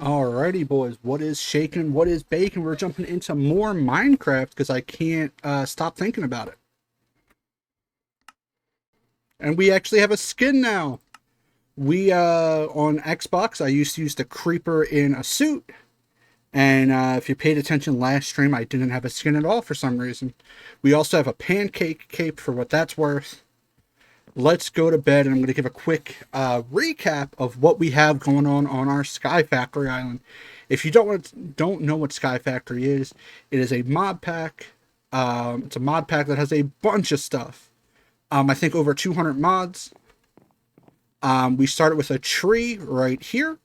Alrighty, boys. What is shaking? What is baking? We're jumping into more Minecraft because I can't stop thinking about it. And we actually have a skin now. We on Xbox, I used to use the creeper in a suit, and if you paid attention last stream, I didn't have a skin at all for some reason. We also have a pancake cape for what that's worth. Let's go to bed, and I'm going to give a quick recap of what we have going on our Sky Factory island. If you don't know what Sky Factory is, it is a mod pack. It's a mod pack that has a bunch of stuff. I think over 200 mods. We started with a tree right here,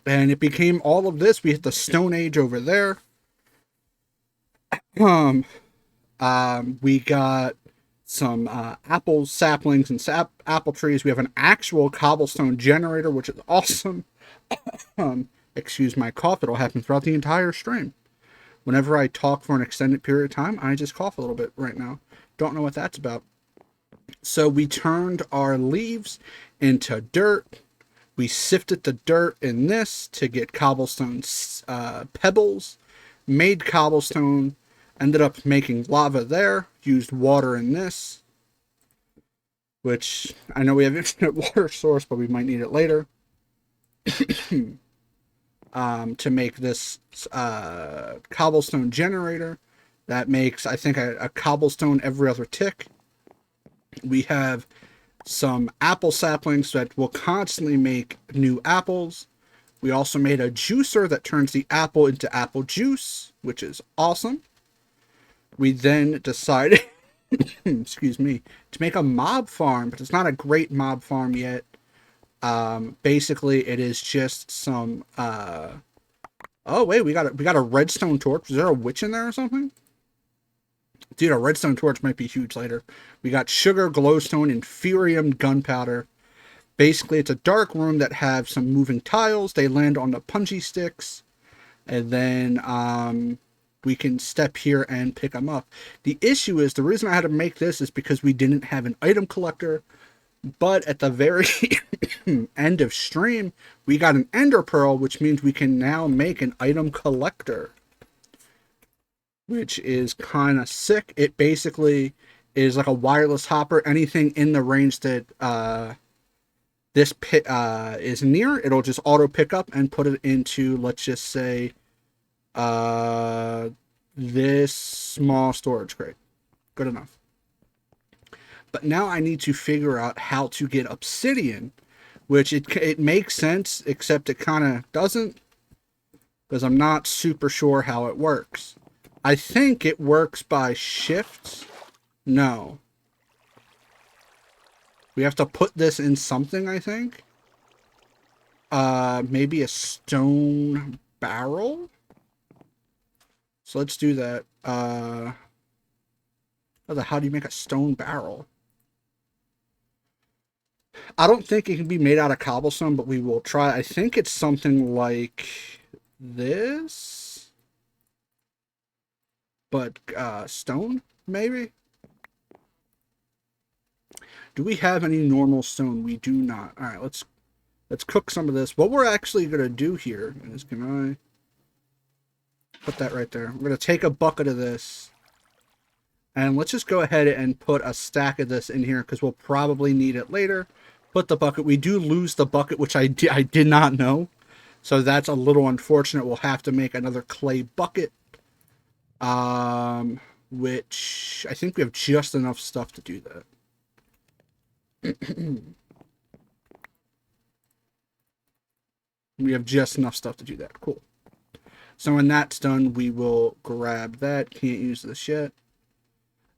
and it became all of this. We hit the Stone Age over there. We got some apple saplings and apple trees. We have an actual cobblestone generator, which is awesome. Excuse my cough. It'll happen throughout the entire stream. Whenever I talk for an extended period of time, I just cough a little bit right now. Don't know what that's about. So we turned our leaves into dirt. We sifted the dirt in this to get cobblestone pebbles, made cobblestone, ended up making lava there, used water in this, which I know we have infinite water source, but we might need it later. To make this cobblestone generator that makes, I think, a cobblestone every other tick. We have some apple saplings that will constantly make new apples. We also made a juicer that turns the apple into apple juice, which is awesome. We then decided, excuse me, to make a mob farm, but it's not a great mob farm yet. Basically, it is just some. Oh wait, we got a redstone torch. Is there a witch in there or something? Dude, a redstone torch might be huge later. We got sugar, glowstone, and Inferium gunpowder. Basically, it's a dark room that have some moving tiles. They land on the punchy sticks, and then we can step here and pick them up. The issue is, the reason I had to make this is because we didn't have an item collector. But at the very end of stream, we got an ender pearl, which means we can now make an item collector, which is kind of sick. It basically is like a wireless hopper. Anything in the range that this pit is near, it'll just auto pick up and put it into, let's just say, this small storage crate. Good enough. But now I need to figure out how to get obsidian, which it makes sense, except it kind of doesn't, because I'm not super sure how it works. I think it works by shifts. No. We have to put this in something, I think. Maybe a stone barrel? So let's do that. How do you make a stone barrel? I don't think it can be made out of cobblestone, but we will try. I think it's something like this, but stone, maybe? Do we have any normal stone? We do not. All right, let's cook some of this. What we're actually going to do here is, can I put that right there? We're going to take a bucket of this, and let's just go ahead and put a stack of this in here, because we'll probably need it later. Put the bucket. We do lose the bucket, which I did not know. So that's a little unfortunate. We'll have to make another clay bucket. Which I think we have just enough stuff to do that. We have just enough stuff to do that. Cool. So when that's done, we will grab that. Can't use this yet.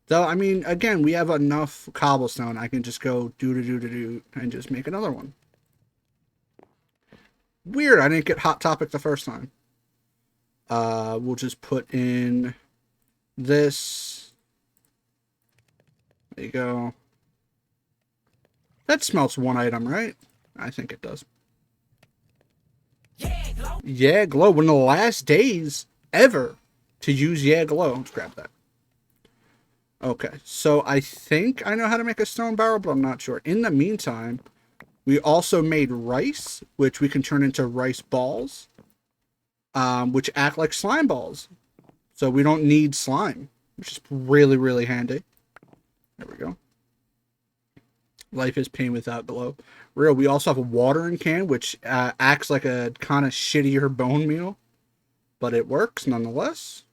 Though, I mean, again, we have enough cobblestone. I can just go do and just make another one. Weird, I didn't get Hot Topic the first time. We'll just put in this. There you go. That smelts one item, right? I think it does. Yeah, glow. One of the last days ever to use Yeah Glow. Let's grab that. Okay, so I think I know how to make a stone barrel, but I'm not sure. In the meantime, We also made rice, which we can turn into rice balls, which act like slime balls. So we don't need slime, which is really, really handy. There we go. Life is pain without glow. Real. We also have a watering can, which acts like a kind of shittier bone meal, but it works nonetheless.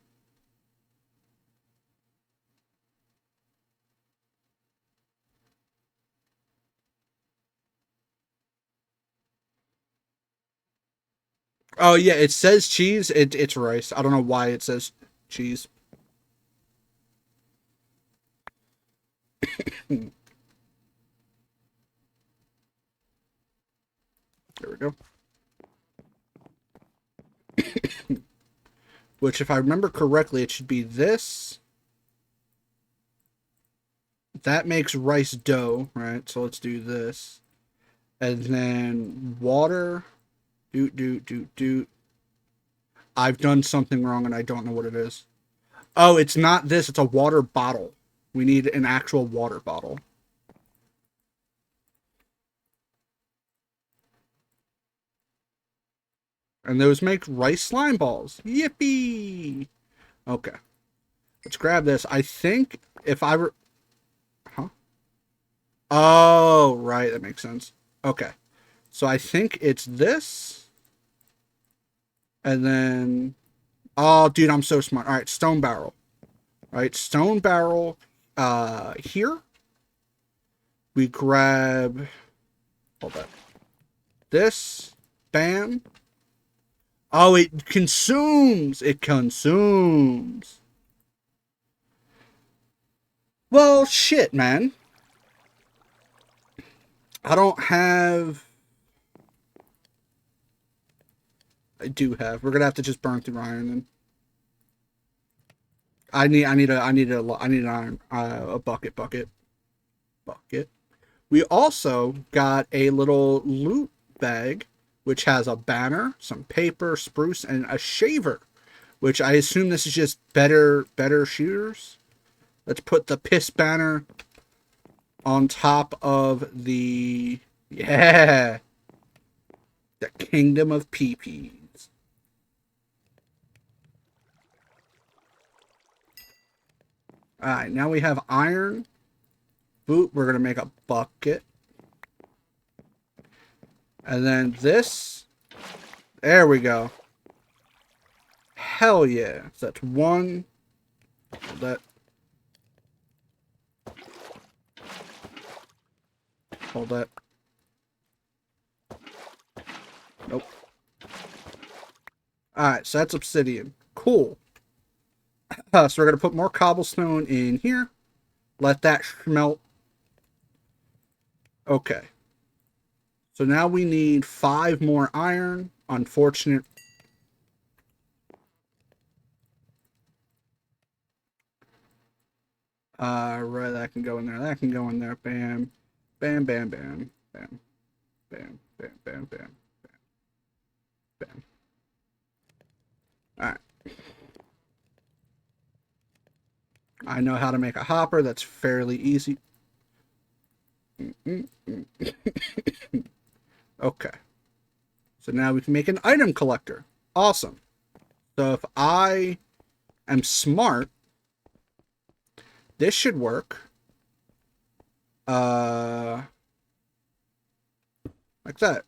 Oh yeah, it says cheese. It's rice. I don't know why it says cheese. There we go. Which, if I remember correctly, it should be this. That makes rice dough, right? So let's do this. And then water. Doot. I've done something wrong and I don't know what it is. Oh, it's not this. It's a water bottle. We need an actual water bottle. And those make rice slime balls. Yippee! Okay. Let's grab this. I think if I were... Huh? Oh, right. That makes sense. Okay. So I think it's this. And then... Oh, dude, I'm so smart. All right, stone barrel. All right, stone barrel here. We grab... Hold that. This. Bam. Oh, it consumes. It consumes. Well, shit, man. I don't have... I do have. We're gonna have to just burn through iron then. I need an iron, a bucket. We also got a little loot bag, which has a banner, some paper, spruce, and a shaver, which I assume this is just better shooters. Let's put the piss banner on top of the, yeah, the kingdom of peepees. All right, now we have iron. Boot, we're gonna make a bucket. And then this. There we go. Hell yeah. So that's one. Hold that. Hold that. Nope. Alright, so that's obsidian. Cool. So we're going to put more cobblestone in here. Let that smelt. Okay. So now we need 5 more iron. Unfortunate. Right, that can go in there. That can go in there. Bam. Bam, bam, bam. Bam. Bam, bam, bam, bam. Bam. Alright. I know how to make a hopper. That's fairly easy. Okay. So now we can make an item collector. Awesome. So if I am smart, this should work. Like that.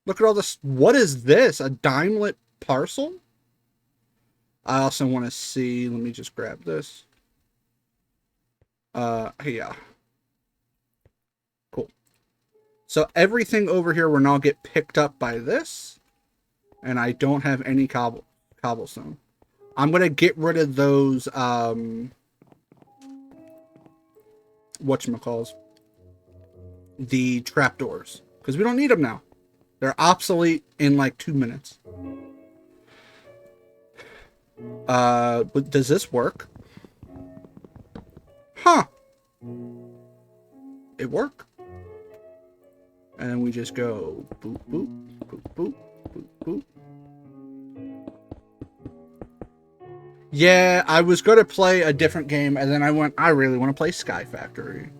Look at all this. What is this? A dimelet parcel? I also want to see. Let me just grab this. Yeah. Cool. So everything over here will now get picked up by this. And I don't have any cobblestone. I'm going to get rid of those, whatchamacalls. The trapdoors. Because we don't need them now. They're obsolete in like 2 minutes. But does this work? Huh. It worked. And then we just go boop, boop, boop, boop, boop, boop. Yeah, I was going to play a different game, and then I went, I really want to play Sky Factory.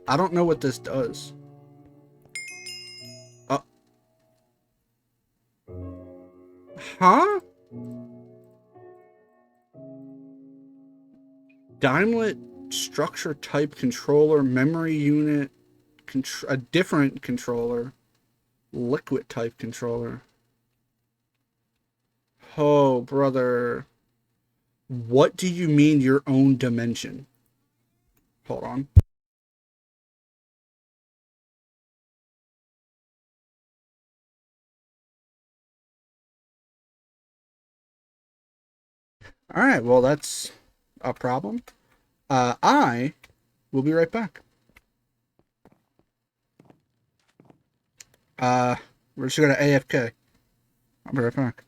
I don't know what this does. Uh, huh? Dimelet structure type controller, memory unit, a different controller, liquid type controller. Oh, brother. What do you mean your own dimension? Hold on. All right, well, that's a problem. I will be right back. Uh, we're just going to AFK. I'll be right back.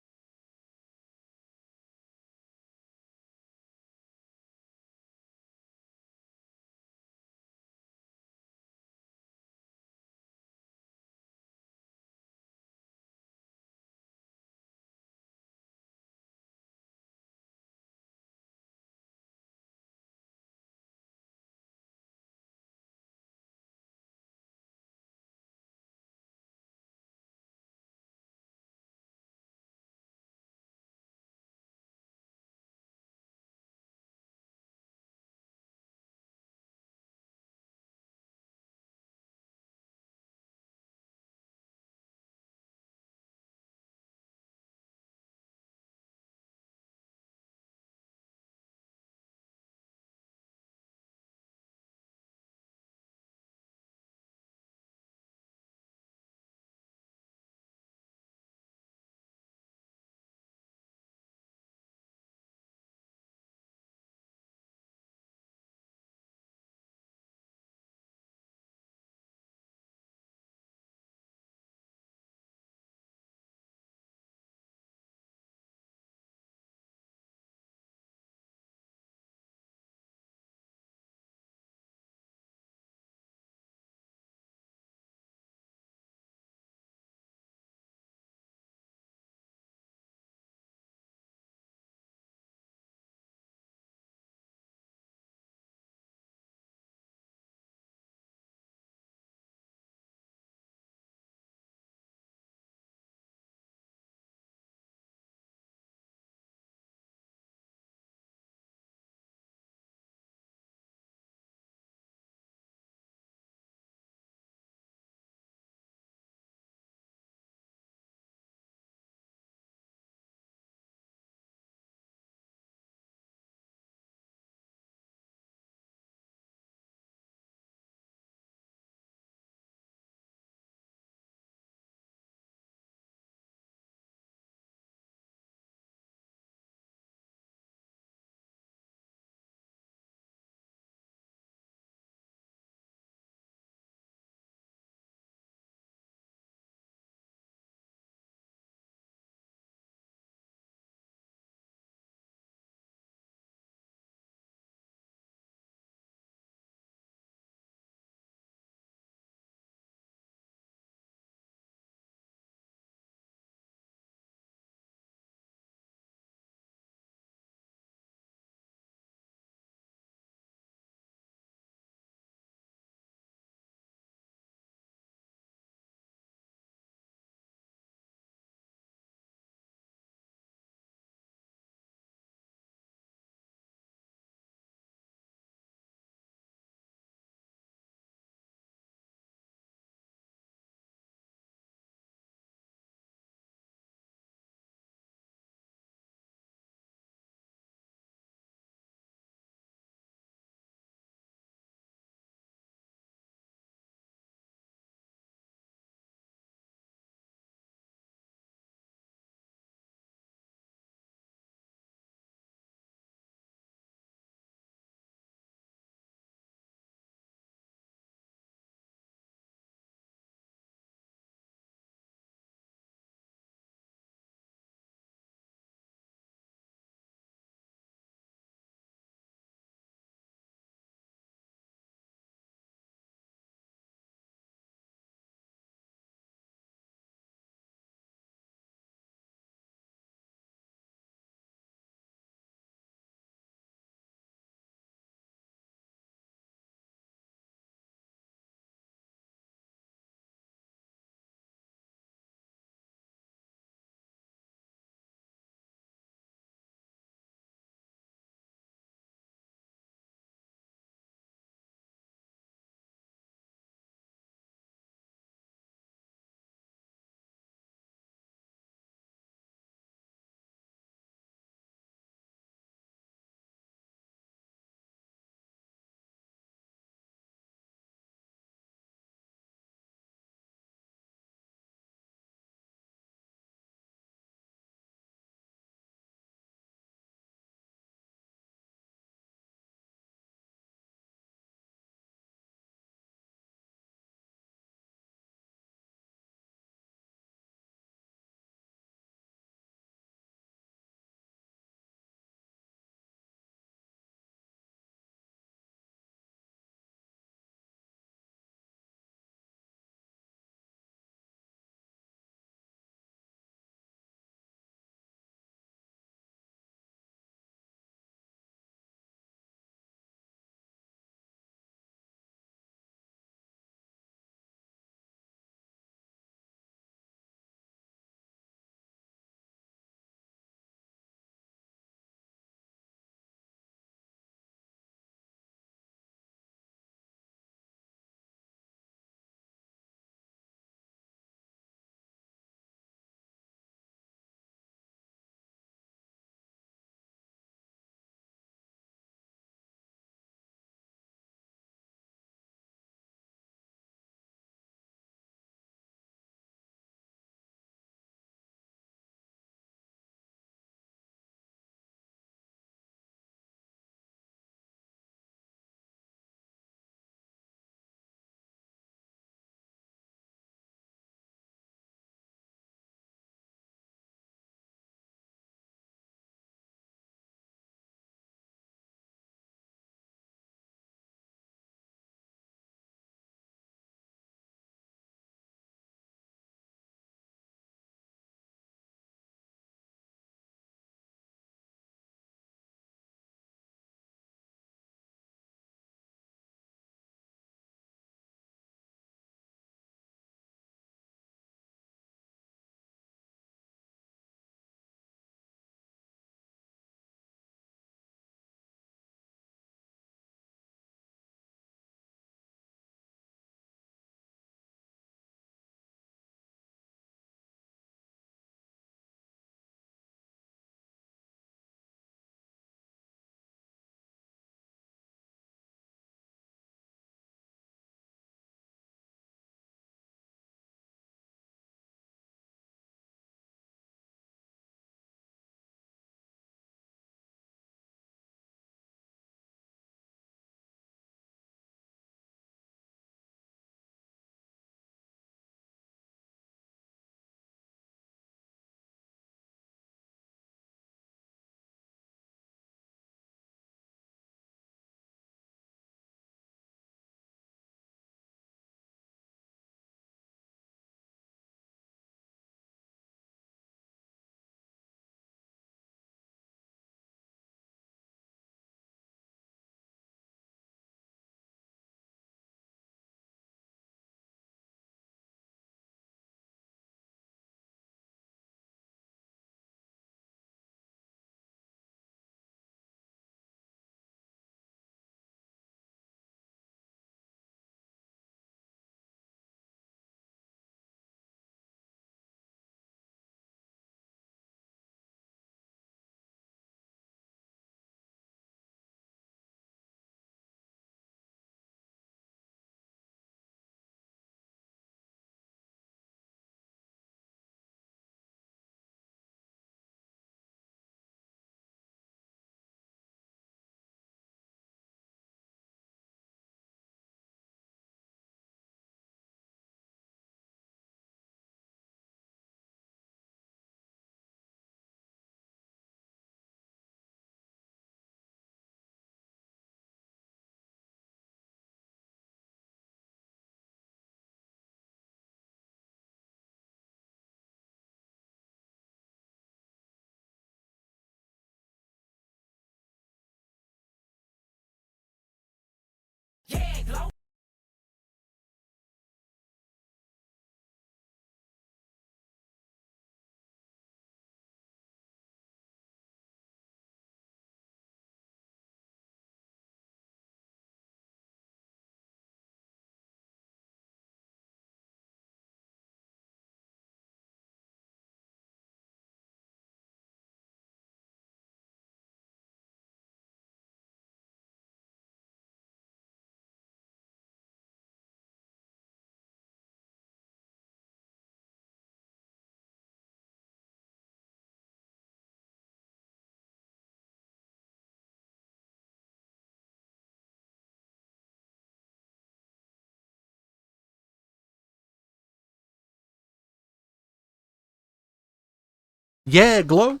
Yeah, glow.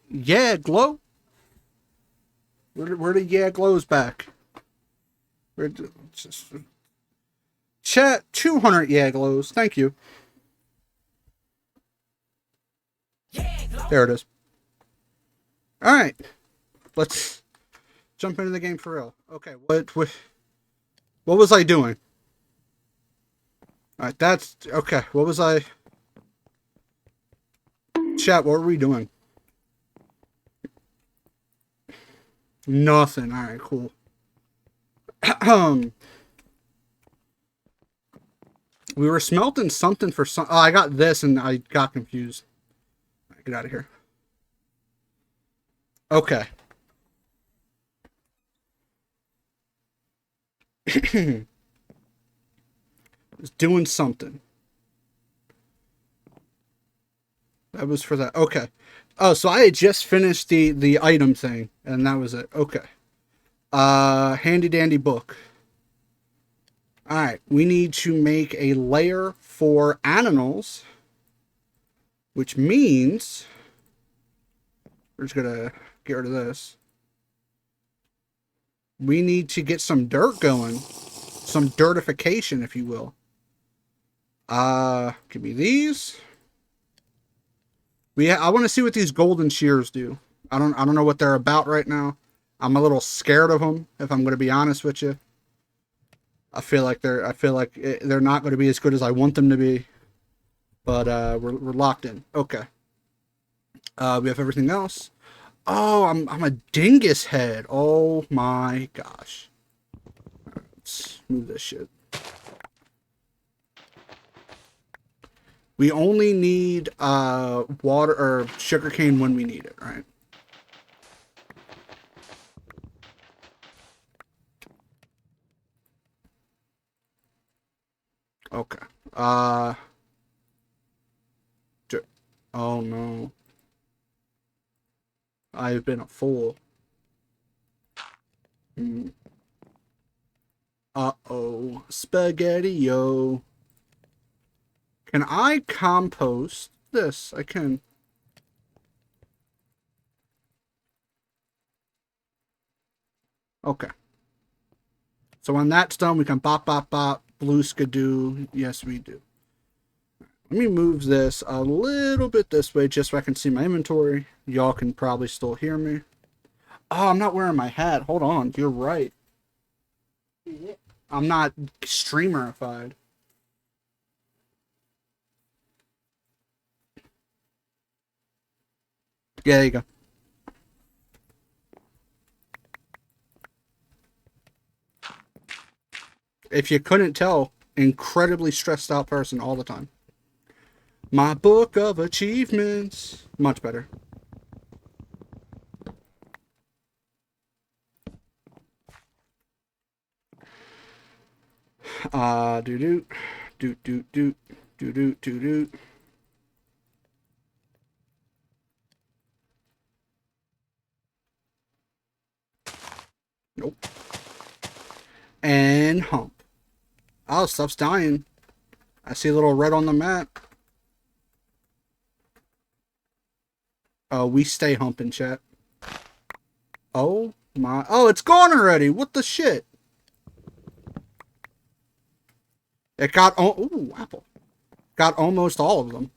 Yeah, glow. Where the yeah glows back? Just, chat 200 yeah glows. Thank you. There it is. All right, let's jump into the game for real. Okay, what was I doing? All right, that's okay. What was I? Chat, what were we doing? Nothing. All right, cool. We were smelting something for some. Oh, I got this and I got confused. Right, get out of here. Okay. It's doing something. That was for that. Okay. Oh, so I had just finished the item thing, and that was it. Okay. Handy dandy book. All right, we need to make a layer for animals, which means we're just gonna get rid of this. We need to get some dirt going, some dirtification, if you will. Give me these. I want to see what these golden shears do. I don't know what they're about right now. I'm a little scared of them, if I'm going to be honest with you. I feel like they're not going to be as good as I want them to be. But we're locked in. Okay. We have everything else. Oh, I'm a dingus head. Oh my gosh. Right, let's move this shit. We only need water or sugarcane when we need it, right? Okay. Oh no. I've been a fool. Uh-oh. Spaghetti-o. Can I compost this? I can. Okay. So when that's done, we can bop, bop, bop, blue skidoo. Yes, we do. Let me move this a little bit this way just so I can see my inventory. Y'all can probably still hear me. Oh, I'm not wearing my hat. Hold on. You're right. I'm not streamerified. Yeah, there you go. If you couldn't tell, incredibly stressed out person all the time. My book of achievements. Much better. Do do do do do do do do do. Nope. And hump. Oh, stuff's dying. I see a little red on the map. Oh, we stay humping, chat. Oh my. Oh, it's gone already. What the shit? It got. Oh, ooh, apple. Got almost all of them.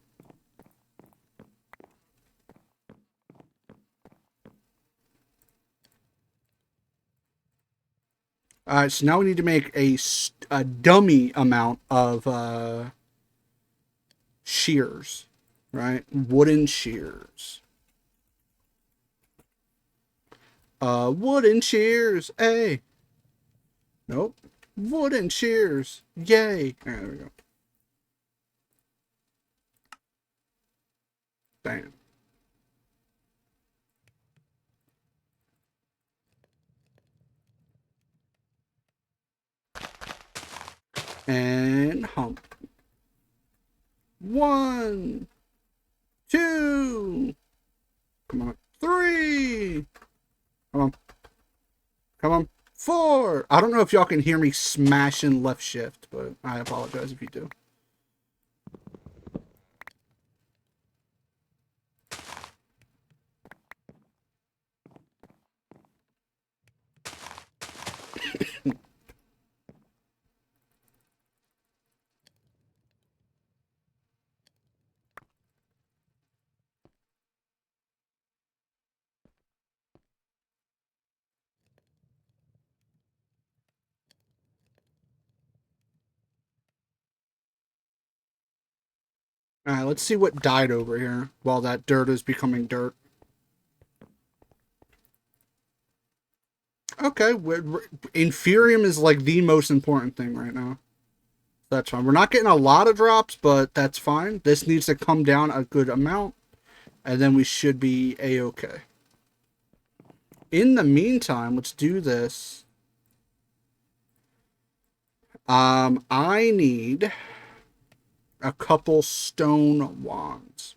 Alright, so now we need to make a dummy amount of shears, right? Wooden shears. Wooden shears, hey. Nope. Wooden shears, yay. Right, there we go. Bam. And hump. 1, 2. Come on. 3. Come on. Come on. 4. I don't know if y'all can hear me smashing left shift, but I apologize if you do. Alright, let's see what died over here while that dirt is becoming dirt. Okay, Inferium is like the most important thing right now. That's fine. We're not getting a lot of drops, but that's fine. This needs to come down a good amount, and then we should be a-okay. In the meantime, let's do this. I need a couple stone wands.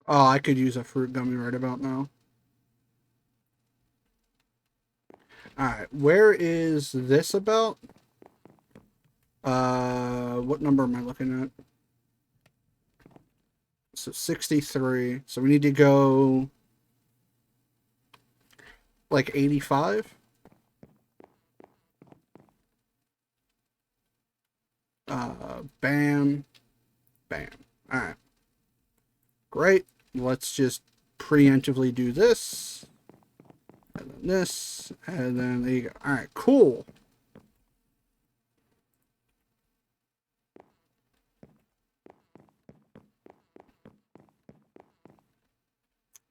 Oh, I could use a fruit gummy right about now. Alright, where is this about? What number am I looking at? So 63. So we need to go like 85. Bam, bam. Alright, great. Let's just preemptively do this. And then this. And then there you go. Alright, cool.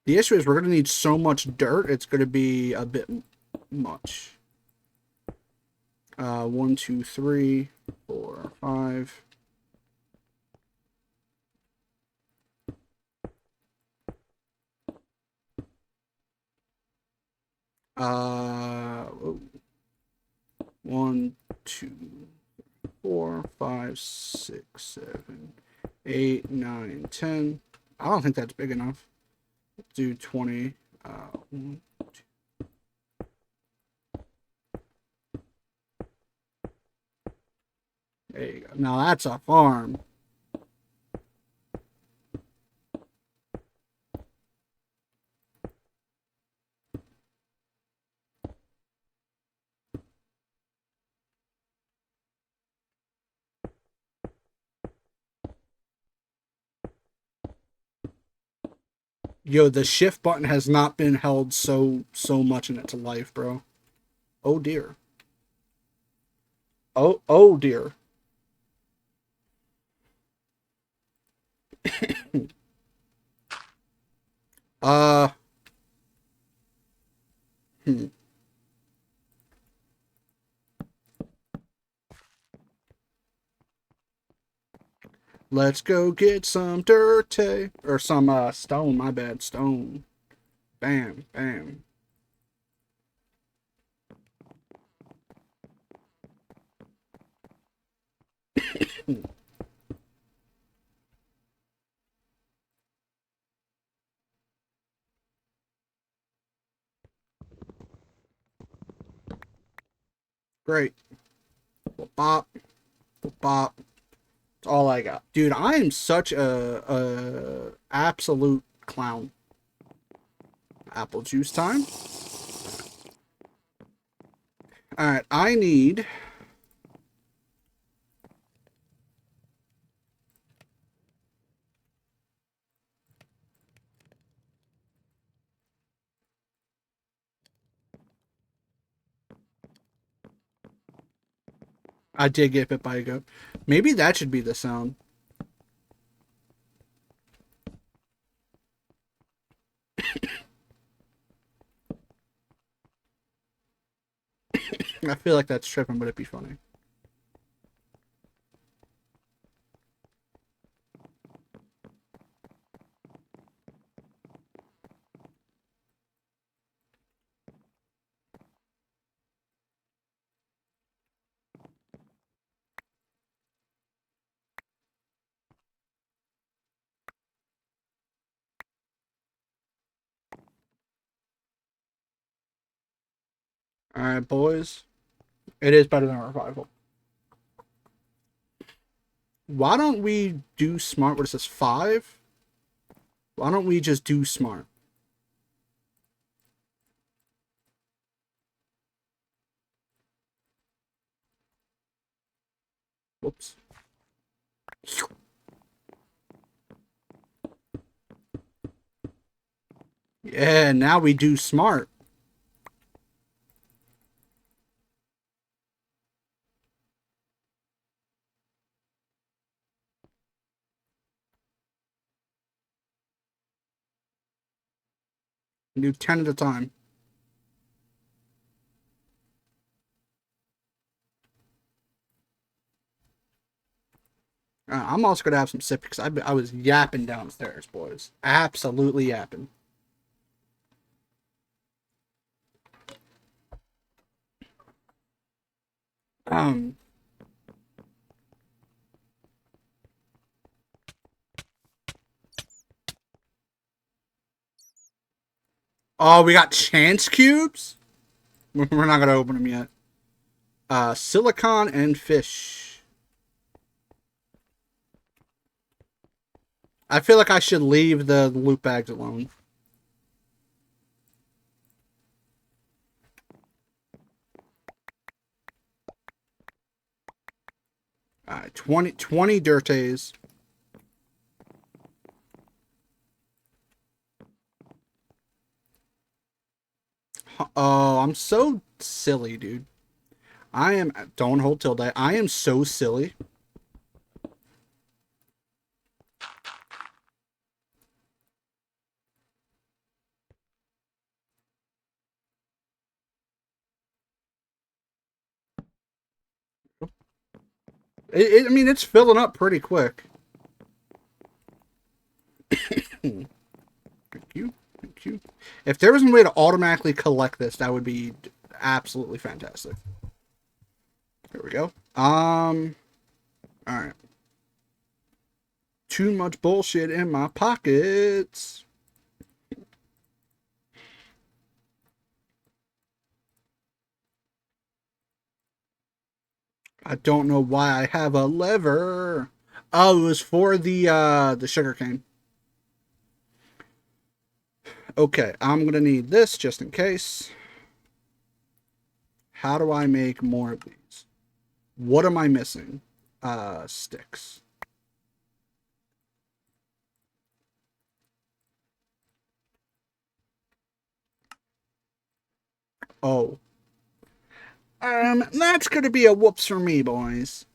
The issue is we're going to need so much dirt, it's going to be a bit much. 1, 2, 3, 4, 5. Oh. 1, 2, 4, 5, 6, 7, 8, 9, 10. I don't think that's big enough. Let's do 20. 1, 2. There you go. Now that's a farm. Yo, the shift button has not been held so much in its life, bro. Oh dear. Oh dear. Uh hmm. Let's go get some dirt or some stone, my bad, stone. Bam, bam. Great. Bop, bop. That's all I got. Dude, I am such a absolute clown. Apple juice time. Alright, I need I did get bit by a goat. Maybe that should be the sound. I feel like that's tripping, but it'd be funny. Alright, boys. It is better than Revival. Why don't we do smart? What is this, 5? Why don't we just do smart? Whoops. Yeah, now we do smart. Do 10 at a time. I'm also going to have some sip because I was yapping downstairs, boys. Absolutely yapping. Um. Oh, we got chance cubes? We're not going to open them yet. Silicon and fish. I feel like I should leave the loot bags alone. Alright, 20 dirtes. Oh, I'm so silly, dude. I am. Don't hold tilde. I am so silly. I mean, it's filling up pretty quick. Thank you. Thank you. If there was a way to automatically collect this, that would be absolutely fantastic. Here we go. Alright. Too much bullshit in my pockets. I don't know why I have a lever. Oh, it was for the sugar cane. Okay, I'm gonna need this just in case. How do I make more of these? What am I missing? Sticks. Oh. That's gonna be a whoops for me, boys.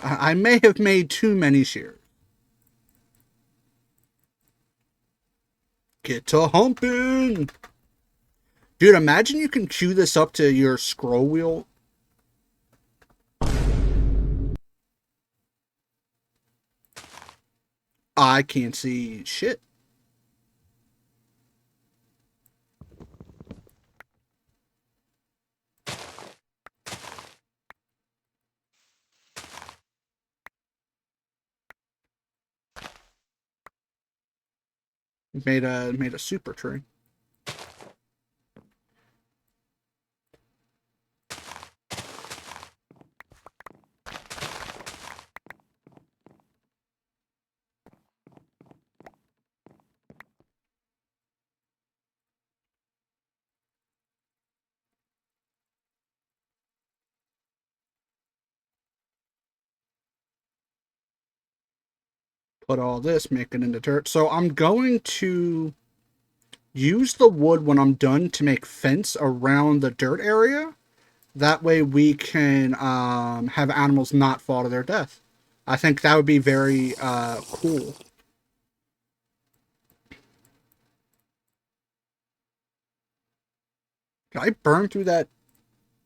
I may have made too many shears. Get to humping! Dude, imagine you can cue this up to your scroll wheel. I can't see shit. Made a super tree. Put all this, make it into dirt. So I'm going to use the wood when I'm done to make fence around the dirt area. That way we can have animals not fall to their death. I think that would be very cool. Did I burn through that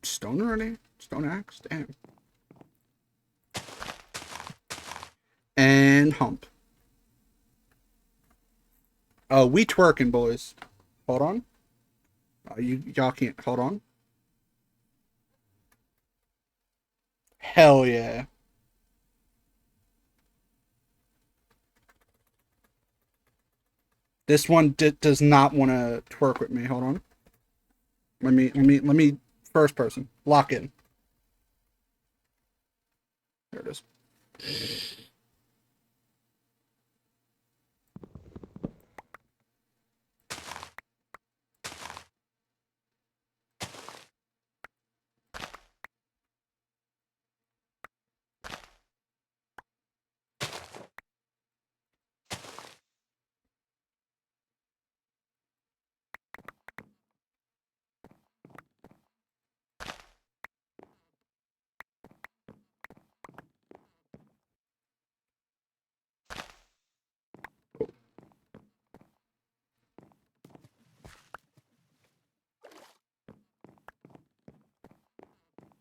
stone already? Stone axe? Damn. And hump. Oh, we twerking, boys. Hold on. Y'all can't. Hold on. Hell yeah. This one does not want to twerk with me. Hold on. Let me. First person. Lock in. There it is.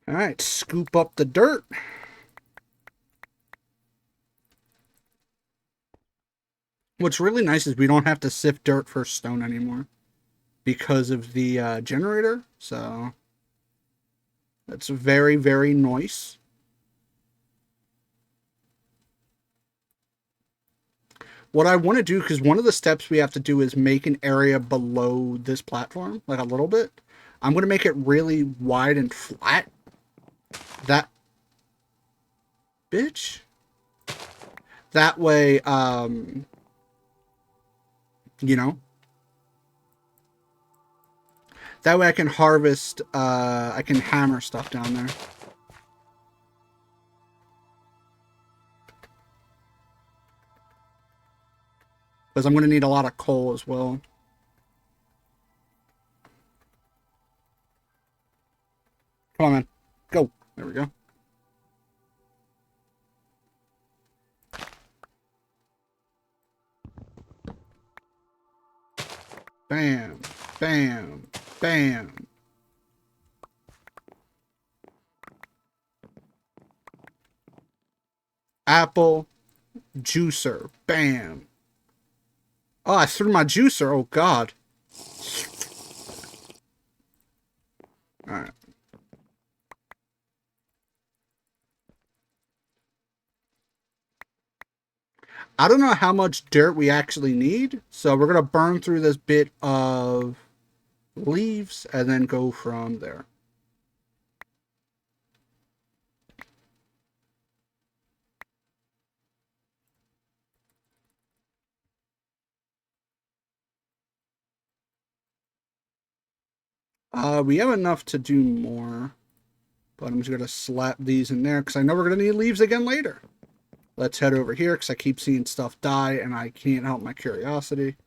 All right, scoop up the dirt. What's really nice is we don't have to sift dirt for stone anymore because of the generator. So that's very, very nice. What I want to do, because one of the steps we have to do is make an area below this platform, like a little bit. I'm going to make it really wide and flat. That, bitch. That way, you know, that way I can harvest, I can hammer stuff down there. Because I'm going to need a lot of coal as well. Come on, man. Go. There we go. Bam. Bam. Bam. Apple juicer. Bam. Oh, I threw my juicer. Oh, God. Alright. I don't know how much dirt we actually need, so we're going to burn through this bit of leaves and then go from there. We have enough to do more, but I'm just going to slap these in there because I know we're going to need leaves again later. Let's head over here because I keep seeing stuff die and I can't help my curiosity.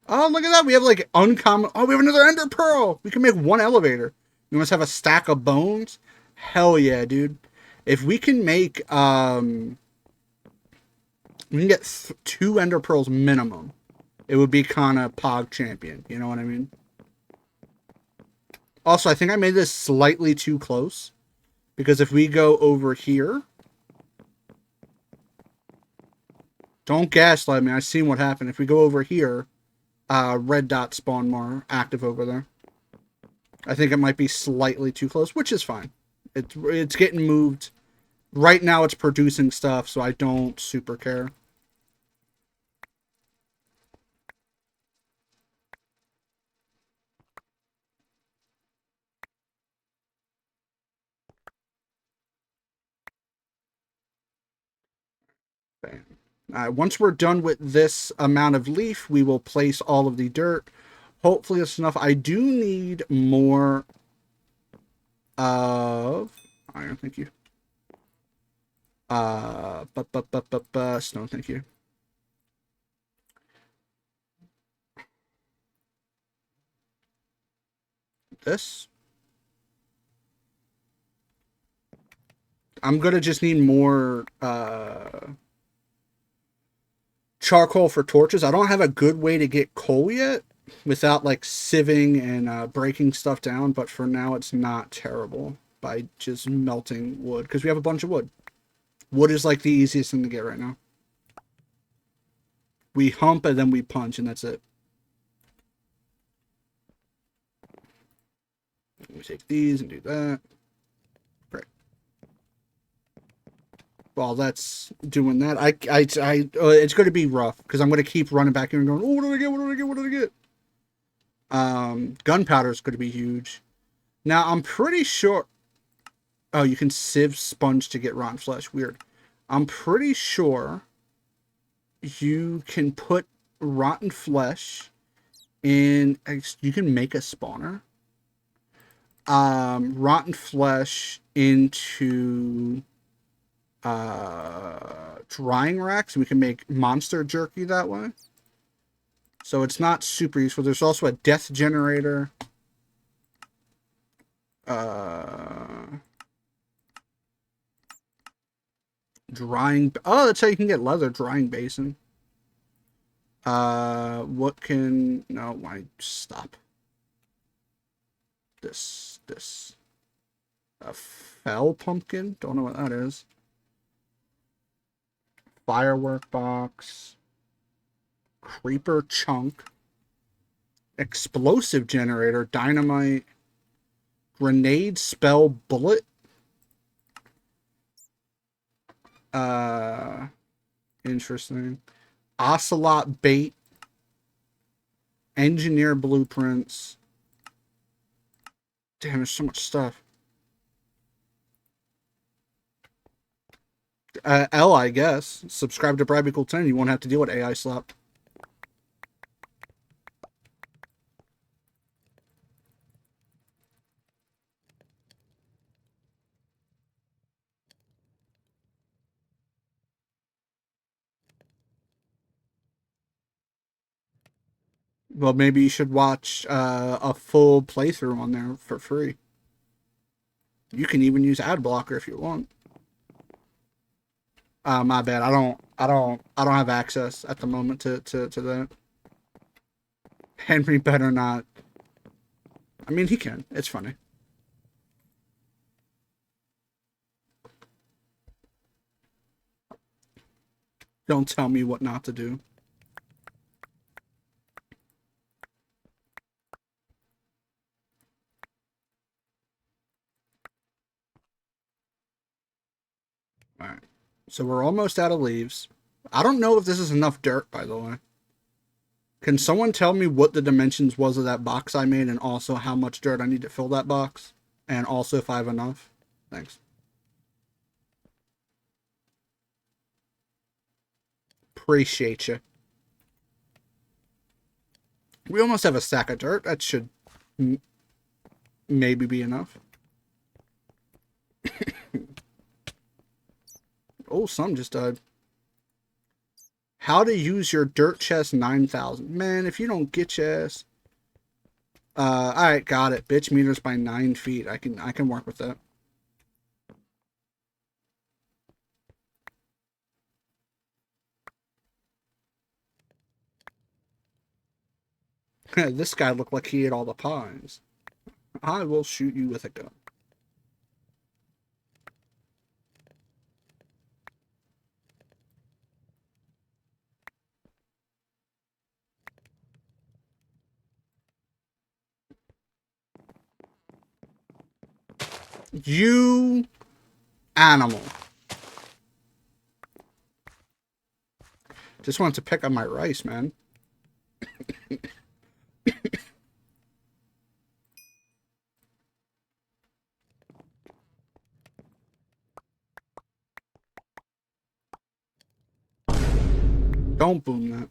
Oh, look at that. We have like uncommon. Oh, we have another ender pearl. We can make one elevator. We must have a stack of bones. Hell yeah, dude. If we can make, we can get 2 ender pearls minimum, it would be kind of Pog champion. You know what I mean? Also, I think I made this slightly too close because if we go over here, don't gaslight me. I seen what happened. If we go over here, red dots spawn more active over there. I think it might be slightly too close, which is fine. It's getting moved. Right now it's producing stuff, so I don't super care. Bam. Once we're done with this amount of leaf, we will place all of the dirt. Hopefully that's enough. I do need more of iron, thank you. Stone, thank you. This. I'm gonna just need more charcoal for torches. I don't have a good way to get coal yet without like sieving and breaking stuff down, but for now it's not terrible by just melting wood because we have a bunch of wood. Wood is like the easiest thing to get right now. We hump and then we punch and that's it. We take these and do that. Great. While that's doing that, it's going to be rough because I'm going to keep running back here and going, oh, what did I get? What did I get? What did I get? Gunpowder is going to be huge. Now, I'm pretty sure. Oh, you can sieve sponge to get rotten flesh. Weird. I'm pretty sure you can put rotten flesh in. You can make a spawner. Rotten flesh into drying racks, and we can make monster jerky that way. So it's not super useful. There's also a death generator. Drying. Oh, that's how you can get leather. Drying basin. What can? No, why stop? This. A fell pumpkin. Don't know what that is. Firework box. Creeper chunk. Explosive generator. Dynamite. Grenade spell bullet. Interesting. Ocelot bait. Engineer blueprints. Damn, there's so much stuff. L, I guess. Subscribe to Brad Cool 10. You won't have to deal with AI slop. Well, maybe you should watch a full playthrough on there for free. You can even use ad blocker if you want. My bad. I don't have access at the moment to that. Henry better not. I mean, he can. It's funny. Don't tell me what not to do. All right. So we're almost out of leaves. I don't know if this is enough dirt, by the way. Can someone tell me what the dimensions was of that box I made and also how much dirt I need to fill that box? And also if I have enough? Thanks. Appreciate you. We almost have a sack of dirt. That should maybe be enough. Oh, some just died. How to use your dirt chest 9,000. Man, if you don't get your ass. Alright, got it. Bitch meters by 9 feet. I can work with that. This guy looked like he ate all the pies. I will shoot you with a gun. You animal. Just wanted to pick up my rice, man. Don't boom that.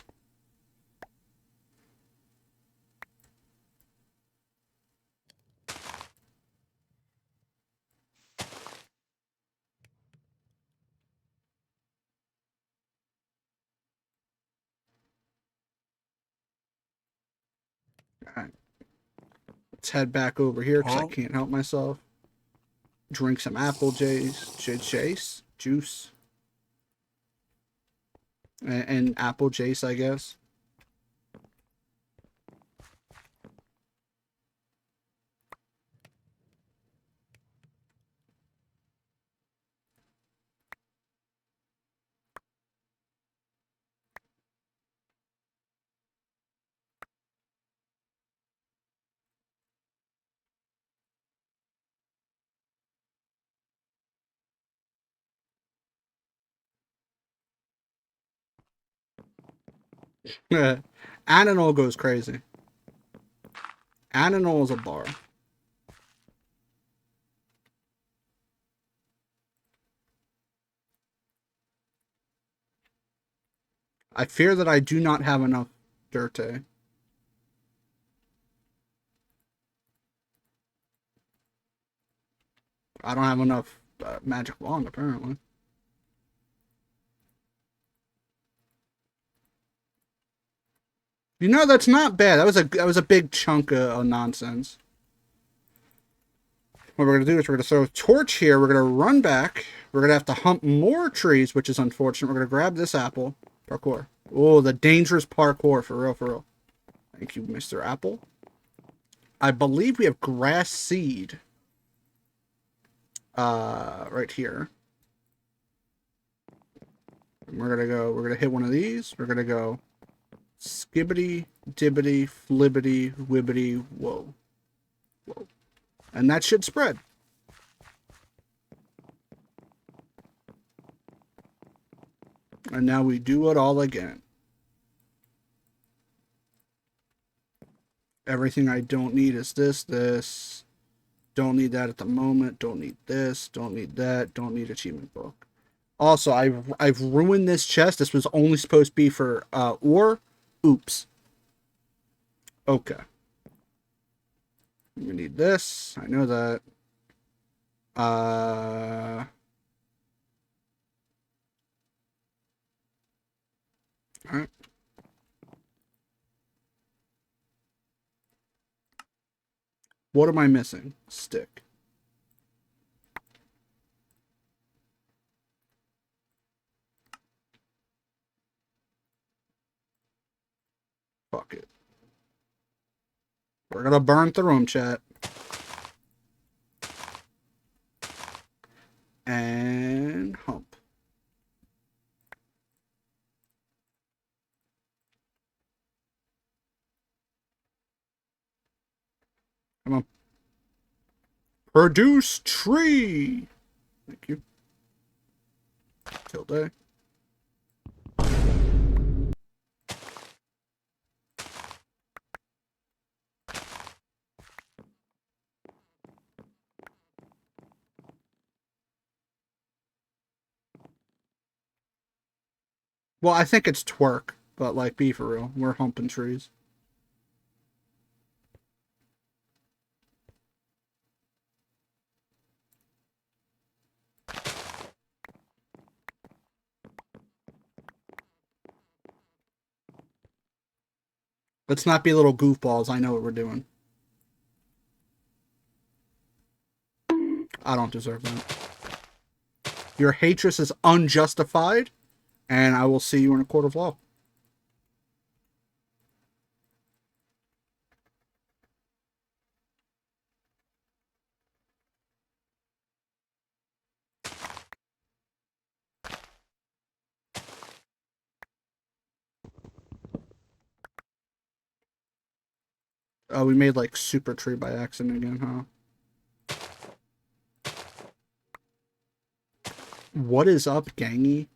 Alright. Let's head back over here because I can't help myself. Drink some apple juice. And apple jace, I guess. Ananol goes crazy. Ananol is a bar. I fear that I do not have enough dirte. I don't have enough magic wand, apparently. You know, that's not bad. That was a big chunk of nonsense. What we're gonna do is we're gonna throw a torch here. We're gonna run back. We're gonna have to hump more trees, which is unfortunate. We're gonna grab this apple. Parkour. Oh, the dangerous parkour, for real, for real. Thank you, Mr. Apple. I believe we have grass seed. Right here. And we're gonna hit one of these. We're gonna go skibbity, dibbity, flibbity, wibbity, whoa. Whoa. And that should spread. And now we do it all again. Everything I don't need is this. Don't need that at the moment. Don't need this. Don't need that. Don't need achievement book. Also, I've ruined this chest. This was only supposed to be for ore. Oops. Okay. We need this. I know that. Alright. What am I missing? Stick. Fuck it. We're gonna burn through them, chat. And hump. Come on. Produce tree. Thank you. Tilde. Well, I think it's twerk, but like, be for real. We're humping trees. Let's not be little goofballs. I know what we're doing. I don't deserve that. Your hatred is unjustified, and I will see you in a court of law. Oh, we made like super tree by accident again, huh? What is up, gangy?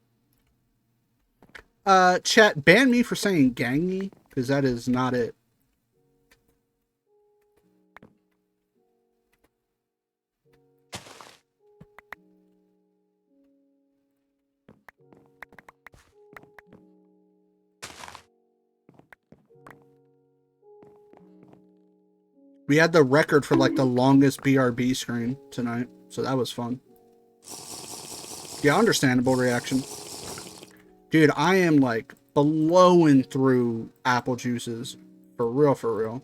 Chat, ban me for saying gangy, because that is not it. We had the record for like the longest BRB screen tonight, so that was fun. Yeah, understandable reaction. Dude, I am like blowing through apple juices. For real, for real.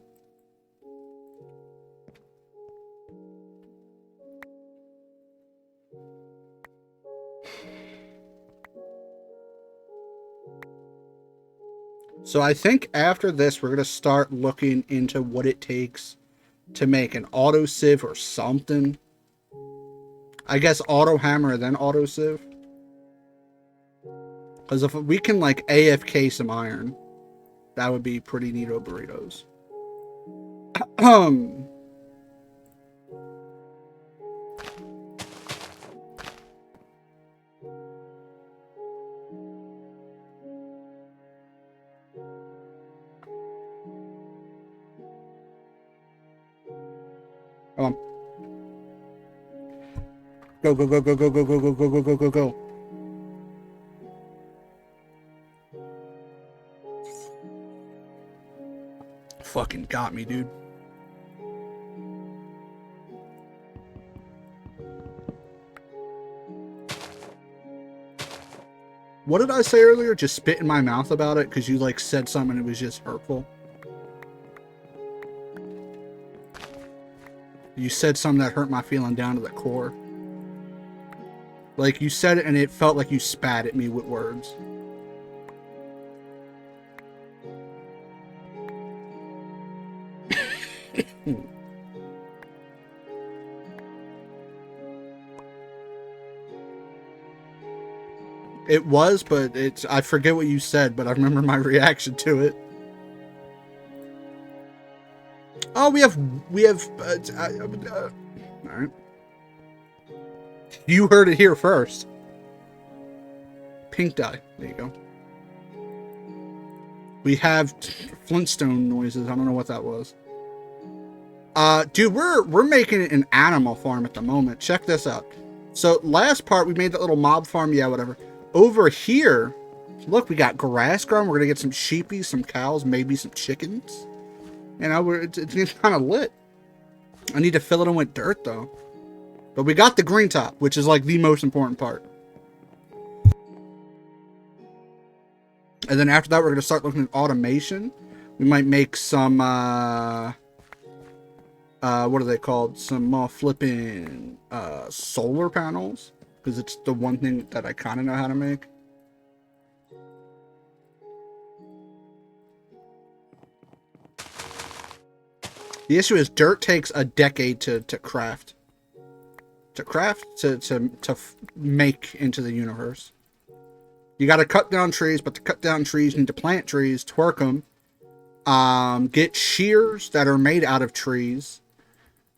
So I think after this, we're going to start looking into what it takes to make an auto sieve or something. I guess auto hammer, then auto sieve. Because if we can like AFK some iron, that would be pretty neato burritos. Come on. Go, go, go, go, go, go, go, go, go, go, go, go, go. Fucking got me, dude. What did I say earlier? Just spit in my mouth about it because you like said something and it was just hurtful. You said something that hurt my feeling down to the core. Like you said it and it felt like you spat at me with words. It was, but I forget what you said, but I remember my reaction to it. Oh, we have, all right. You heard it here first. Pink dye. There you go. We have Flintstone noises. I don't know what that was. Dude, we're making it an animal farm at the moment. Check this out. So last part, we made that little mob farm. Yeah, whatever. Over here, look, we got grass growing. We're gonna get some sheepies, some cows, maybe some chickens. You know, it's getting kind of lit. I need to fill it in with dirt though. But we got the green top, which is like the most important part. And then after that, we're gonna start looking at automation. We might make some what are they called? Some flipping solar panels. Because it's the one thing that I kind of know how to make. The issue is dirt takes a decade to craft. To make into the universe. You got to cut down trees, but to cut down trees, you need to plant trees, twerk them, get shears that are made out of trees,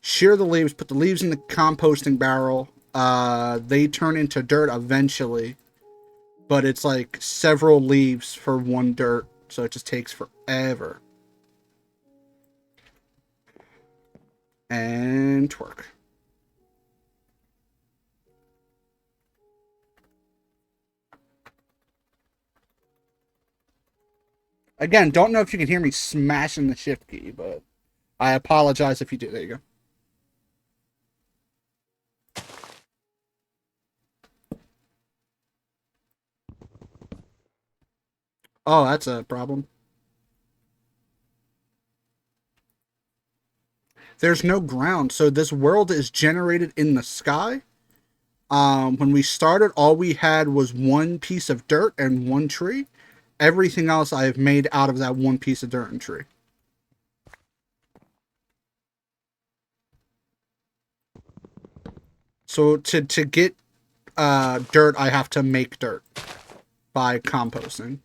shear the leaves, put the leaves in the composting barrel. They turn into dirt eventually, but it's like several leaves for one dirt, so it just takes forever. And twerk. Again, don't know if you can hear me smashing the shift key, but I apologize if you do. There you go. Oh, that's a problem. There's no ground, so this world is generated in the sky. When we started, all we had was one piece of dirt and one tree. Everything else I have made out of that one piece of dirt and tree. So to get dirt, I have to make dirt by composting.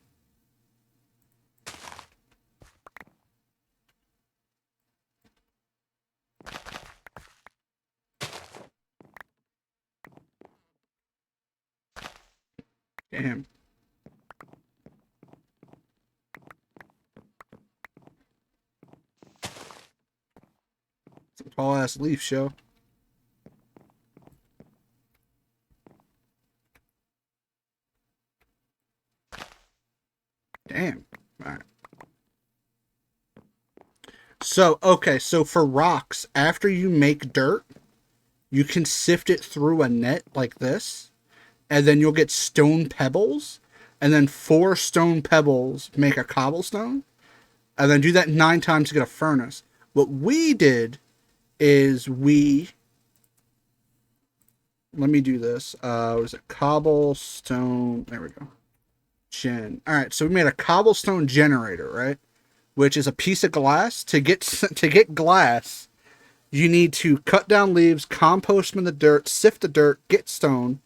Damn. It's a tall ass leaf show. Damn. All right. So, okay, so for rocks, after you make dirt, you can sift it through a net like this, and then you'll get stone pebbles, and then 4 stone pebbles make a cobblestone, and then do that 9 times to get a furnace. What we did is let me do this. What is it? Cobblestone. There we go. Alright, so we made a cobblestone generator, right? Which is a piece of glass. To get glass, you need to cut down leaves, compost them in the dirt, sift the dirt, get stone,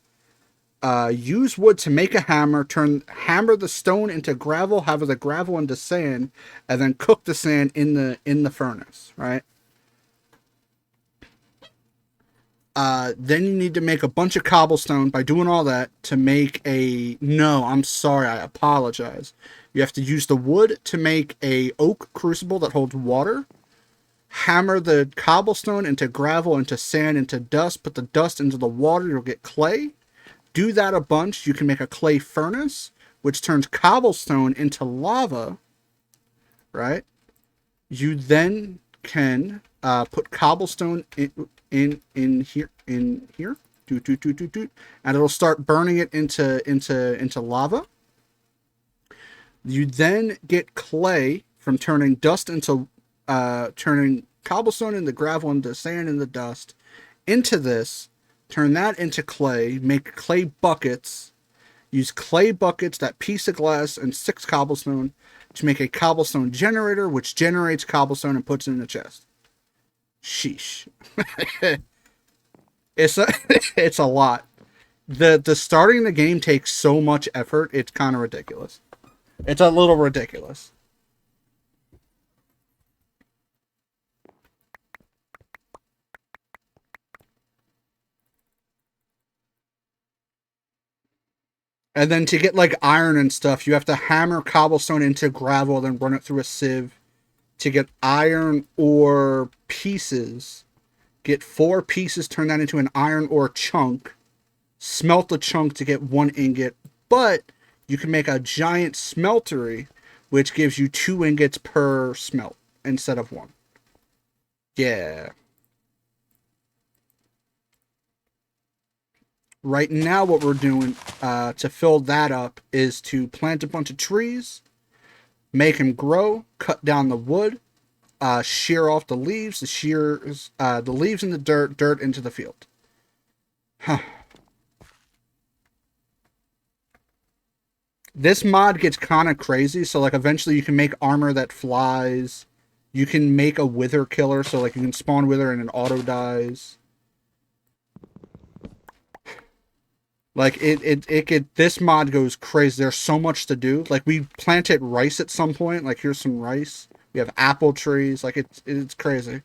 use wood to make a hammer, hammer the stone into gravel, have the gravel into sand, and then cook the sand in the furnace, right? Then you need to make a bunch of cobblestone by doing all that to make no, I'm sorry, I apologize. You have to use the wood to make a oak crucible that holds water. Hammer the cobblestone into gravel, into sand, into dust. Put the dust into the water. You'll get clay. Do that a bunch. You can make a clay furnace, which turns cobblestone into lava, right? You then can put cobblestone in here, and it'll start burning it into lava. You then get clay from turning dust into turning cobblestone into gravel, into sand, into dust, into this. Turn that into clay. Make clay buckets. Use clay buckets, that piece of glass, and 6 cobblestone to make a cobblestone generator, which generates cobblestone and puts it in the chest. Sheesh. it's a, it's a lot. The starting the game takes so much effort, it's kind of ridiculous. It's a little ridiculous. And then to get like iron and stuff, you have to hammer cobblestone into gravel, then run it through a sieve to get iron ore pieces. Get 4 pieces, turn that into an iron ore chunk. Smelt the chunk to get 1 ingot. But you can make a giant smeltery, which gives you 2 ingots per smelt instead of 1. Yeah. Right now, what we're doing to fill that up is to plant a bunch of trees, make them grow, cut down the wood, shear off the leaves, the leaves in the dirt into the field. Huh. This mod gets kind of crazy, so like eventually you can make armor that flies. You can make a wither killer, so like you can spawn wither and it auto dies. Like this mod goes crazy. There's so much to do. Like we planted rice at some point. Like here's some rice. We have apple trees. Like it's crazy.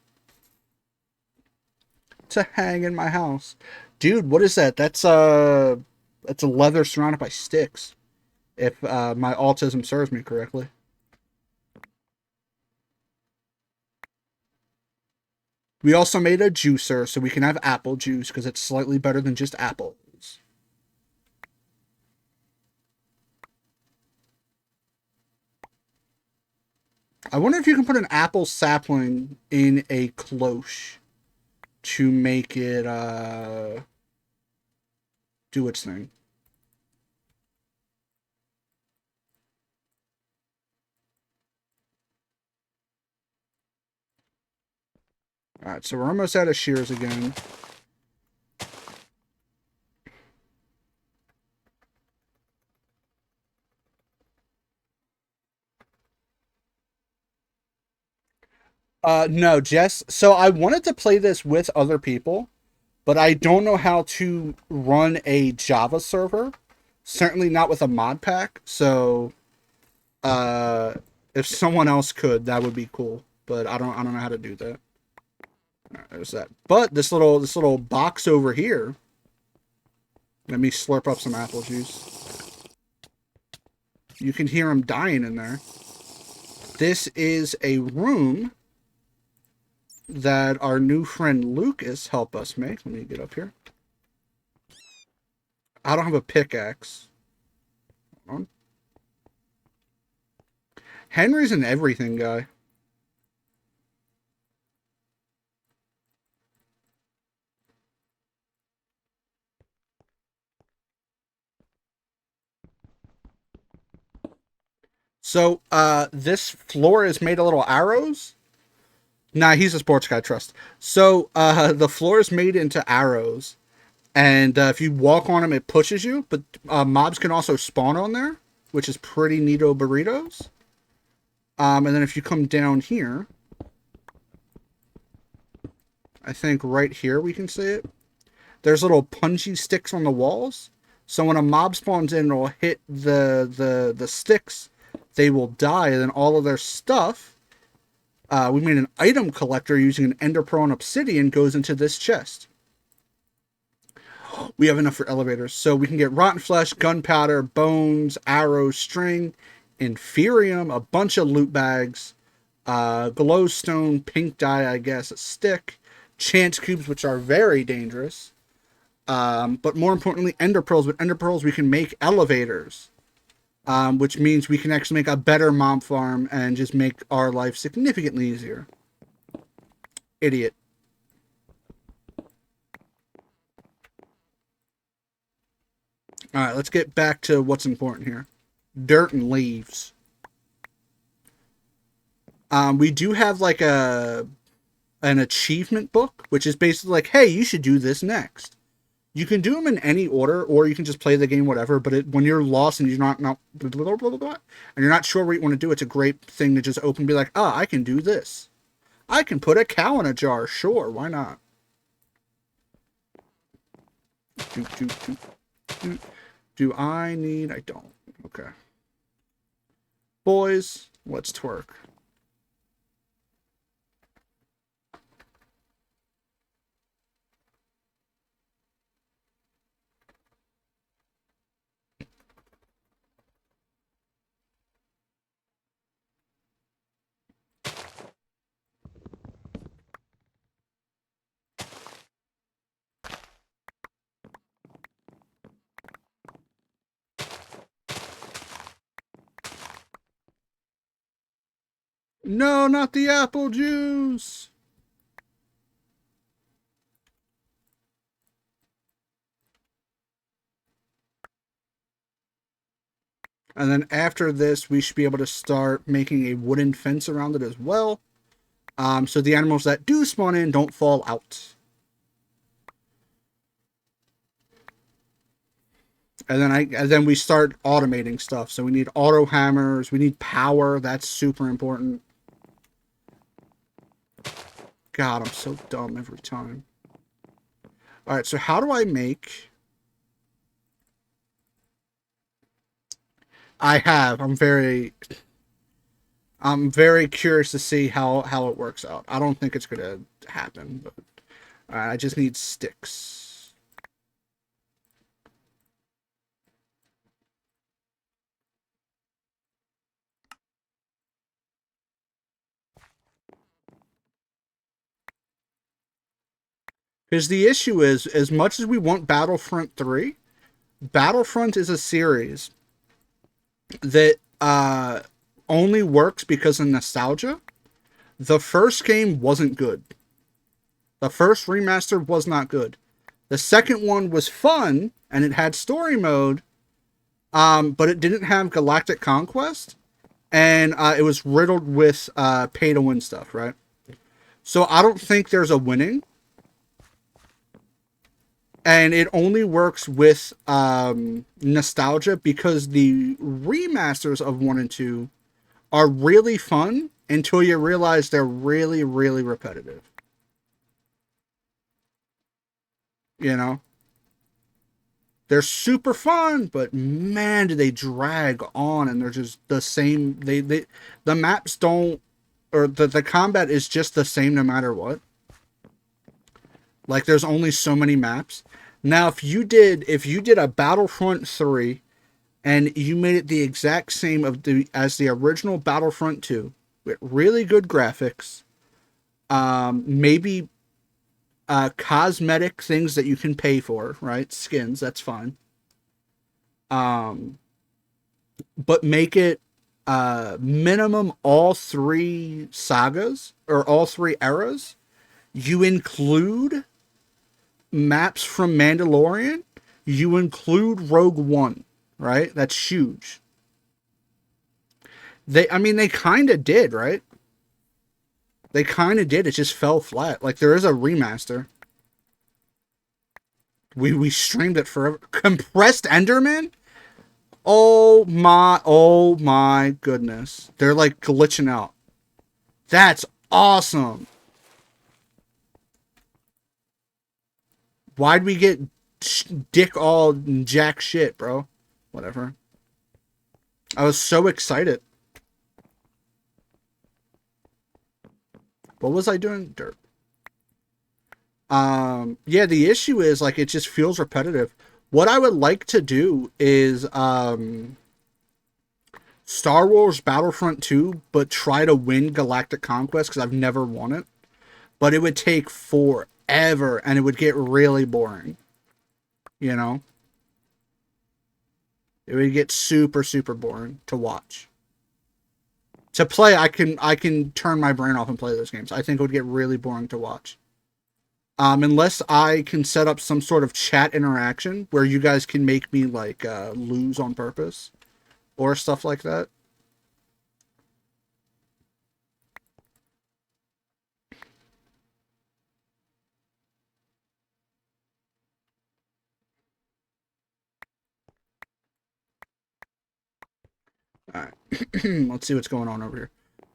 To hang in my house, dude. What is that? That's a leather surrounded by sticks. If my autism serves me correctly. We also made a juicer so we can have apple juice because it's slightly better than just apples. I wonder if you can put an apple sapling in a cloche to make it do its thing. Alright, so we're almost out of shears again. No, Jess. So I wanted to play this with other people, but I don't know how to run a Java server. Certainly not with a mod pack. So, uh, if someone else could, that would be cool. But I don't know how to do that. Right, there's that. But this little box over here. Let me slurp up some apple juice. You can hear him dying in there. This is a room that our new friend Lucas helped us make. Let me get up here. I don't have a pickaxe. Hold on. Henry's an everything guy. So, this floor is made of little arrows. Nah, he's a sports guy, trust. So, the floor is made into arrows. And if you walk on them, it pushes you. But mobs can also spawn on there, which is pretty neato burritos. And then if you come down here, I think right here we can see it. There's little punchy sticks on the walls. So when a mob spawns in, it'll hit the sticks. They will die, and then all of their stuff. We made an item collector using an ender pearl and obsidian goes into this chest. We have enough for elevators, so we can get rotten flesh, gunpowder, bones, arrows, string, inferium, a bunch of loot bags, glowstone, pink dye, I guess, a stick, chance cubes, which are very dangerous. But more importantly, ender pearls. With ender pearls, we can make elevators, which means we can actually make a better mob farm and just make our life significantly easier. Idiot. All right, let's get back to what's important here. Dirt and leaves. We do have like an achievement book, which is basically like, hey, you should do this next. You can do them in any order, or you can just play the game, whatever. But when you're lost and you're not blah, blah, blah, blah, and you're not sure what you want to do, it's a great thing to just open and be like, ah, I can do this. I can put a cow in a jar. Sure, why not? Do I need? I don't. Okay. Boys, let's twerk. No, not the apple juice. And then after this, we should be able to start making a wooden fence around it as well. So the animals that do spawn in don't fall out. And then we start automating stuff. So we need auto hammers. We need power. That's super important. God, I'm so dumb every time. All right, so how do I make... I have. I'm very curious to see how it works out. I don't think it's gonna happen, but I just need sticks. Because the issue is, as much as we want Battlefront 3, Battlefront is a series that only works because of nostalgia. The first game wasn't good. The first remaster was not good. The second one was fun, and it had story mode, but it didn't have Galactic Conquest, and it was riddled with pay-to-win stuff, right? So I don't think there's a winning. And it only works with nostalgia because the remasters of 1 and 2 are really fun until you realize they're really, really repetitive. You know? They're super fun, but man, do they drag on, and they're just the same. The maps don't, or the combat is just the same no matter what. Like, there's only so many maps. Now, if you did a Battlefront 3 and you made it the exact same as the original Battlefront 2 with really good graphics, maybe cosmetic things that you can pay for, right? Skins, that's fine. But make it minimum all 3 sagas or all 3 eras. You include maps from Mandalorian, you include Rogue One, right? That's huge. They kind of did, right? They kind of did. It just fell flat. Like, there is a remaster. We streamed it forever. Compressed Enderman? Oh my goodness. They're like glitching out. That's awesome. Why'd we get dick all jack shit, bro? Whatever. I was so excited. What was I doing? Dirt. Yeah, the issue is, like, it just feels repetitive. What I would like to do is Star Wars Battlefront 2, but try to win Galactic Conquest because I've never won it. But it would take forever and it would get really boring. You know? It would get super, super boring to watch. To play, I can turn my brain off and play those games. I think it would get really boring to watch. Unless I can set up some sort of chat interaction where you guys can make me like lose on purpose or stuff like that. All right, let's see what's going on over here.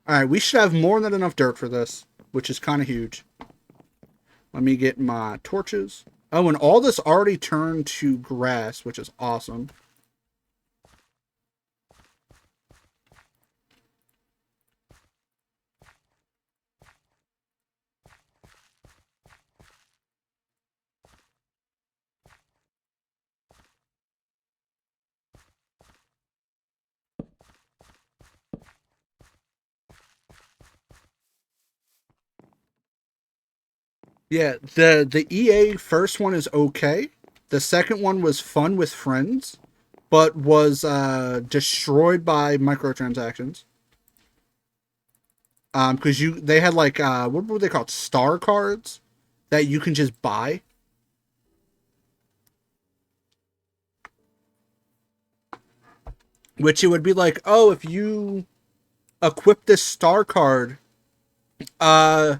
All right, we should have more than enough dirt for this, which is kind of huge. Let me get my torches. Oh, and all this already turned to grass, which is awesome. Yeah, the EA first one is okay. The second one was fun with friends, but was destroyed by microtransactions. Because they had like what were they called, star cards that you can just buy. Which it would be like, oh, if you equip this star card, uh,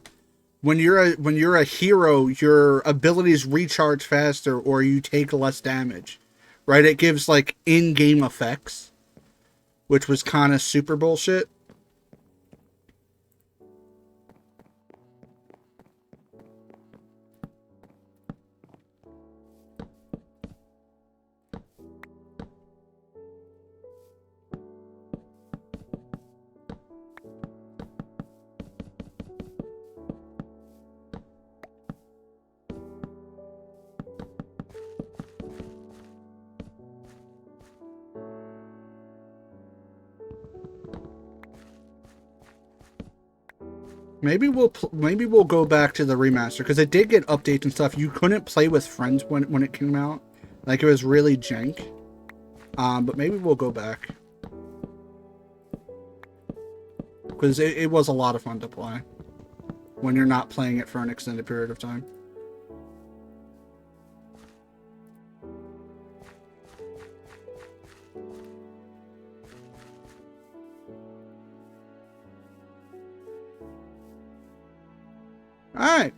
when you're a hero, your abilities recharge faster or you take less damage, right? It gives like in-game effects, which was kind of super bullshit. Maybe we'll go back to the remaster because it did get updates and stuff. You couldn't play with friends when it came out, like it was really jank. But maybe we'll go back because it was a lot of fun to play when you're not playing it for an extended period of time. All right.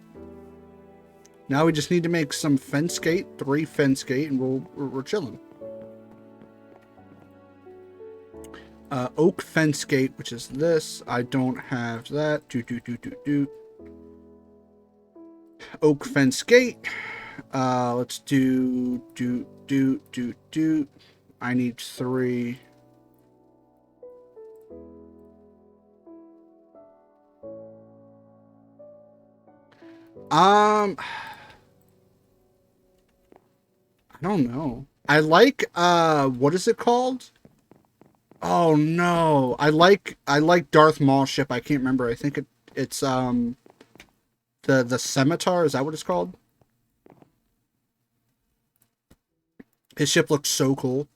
Now we just need to make some fence gate, 3 fence gate, and we're chilling. Oak fence gate, which is this. I don't have that. Oak fence gate. Let's do. I need 3. I don't know. I like what is it called? Oh no. I like Darth Maul's ship. I can't remember. I think it's the Scimitar, is that what it's called? His ship looks so cool.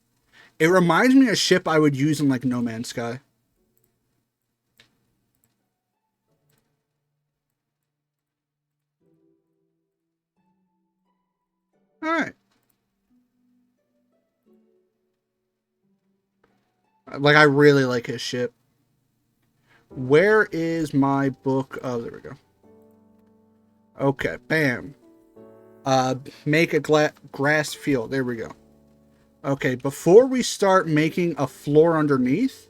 It reminds me of a ship I would use in like No Man's Sky. Alright. Like, I really like his ship. Where is my book? Oh, there we go. Okay, bam. Make a grass field. There we go. Okay, before we start making a floor underneath,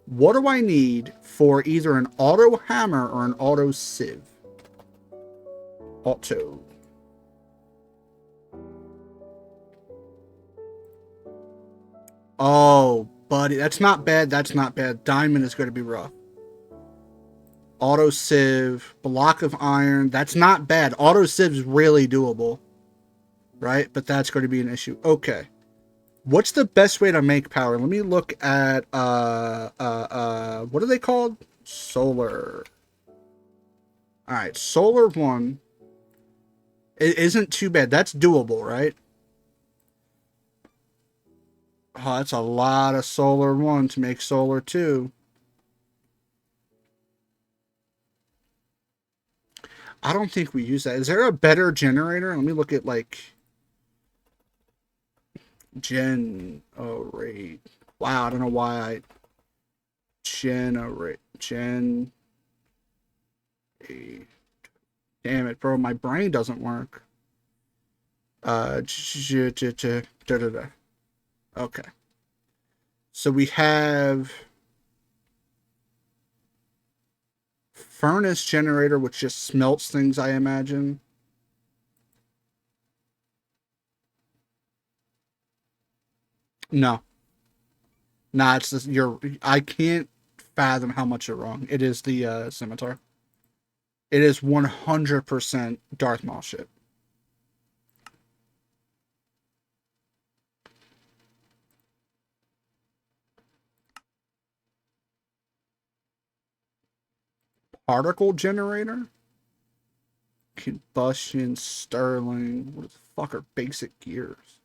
what do I need for either an auto hammer or an auto sieve? Auto. Oh, buddy, that's not bad. That's not bad. Diamond is going to be rough. Auto sieve, block of iron. That's not bad. Auto sieve is really doable, right? But that's going to be an issue. Okay. What's the best way to make power? Let me look at what are they called? Solar. All right, solar one. It isn't too bad. That's doable, right? Oh, that's a lot of solar one to make solar two. I don't think we use that. Is there a better generator? Let me look at like generate. Wow, I don't know why I generate gen. Damn it, bro! My brain doesn't work. Okay. So we have furnace generator, which just smelts things, I imagine. No, nah, it's just, you're. I can't fathom how much you're wrong. It is the scimitar. It is 100% Darth Maul shit. Particle generator, combustion, Stirling. What the fuck are basic gears?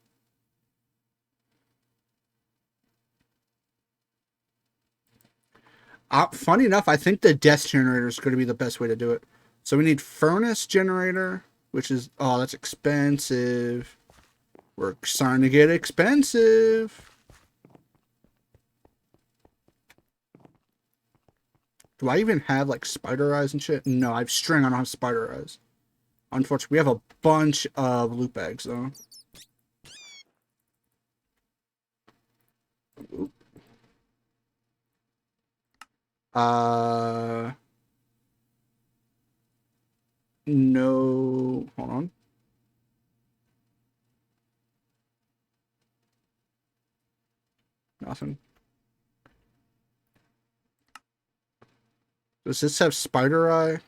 Funny enough, I think the death generator is going to be the best way to do it. So we need furnace generator, which is, oh, that's expensive. We're starting to get expensive. Do I even have like spider eyes and shit? No, I have string. I don't have spider eyes. Unfortunately, we have a bunch of loot bags though. Oop. Uh, no. Hold on. Nothing. Does this have spider eye?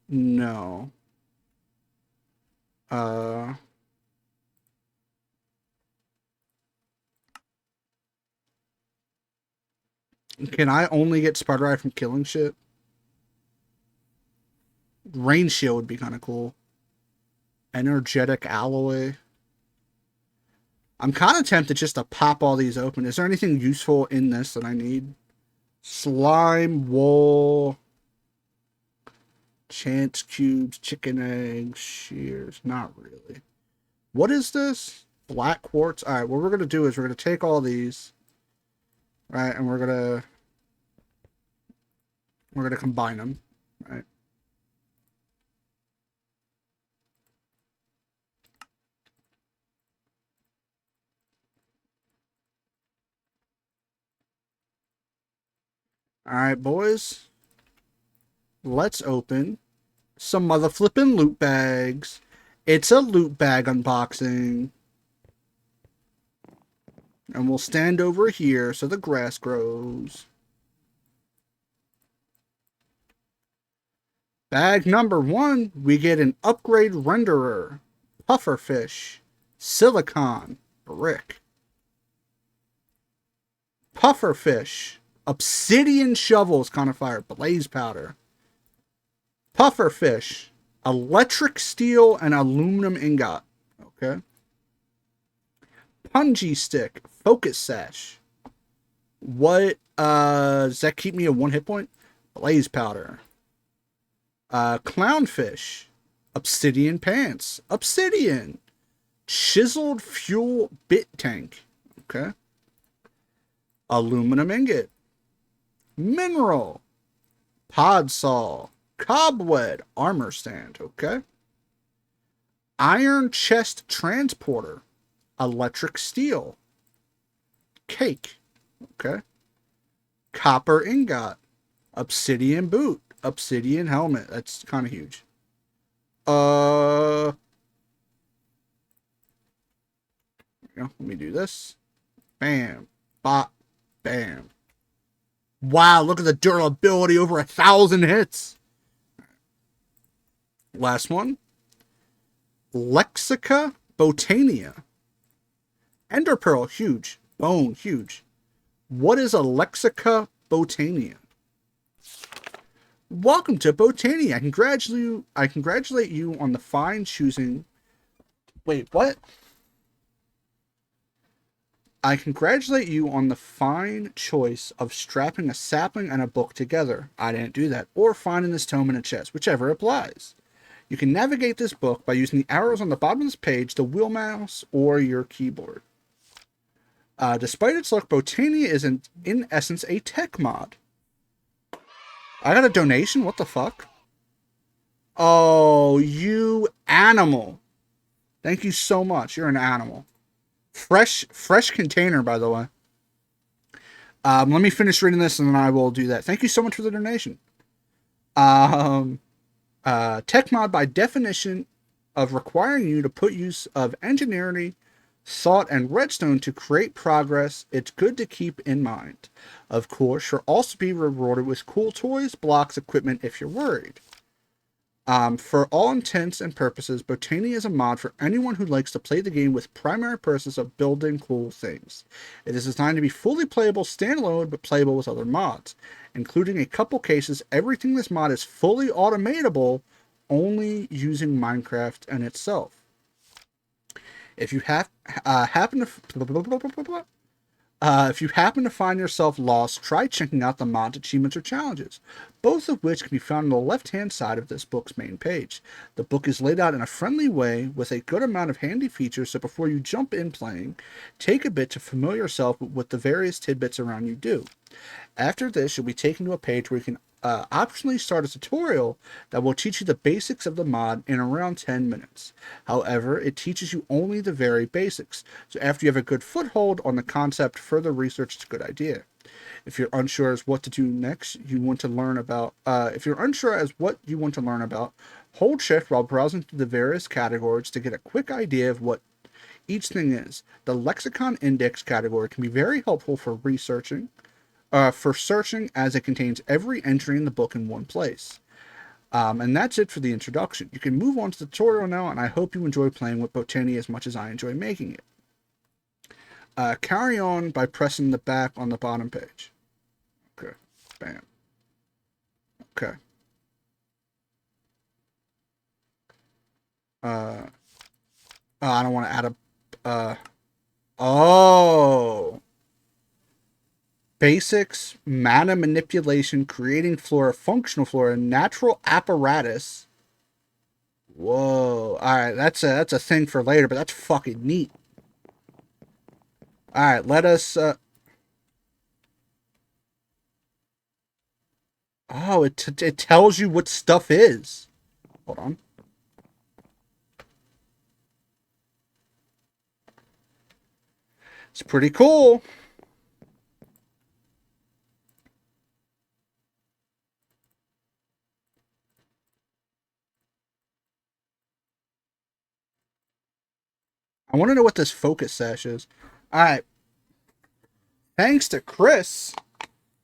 No. Uh, can I only get spider eye from killing shit? Rain shield would be kind of cool. Energetic alloy. I'm kind of tempted just to pop all these open. Is there anything useful in this that I need? Slime, wool, chance cubes, chicken eggs, shears. Not really. What is this? Black quartz. All right, what we're going to do is we're going to take all these, right, and we're going to combine them, right? All right, boys. Let's open some mother flipping loot bags. It's a loot bag unboxing. And we'll stand over here so the grass grows. Bag number 1, we get an upgrade renderer, pufferfish, silicon, brick. Pufferfish, obsidian shovels, kind of fire, blaze powder. Pufferfish, electric steel and aluminum ingot. Okay. Punji stick, focus sash. What does that keep me at 1 hit point? Blaze powder. Clownfish, obsidian pants, obsidian, chiseled fuel bit tank. Okay. Aluminum ingot, mineral, pod saw, cobweb, armor stand. Okay. Iron chest transporter, electric steel, cake. Okay. Copper ingot, obsidian boot, obsidian helmet. That's kind of huge. Let me do this. Bam, bop, bam. Wow, look at the durability, over 1,000 hits. Last one. Lexica Botania. Ender Pearl, huge. Bone, huge. What is a Lexica Botania? Welcome to Botania. I congratulate you on the fine choosing. Wait, what? I congratulate you on the fine choice of strapping a sapling and a book together. I didn't do that. Or finding this tome in a chest, whichever applies. You can navigate this book by using the arrows on the bottom of this page, the wheel mouse, or your keyboard. Despite its look, Botania is in essence a tech mod. I got a donation? What the fuck? Oh, you animal. Thank you so much. You're an animal. Fresh container, by the way. Let me finish reading this and then I will do that. Thank you so much for the donation. Tech mod, by definition of requiring you to put use of engineering, thought, and redstone to create progress, it's good to keep in mind. Of course, you'll also be rewarded with cool toys, blocks, equipment if you're worried. For all intents and purposes, Botania is a mod for anyone who likes to play the game with primary purpose of building cool things. It is designed to be fully playable standalone, but playable with other mods. Including a couple cases, everything in this mod is fully automatable, only using Minecraft and itself. If you happen to find yourself lost, try checking out the mod achievements or challenges, both of which can be found on the left-hand side of this book's main page. The book is laid out in a friendly way with a good amount of handy features, so before you jump in playing, take a bit to familiar yourself with what the various tidbits around you do. After this, you'll be taken to a page where you can optionally start a tutorial that will teach you the basics of the mod in around 10 minutes. However, it teaches you only the very basics, so after you have a good foothold on the concept, further research is a good idea. If you're unsure as what to do next, hold shift while browsing through the various categories to get a quick idea of what each thing is. The lexicon index category can be very helpful for searching, as it contains every entry in the book in one place. And that's it for the introduction. You can move on to the tutorial now, and I hope you enjoy playing with Botania as much as I enjoy making it. Carry on by pressing the back on the bottom page. Okay, bam. Okay. I don't want to add a... Oh! Basics, mana manipulation, creating flora, functional flora, natural apparatus. Whoa. Alright, that's a thing for later, but that's fucking neat. Alright, let us... Oh, it tells you what stuff is. Hold on. It's pretty cool. I want to know what this focus sash is. Alright. Thanks to Chris,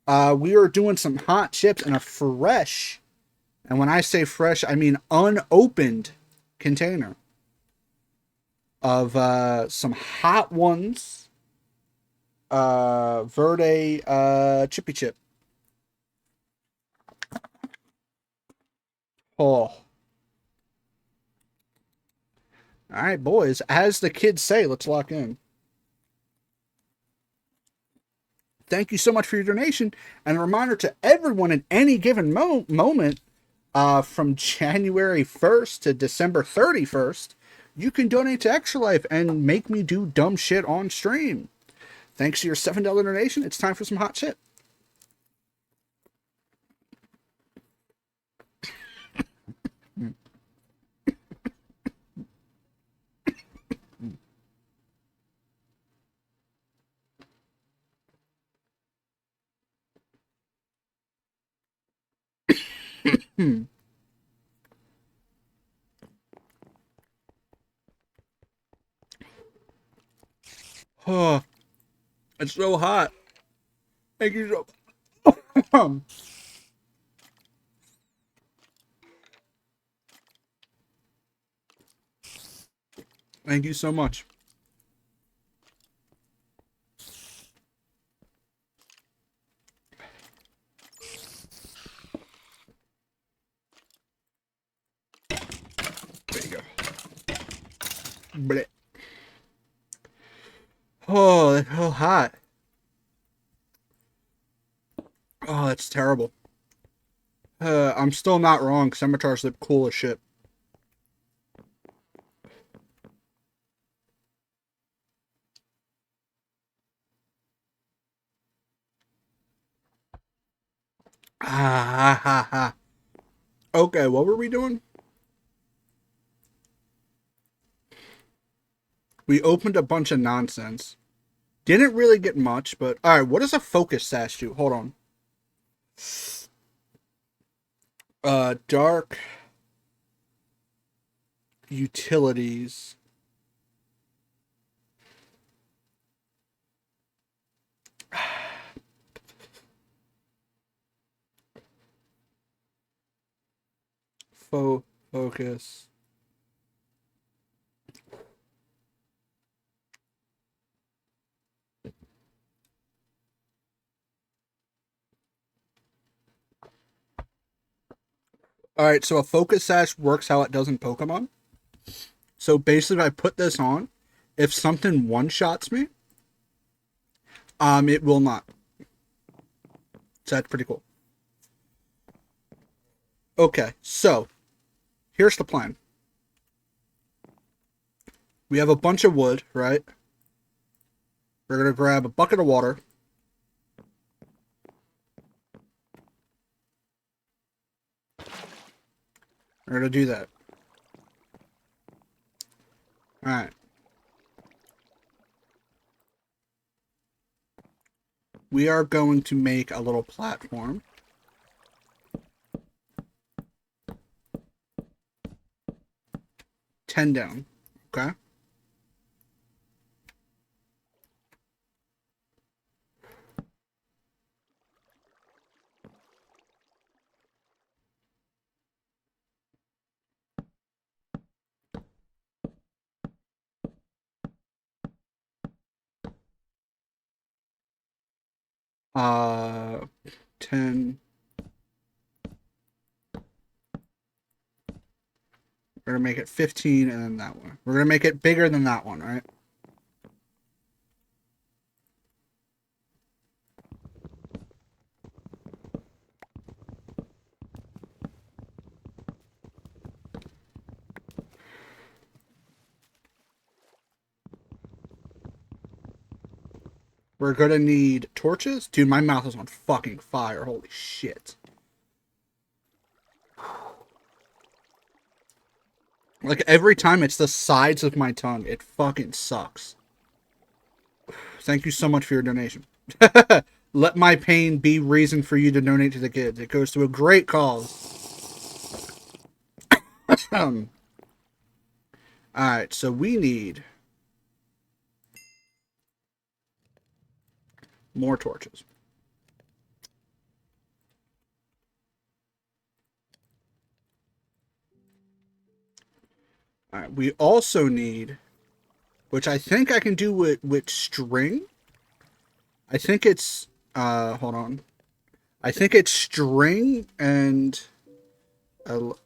we are doing some hot chips in a fresh, and when I say fresh, I mean unopened container of some hot ones. Verde chippy chip. Oh. Alright, boys. As the kids say, let's lock in. Thank you so much for your donation. And a reminder to everyone in any given moment, from January 1st to December 31st, you can donate to Extra Life and make me do dumb shit on stream. Thanks to your $7 donation, it's time for some hot shit. Oh, it's so hot. Thank you so Thank you so much. Blech. Oh, that's so hot. Oh, that's terrible. I'm still not wrong. Scimitars look cool as shit. Ah, ha, ha, ha. Okay, what were we doing? We opened a bunch of nonsense. Didn't really get much, but alright, what does a focus sash do? Hold on. Dark utilities. Focus. Alright, so a focus sash works how it does in Pokemon. So basically, if I put this on, if something one-shots me, it will not. So that's pretty cool. Okay, so here's the plan. We have a bunch of wood, right? We're gonna grab a bucket of water. We're gonna do that. Alright. We are going to make a little platform. 10 down. Okay. Uh, 10. We're gonna make it 15 and then that one. We're gonna make it bigger than that one, right? We're gonna need torches. Dude, my mouth is on fucking fire. Holy shit. Like every time it's the sides of my tongue. It fucking sucks. Thank you so much for your donation. Let my pain be reason for you to donate to the kids. It goes to a great cause. Alright, so we need more torches. Alright, we also need, which I think I can do with string. I think it's, hold on. I think it's string and, nope.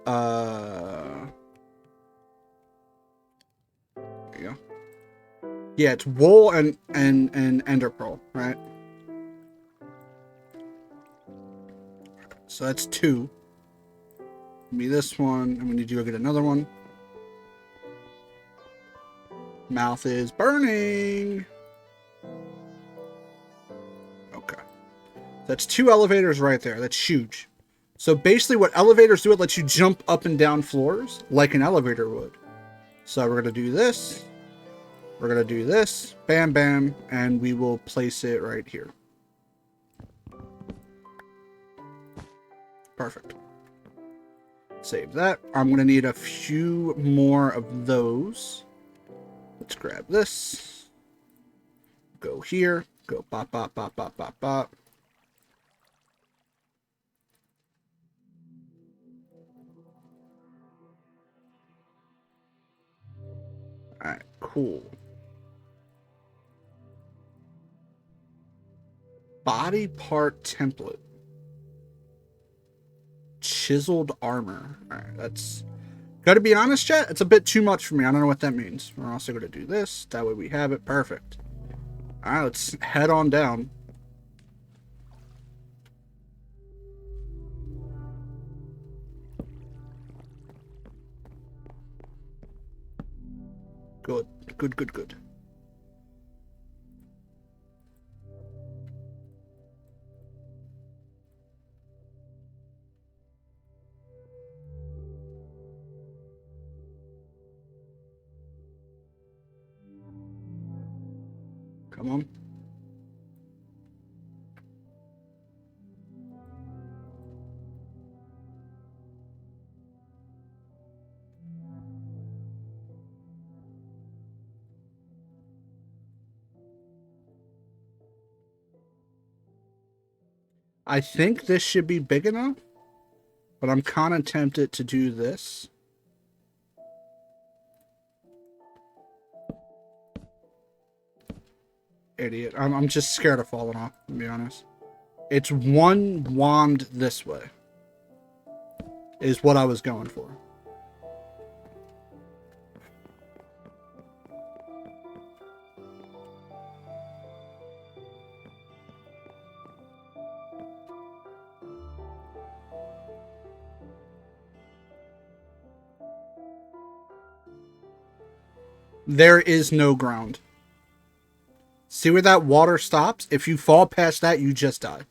There you go. Yeah, it's wool and ender pearl, right? So that's 2. Give me this one, and we need to go get another one. Mouth is burning. Okay. That's 2 elevators right there. That's huge. So basically what elevators do, it lets you jump up and down floors like an elevator would. So we're going to do this. We're going to do this. Bam, bam. And we will place it right here. Perfect. Save that. I'm going to need a few more of those. Let's grab this. Go here. Go bop, bop, bop, bop, bop, bop. Alright, cool. Body part template. chiseled armor. Alright, that's... Gotta be honest, chat, it's a bit too much for me. I don't know what that means. We're also gonna do this. That way we have it. Perfect. Alright, let's head on down. Good. Good, good, good. Come on. I think this should be big enough, but I'm kind of tempted to do this. Idiot. I'm just scared of falling off, to be honest. It's one wand this way. Is what I was going for. There is no ground. See where that water stops? If you fall past that, you just die.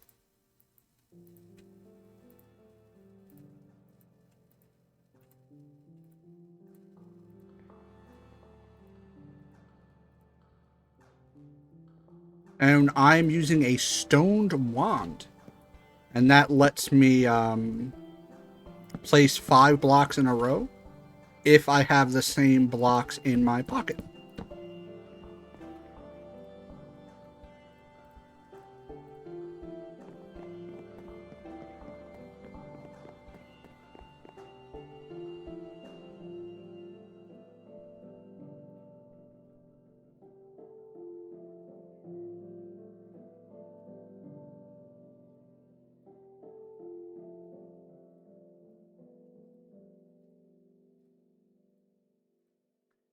And I'm using a stoned wand. And that lets me place 5 blocks in a row if I have the same blocks in my pocket.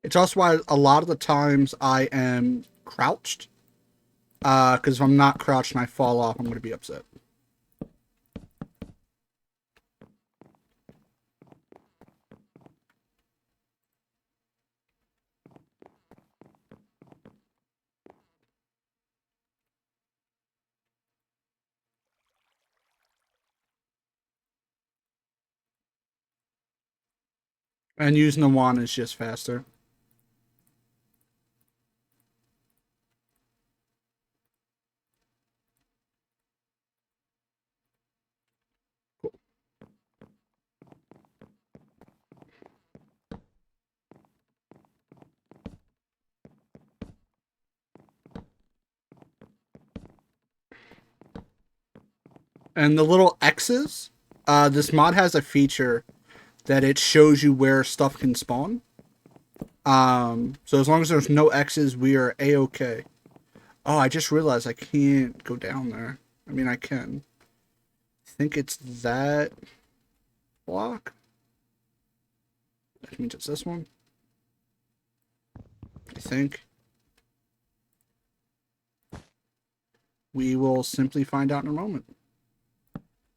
It's also why a lot of the times I am crouched. Because if I'm not crouched and I fall off, I'm going to be upset. And using the wand is just faster. Cool. And the little X's, this mod has a feature that it shows you where stuff can spawn. So as long as there's no X's, we are A-okay. Oh, I just realized I can't go down there. I mean, I can. I think it's that block. That means it's this one. I think. We will simply find out in a moment.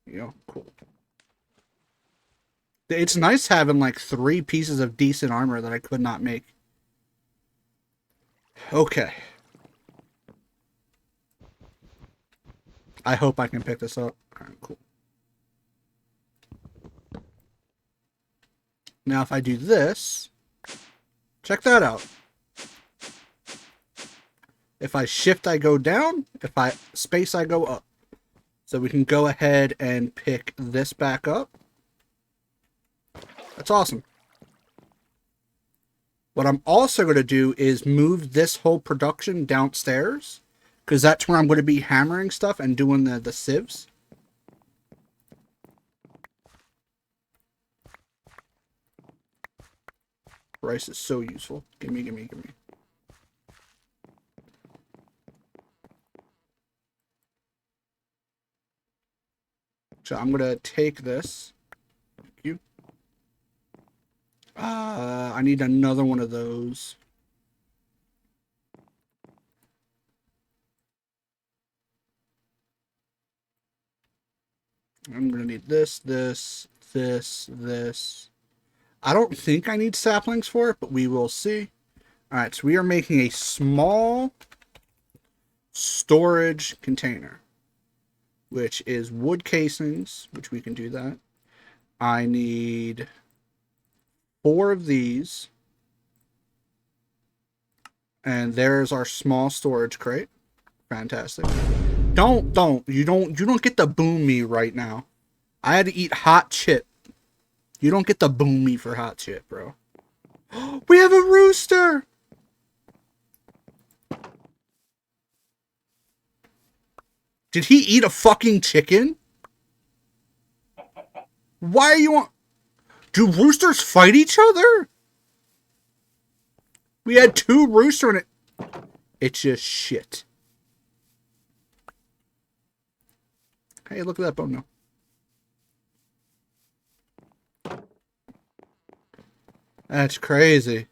Yeah, cool. It's nice having like 3 pieces of decent armor that I could not make. Okay. I hope I can pick this up. Alright, cool. Now if I do this, check that out. If I shift, I go down. If I space, I go up. So we can go ahead and pick this back up. That's awesome. What I'm also going to do is move this whole production downstairs, because that's where I'm going to be hammering stuff and doing the sieves. Rice is so useful. Gimme, gimme, gimme. So I'm going to take this I need another one of those. I'm gonna need this, this, this. I don't think I need saplings for it, but we will see. Alright, so we are making a small storage container, which is wood casings, which we can do that. I need 4 of these. And there's our small storage crate. Fantastic. You don't get to boom me right now. I had to eat hot chip. You don't get to boom me for hot chip, bro. We have a rooster! Did he eat a fucking chicken? Why are you on... Do roosters fight each other? We had 2 roosters in it. It's just shit. Hey, look at that bone now. That's crazy.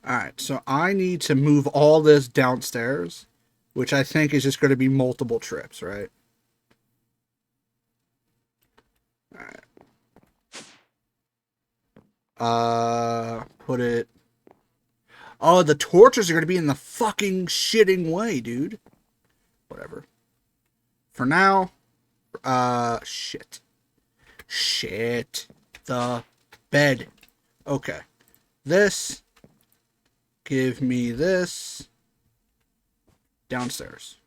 Alright, so I need to move all this downstairs, which I think is just going to be multiple trips, right? Alright. Put it... Oh, the torches are going to be in the fucking shitting way, dude. Whatever. For now, shit. Shit. The bed. Okay. This. Give me this. Downstairs.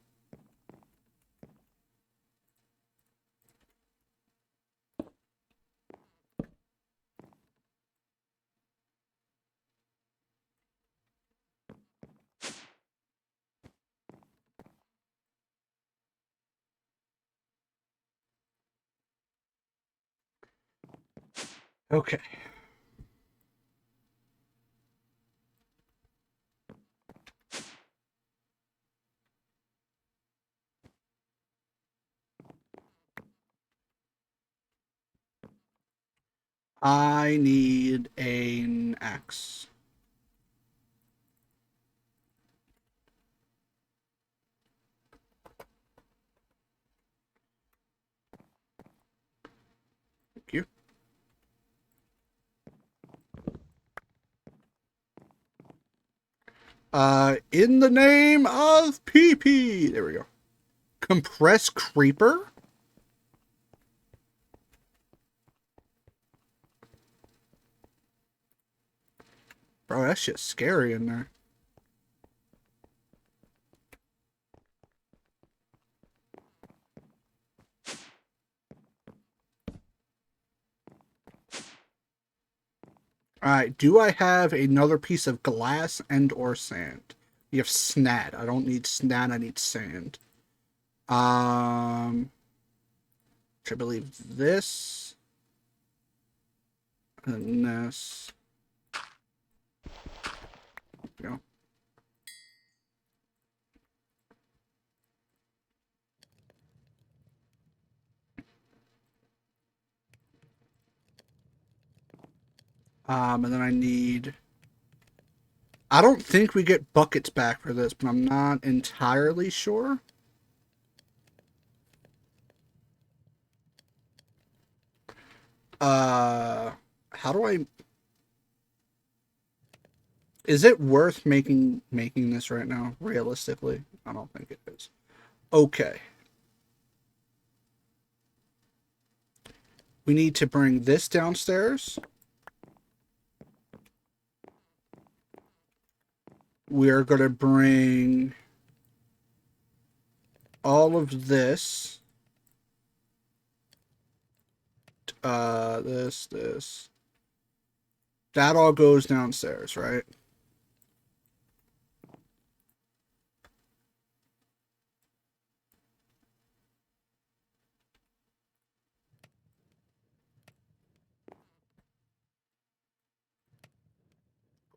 Okay. I need an axe. Thank you. In the name of PP. There we go. Compress creeper? Bro, that shit's scary in there. Alright, do I have another piece of glass and or sand? You have snad. I don't need snad, I need sand. Which I believe this. And this. There we go. And then I need... I don't think we get buckets back for this, but I'm not entirely sure. How do I... Is it worth making this right now, realistically? I don't think it is. Okay. We need to bring this downstairs. We are going to bring all of this. This. That all goes downstairs, right?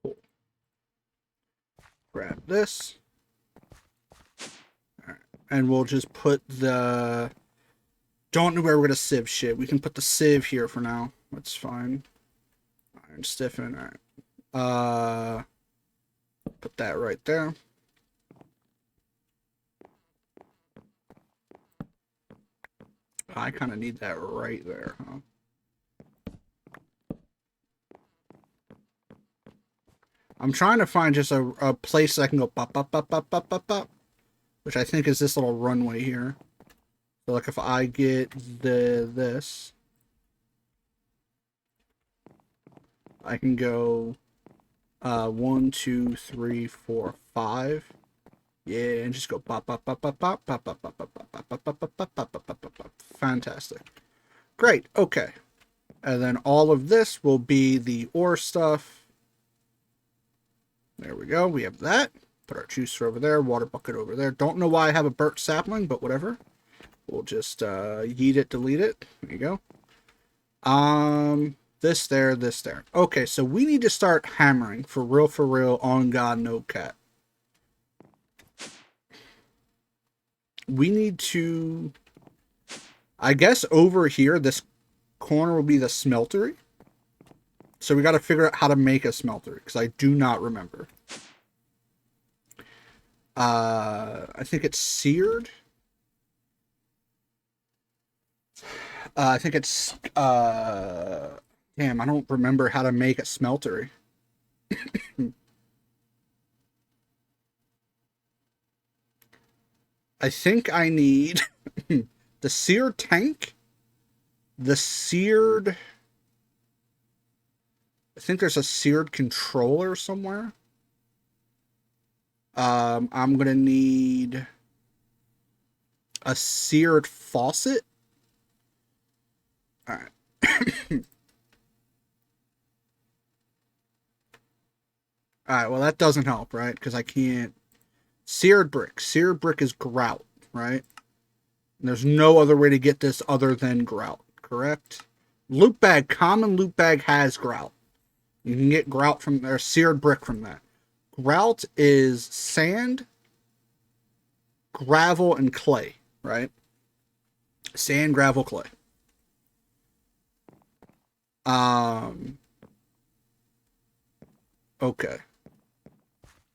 Cool. Grab this. All right. And we'll just put the Don't know where we're gonna sieve shit. We can put the sieve here for now. That's fine. Iron stiffen. All right. Put that right there. I kind of need that right there, huh? I'm trying to find just a place that I can go pop, pop, pop, pop, pop, pop, pop, which I think is this little runway here. So like if I get this, I can go 1, 2, 3, 4, 5. Yeah, and just go pop, pop, pop, pop, pop, pop, pop, pop, pop, pop, pop, pop, pop, pop, pop, pop, pop, pop, pop. Fantastic. Great. Okay. And then all of this will be the ore stuff. There we go. We have that. Put our juicer over there. Water bucket over there. Don't know why I have a burnt sapling, but whatever. We'll just yeet it, delete it. There you go. This there, this there. Okay, so we need to start hammering for real, on God, no cat. We need to... I guess over here, this corner will be the smeltery. So we got to figure out how to make a smeltery, because I do not remember. I think it's seared. I think it's... damn, I don't remember how to make a smeltery. I think I need the seared tank, the seared... I think there's a seared controller somewhere. I'm going to need a seared faucet. All right. All right, well, that doesn't help, right? Because I can't... Seared brick. Seared brick is grout, right? And there's no other way to get this other than grout, correct? Loot bag. Common loot bag has grout. You can get grout from there, seared brick from that. Grout is sand, gravel, and clay, right? Sand, gravel, clay. Okay.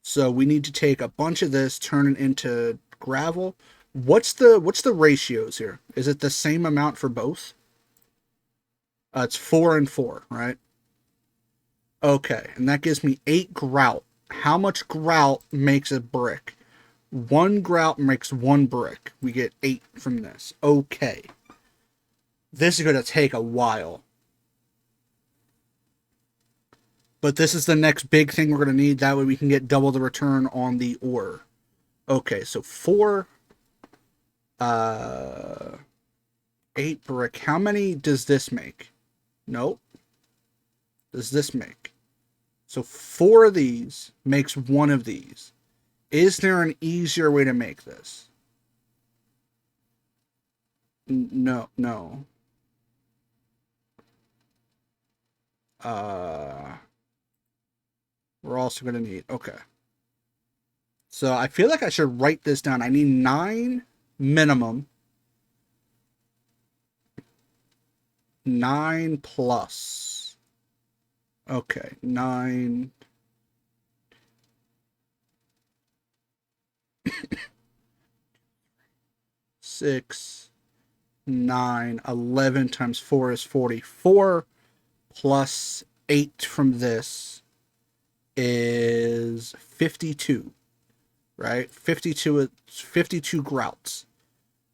So we need to take a bunch of this, turn it into gravel. What's the ratios here? Is it the same amount for both? It's 4 and 4, right? Okay, and that gives me 8 grout. How much grout makes a brick? 1 grout makes 1 brick. We get 8 from this. Okay. This is going to take a while. But this is the next big thing we're going to need. That way we can get double the return on the ore. Okay, so 4... 8 brick. How many does this make? Nope. Does this make? So 4 of these makes 1 of these. Is there an easier way to make this? No. We're also going to need... Okay. So I feel like I should write this down. I need 9 minimum. 9 plus. Okay, 9. Six, 9, 11 times 4 is 44. Plus 8 from this is 52. Right? 52 grouts.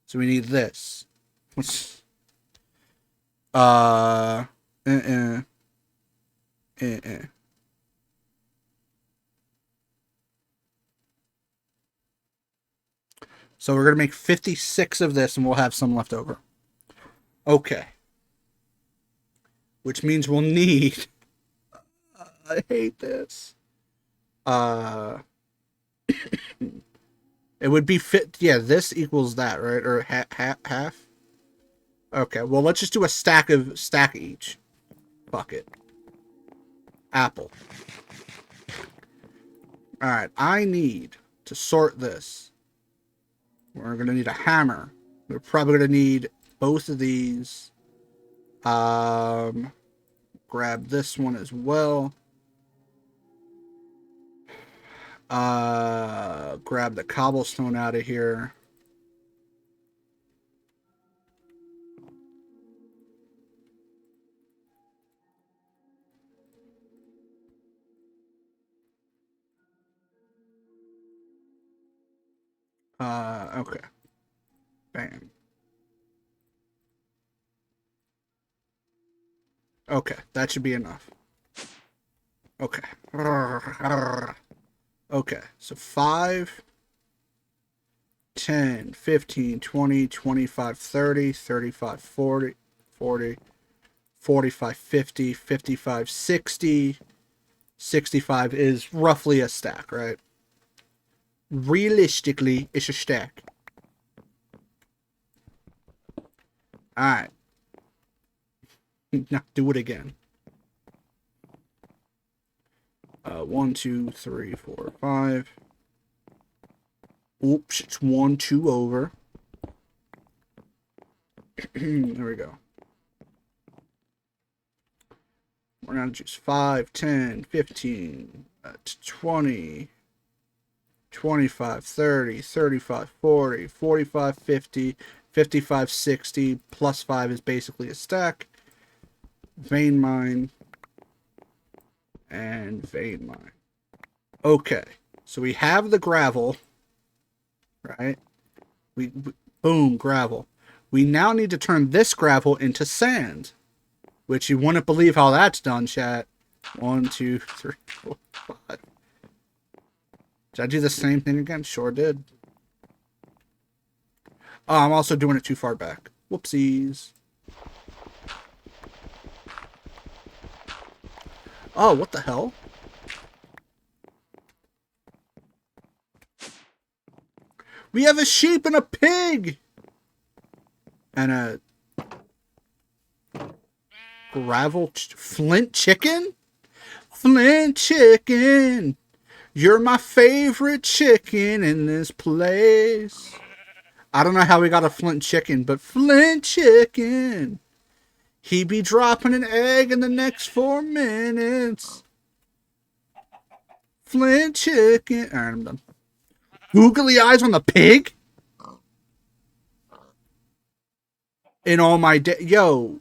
So we need this. What's... So we're going to make 56 of this and we'll have some left over. Okay. Which means we'll need... I hate this. It would be fit... Yeah, this equals that, right? Or half? Okay, well, let's just do a stack each. Fuck it. Apple. Alright, I need to sort this. We're going to need a hammer. We're probably going to need both of these. Grab this one as well. Grab the cobblestone out of here. Okay. Bam. Okay, that should be enough. Okay. Okay, so 5, 10, 15, 20, 25, 30, 35, 40, 40, 45, 50, 55, 60. 65 is roughly a stack, right? Realistically, it's a stack. Alright. Now do it again. 1, 2, 3, 4, 5. Oops, it's 1, 2 over. There we go. We're going to choose 5, 10, 15, 20, 25, 30, 35, 40, 45, 50, 55, 60. Plus 5 is basically a stack. Vein mine. And vein mine. Okay. So we have the gravel. Right? We boom, gravel. We now need to turn this gravel into sand. Which you wouldn't believe how that's done, chat. 1, 2, 3, 4, 5. Did I do the same thing again? Sure did. Oh, I'm also doing it too far back. Whoopsies. Oh, what the hell? We have a sheep and a pig! And a gravel flint chicken? Flint chicken! You're my favorite chicken in this place. I don't know how we got a flint chicken, but flint chicken. He be dropping an egg in the next 4 minutes. Flint chicken. Alright, I'm done. Googly eyes on the pig? In all my day. Yo.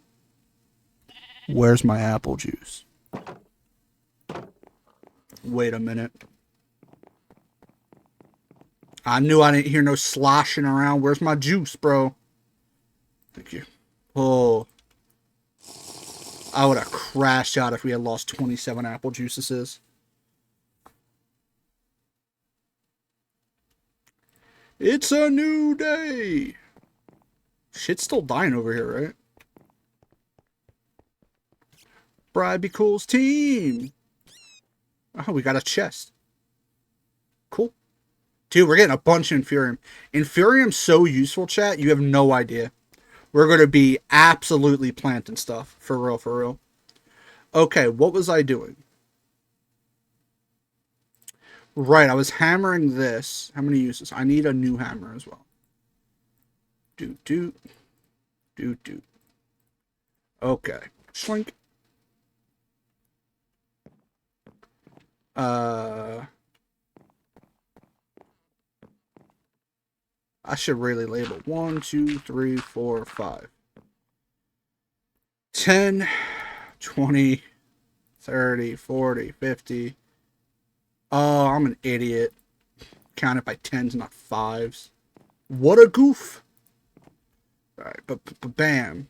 Where's my apple juice? Wait a minute. I knew I didn't hear no sloshing around. Where's my juice, bro? Thank you. Oh. I would have crashed out if we had lost 27 apple juices. It's a new day. Shit's still dying over here, right? Bride Be Cool's team. Oh, we got a chest. Cool. Dude, we're getting a bunch of Infurium. Infurium's so useful, chat. You have no idea. We're going to be absolutely planting stuff. For real, for real. Okay, what was I doing? Right, I was hammering this. How many uses? I need a new hammer as well. Doot, doot. Doot, doot. Okay. Slink. I should really label 1, 2, 3, 4, 5. 10, 20, 30, 40, 50. Oh, I'm an idiot. Count it by 10s, not 5s. What a goof. Alright, but bam.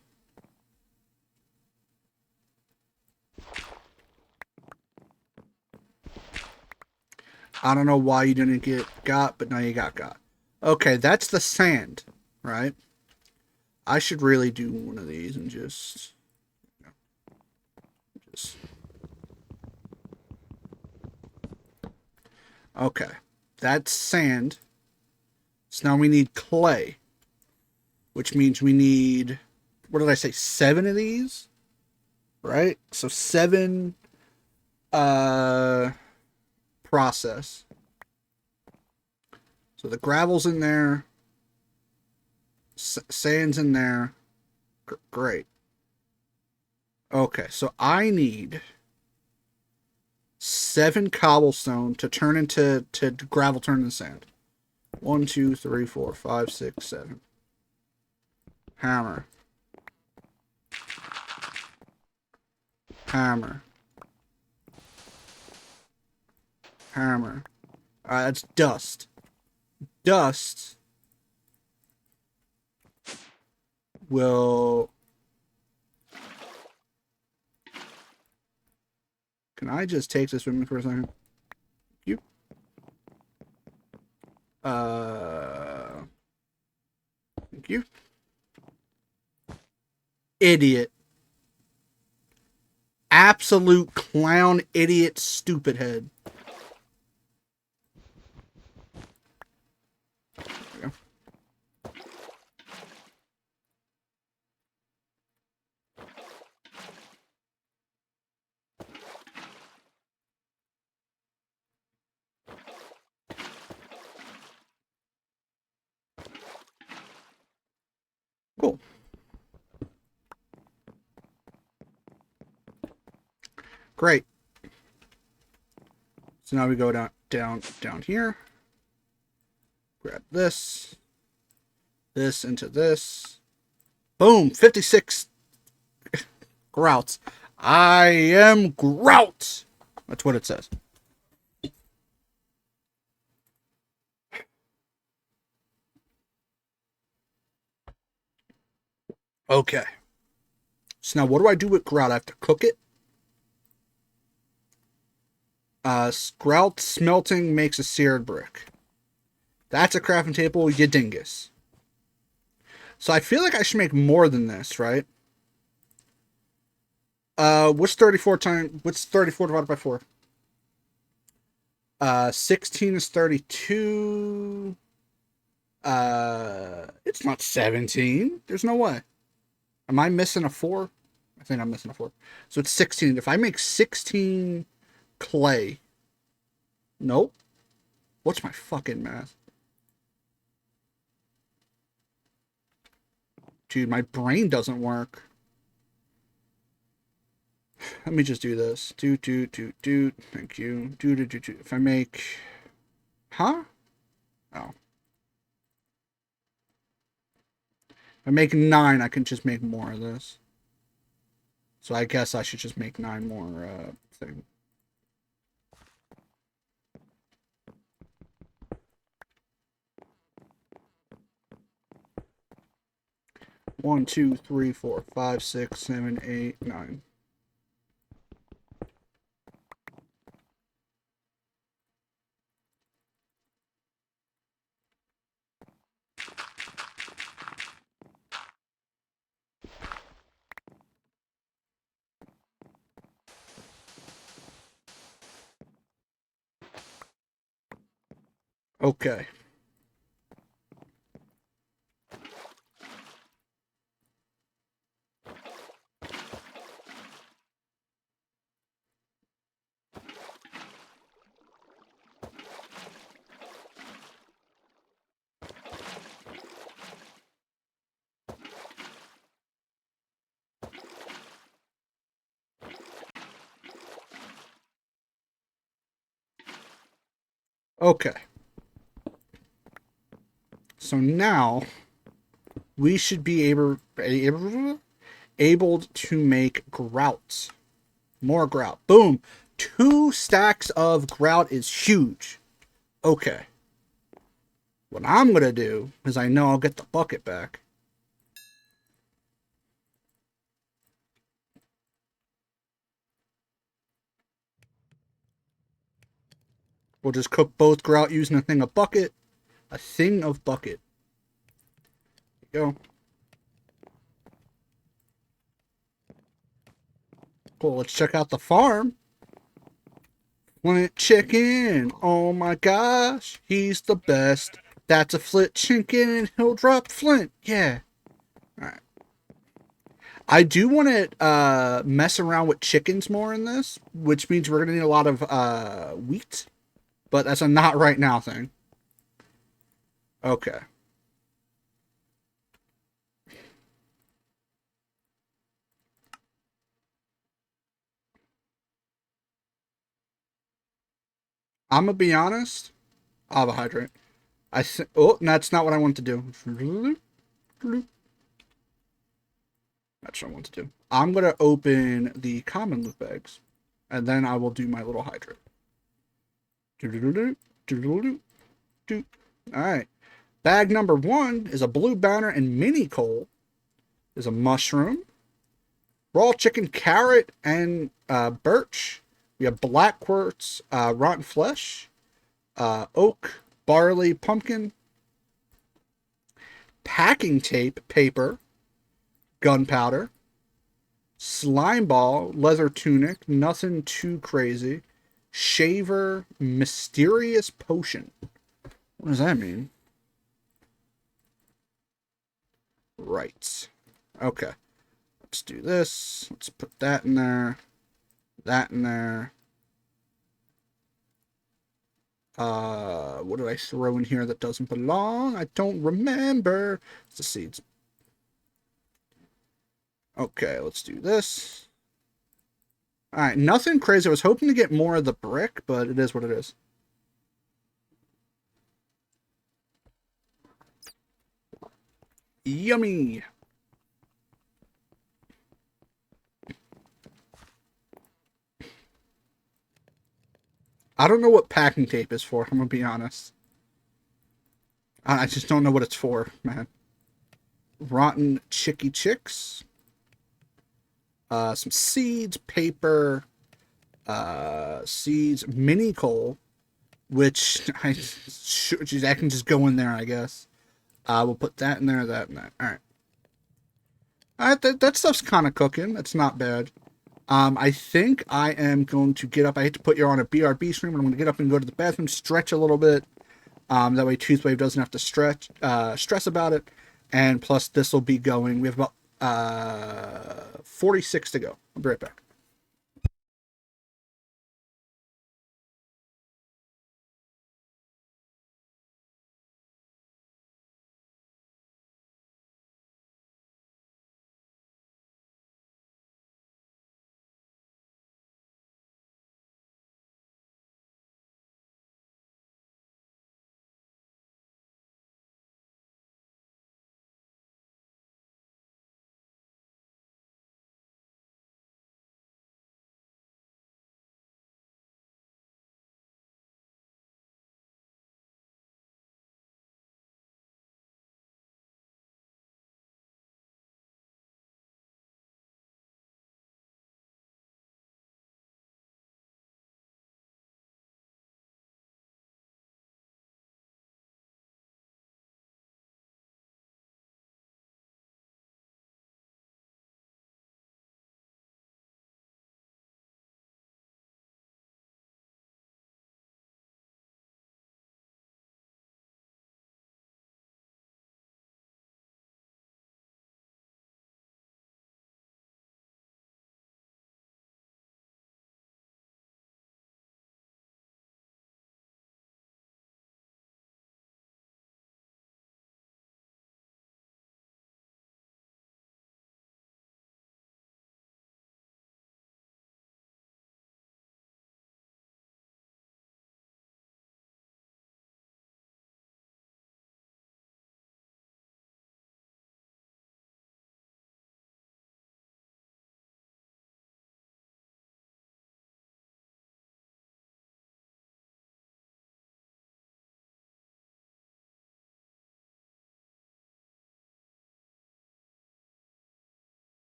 I don't know why you didn't get got, but now you got. Okay, that's the sand, right? I should really do one of these and just... Okay, that's sand. So now we need clay. Which means we need... What did I say? 7 of these? Right? So 7... process. So the gravel's in there. Sand's in there. Great. Okay, so I need 7 cobblestone to turn into gravel, turn into sand. 1, 2, 3, 4, 5, 6, 7. Hammer. Hammer. Hammer. Alright, that's dust. Dust will... Can I just take this with me for a second? You. Thank you. Idiot. Absolute clown, idiot, stupid head. There we go. Cool. Great. So now we go down here. Grab this into this. Boom! 56 grouts. I am grout. That's what it says. Okay. So now what do I do with grout? I have to cook it. Grout smelting makes a seared brick. That's a crafting table, you dingus. So I feel like I should make more than this, right? What's 34 divided by 4? 16 is 32. It's not 17. There's no way. Am I missing a 4? I think I'm missing a 4. So it's 16. If I make 16 clay. Nope. What's my fucking math? Dude, my brain doesn't work. Let me just do this. Do. Thank you. Do. If I make... Huh? Oh. If I make 9, I can just make more of this. So I guess I should just make 9 more, thing. One, 2, 3, 4, 5, 6, 7, 8, 9. Okay. Okay. So now we should be able to make grouts. More grout. Boom. 2 stacks of grout is huge. Okay. What I'm going to do is I know I'll get the bucket back. We'll just cook both grout using a thing of bucket. A thing of bucket. There you go. Cool, let's check out the farm. Flint chicken. Oh my gosh. He's the best. That's a flint chicken and he'll drop flint. Yeah. Alright. I do want to mess around with chickens more in this, which means we're going to need a lot of wheat. But that's a not right now thing. Okay. I'm gonna be honest. I'll have a hydrant. Oh, that's not what I want to do. That's what I want to do. I'm gonna open the common loot bags, and then I will do my little hydrant. All right. Bag number 1 is a blue banner and mini coal. There's a mushroom, raw chicken, carrot, and birch. We have black quartz, rotten flesh, oak, barley, pumpkin, packing tape, paper, gunpowder, slime ball, leather tunic, nothing too crazy, shaver, mysterious potion. What does that mean? Right. Okay. Let's do this. Let's put that in there. That in there. What did I throw in here that doesn't belong? I don't remember. It's the seeds. Okay, let's do this. Alright, nothing crazy. I was hoping to get more of the brick, but it is what it is. Yummy! I don't know what packing tape is for, I'm gonna be honest. I just don't know what it's for, man. Rotten chicky chicks. Some seeds, paper, seeds, mini coal, which I can just go in there, I guess. We'll put that in there, that in there. All right. All right, that stuff's kind of cooking. That's not bad. I think I am going to get up. I hate to put you on a BRB stream, but I'm going to get up and go to the bathroom, stretch a little bit. That way Toothwave doesn't have to stress about it. And plus, this will be going. We have about 46 to go. I'll be right back.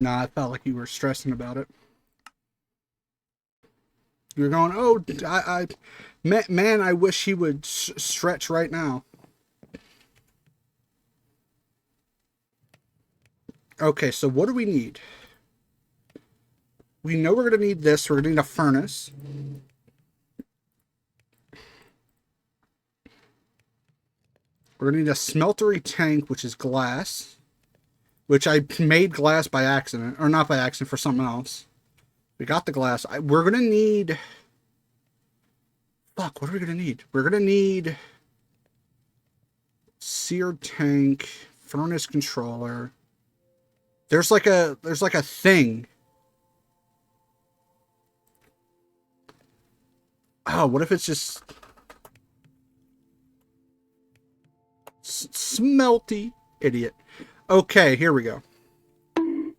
Nah, I felt like you were stressing about it. You were going, oh, man, I wish he would stretch right now. Okay, so what do we need? We know we're going to need this. We're going to need a furnace. We're going to need a smeltery tank, which is glass. Which I made glass by accident. Or not by accident, for something else. We got the glass. We're going to need... Fuck, what are we going to need? We're going to need... seared tank, furnace controller. There's like a thing Oh, what if it's just smelty? Idiot. Okay, here we go.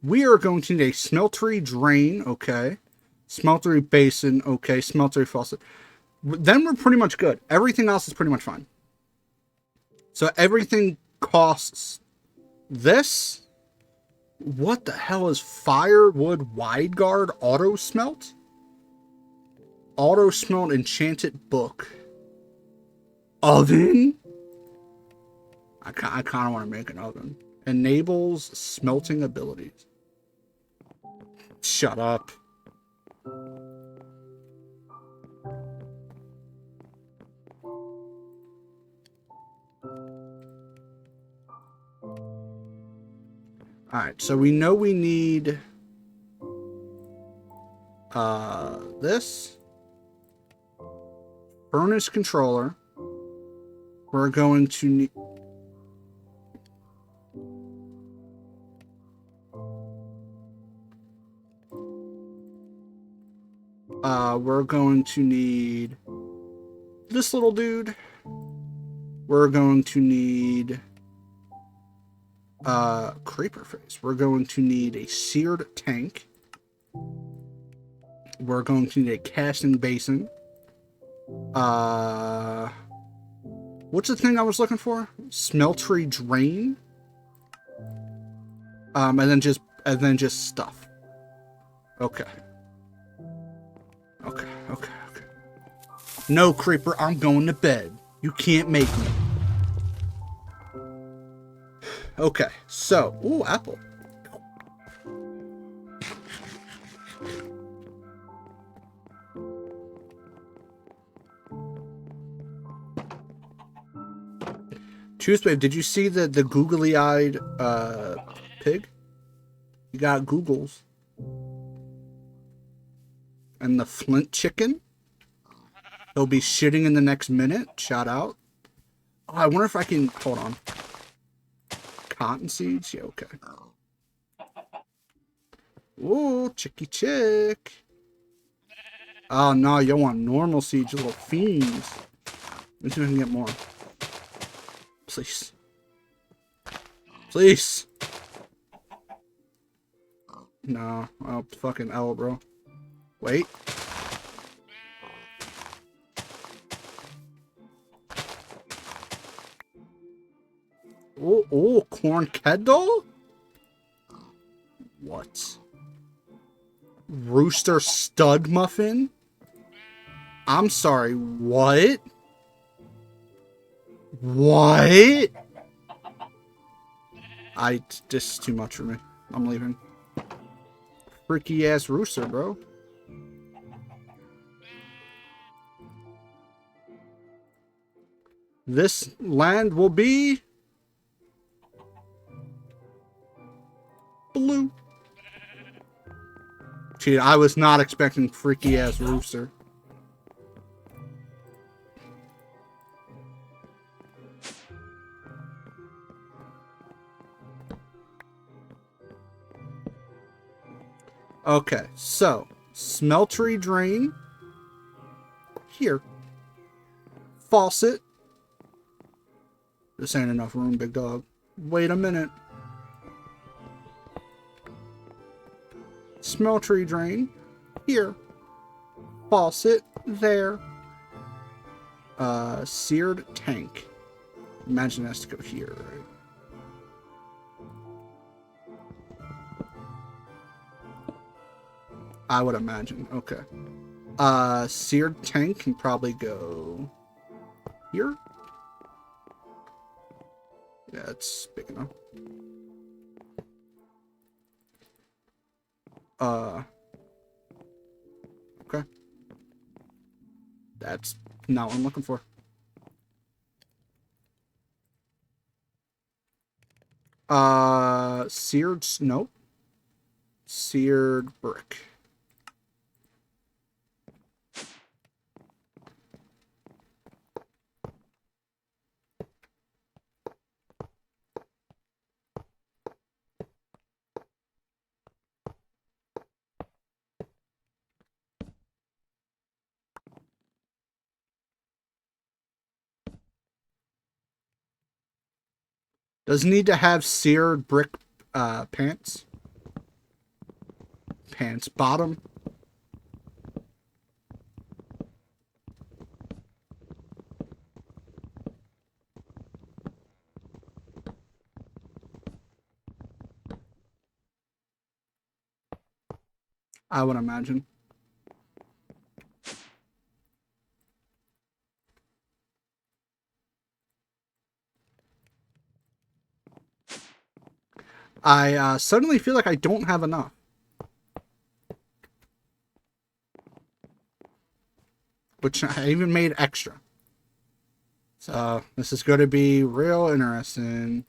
We are going to need a smeltery drain, okay. Smeltery basin, okay. Smeltery faucet. Then we're pretty much good. Everything else is pretty much fine. So everything costs this. What the hell is firewood wide guard auto smelt? Auto smelt enchanted book. Oven? I kind of want to make an oven. Enables smelting abilities. Shut up. Alright, so we know we need this furnace controller. We're going to need this little dude. We're going to need creeper face. We're going to need a seared tank. We're going to need a casting basin. What's the thing I was looking for? Smeltery drain. And then just stuff. Okay. Okay. No, creeper, I'm going to bed. You can't make me. Okay, so, ooh, apple. Truthwave, did you see the googly-eyed pig? You got Googles. And the flint chicken. He'll be shitting in the next minute. Shout out. Oh, I wonder if I can... Hold on. Cotton seeds? Yeah, okay. Ooh, chicky chick. Oh, no, you want normal seeds, you little fiends. Let's see if I can get more. Please. Please. No. Oh, fucking L, bro. Wait. Oh, corn kettle? What? Rooster stud muffin? I'm sorry, what? What? This is too much for me. I'm leaving. Freaky ass rooster, bro. This land will be blue. Gee, I was not expecting freaky ass rooster. Okay, so smeltery drain here. Faucet. This ain't enough room, big dog. Wait a minute. Smeltery drain here. Faucet there. Seared tank. Imagine that's to go here, right? I would imagine. Okay. Seared tank can probably go here. Yeah, it's big enough. Okay. That's not what I'm looking for. Seared, nope. Seared brick. Does need to have seared brick pants. Pants bottom. I would imagine. I suddenly feel like I don't have enough. Which I even made extra. So this is going to be real interesting.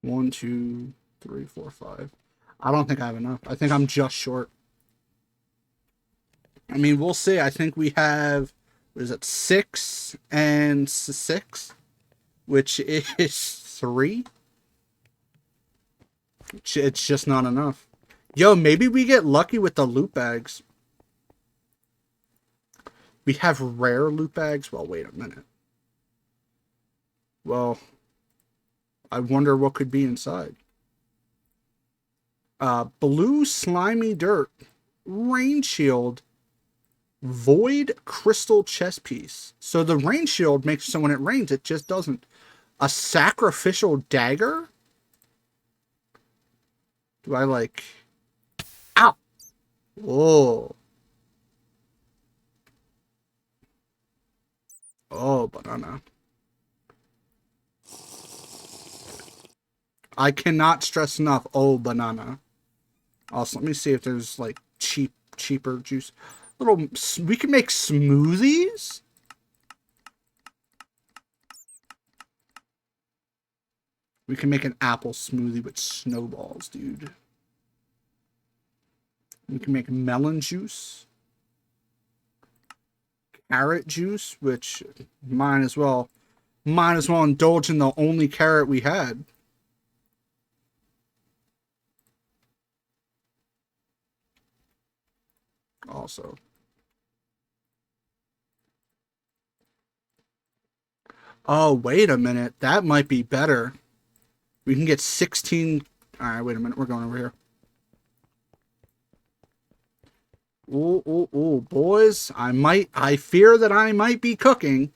One, two, three, four, five. I don't think I have enough. I think I'm just short. I mean, we'll see. I think we have, what is it, 6 and 6, which is 3. It's just not enough. Yo, maybe we get lucky with the loot bags. We have rare loot bags? Well, wait a minute. Well, I wonder what could be inside. Blue slimy dirt. Rain shield. Void crystal chest piece. So the rain shield makes so when it rains, it just doesn't. A sacrificial dagger? Do I like... Ow! Whoa. Oh, banana. I cannot stress enough. Oh, banana. Also, let me see if there's like cheaper juice. Little, we can make smoothies. We can make an apple smoothie with snowballs, dude. We can make melon juice, carrot juice, which might as well indulge in the only carrot we had. Also. Oh, wait a minute. That might be better. We can get 16. All right, wait a minute. We're going over here. Ooh, ooh, ooh, boys. I fear that I might be cooking.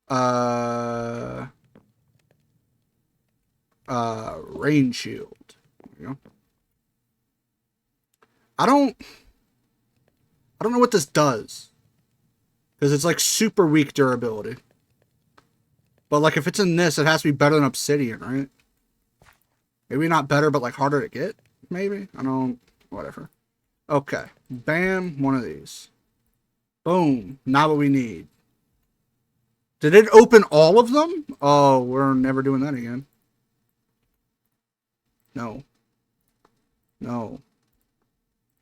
Rain shield. There you go. I don't know what this does. Because it's like super weak durability. But like if it's in this, it has to be better than obsidian, right? Maybe not better, but like harder to get? Maybe? I don't... Whatever. Okay. Bam. One of these. Boom. Not what we need. Did it open all of them? Oh, we're never doing that again. No. No.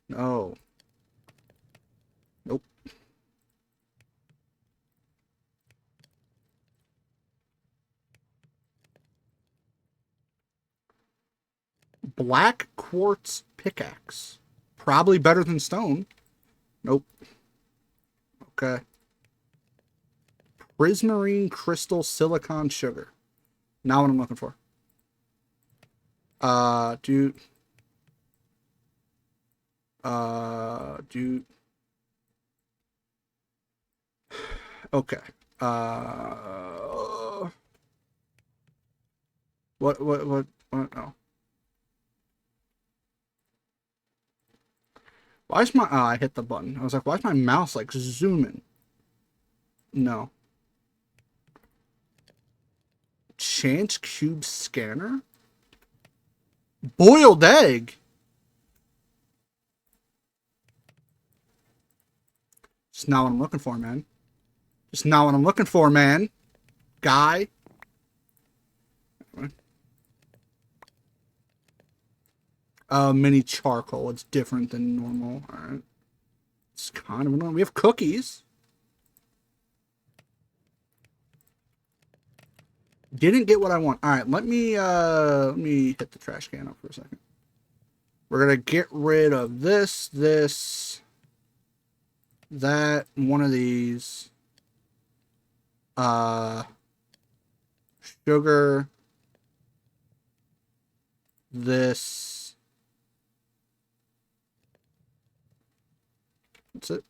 No. Nope. Black quartz pickaxe. Probably better than stone. Nope. Okay. Prismarine crystal silicon sugar. Not what I'm looking for. Dude. Dude. Okay. What, oh. Why is my, I hit the button. I was like, why is my mouse like zooming? No. Chance cube scanner? Boiled egg? Just not what I'm looking for, man. Just not what I'm looking for, man. Guy. Mini charcoal. It's different than normal. Alright. It's kind of annoying. We have cookies. Didn't get what I want. All right, let me hit the trash can up for a second. We're gonna get rid of this, that, one of these. Uh, Sugar. This. That's it.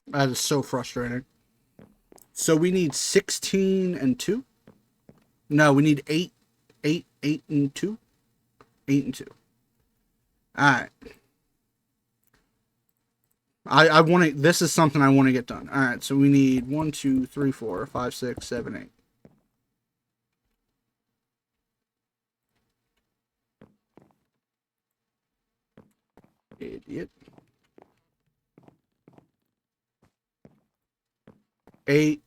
That is so frustrating. So we need 16 and 2. No, we need 8, 8, 8 and 2. 8 and 2. All right. I want to. This is something I want to get done. All right. So we need 1, 2, 3, 4, 5, 6, 7, 8. Idiot. 8,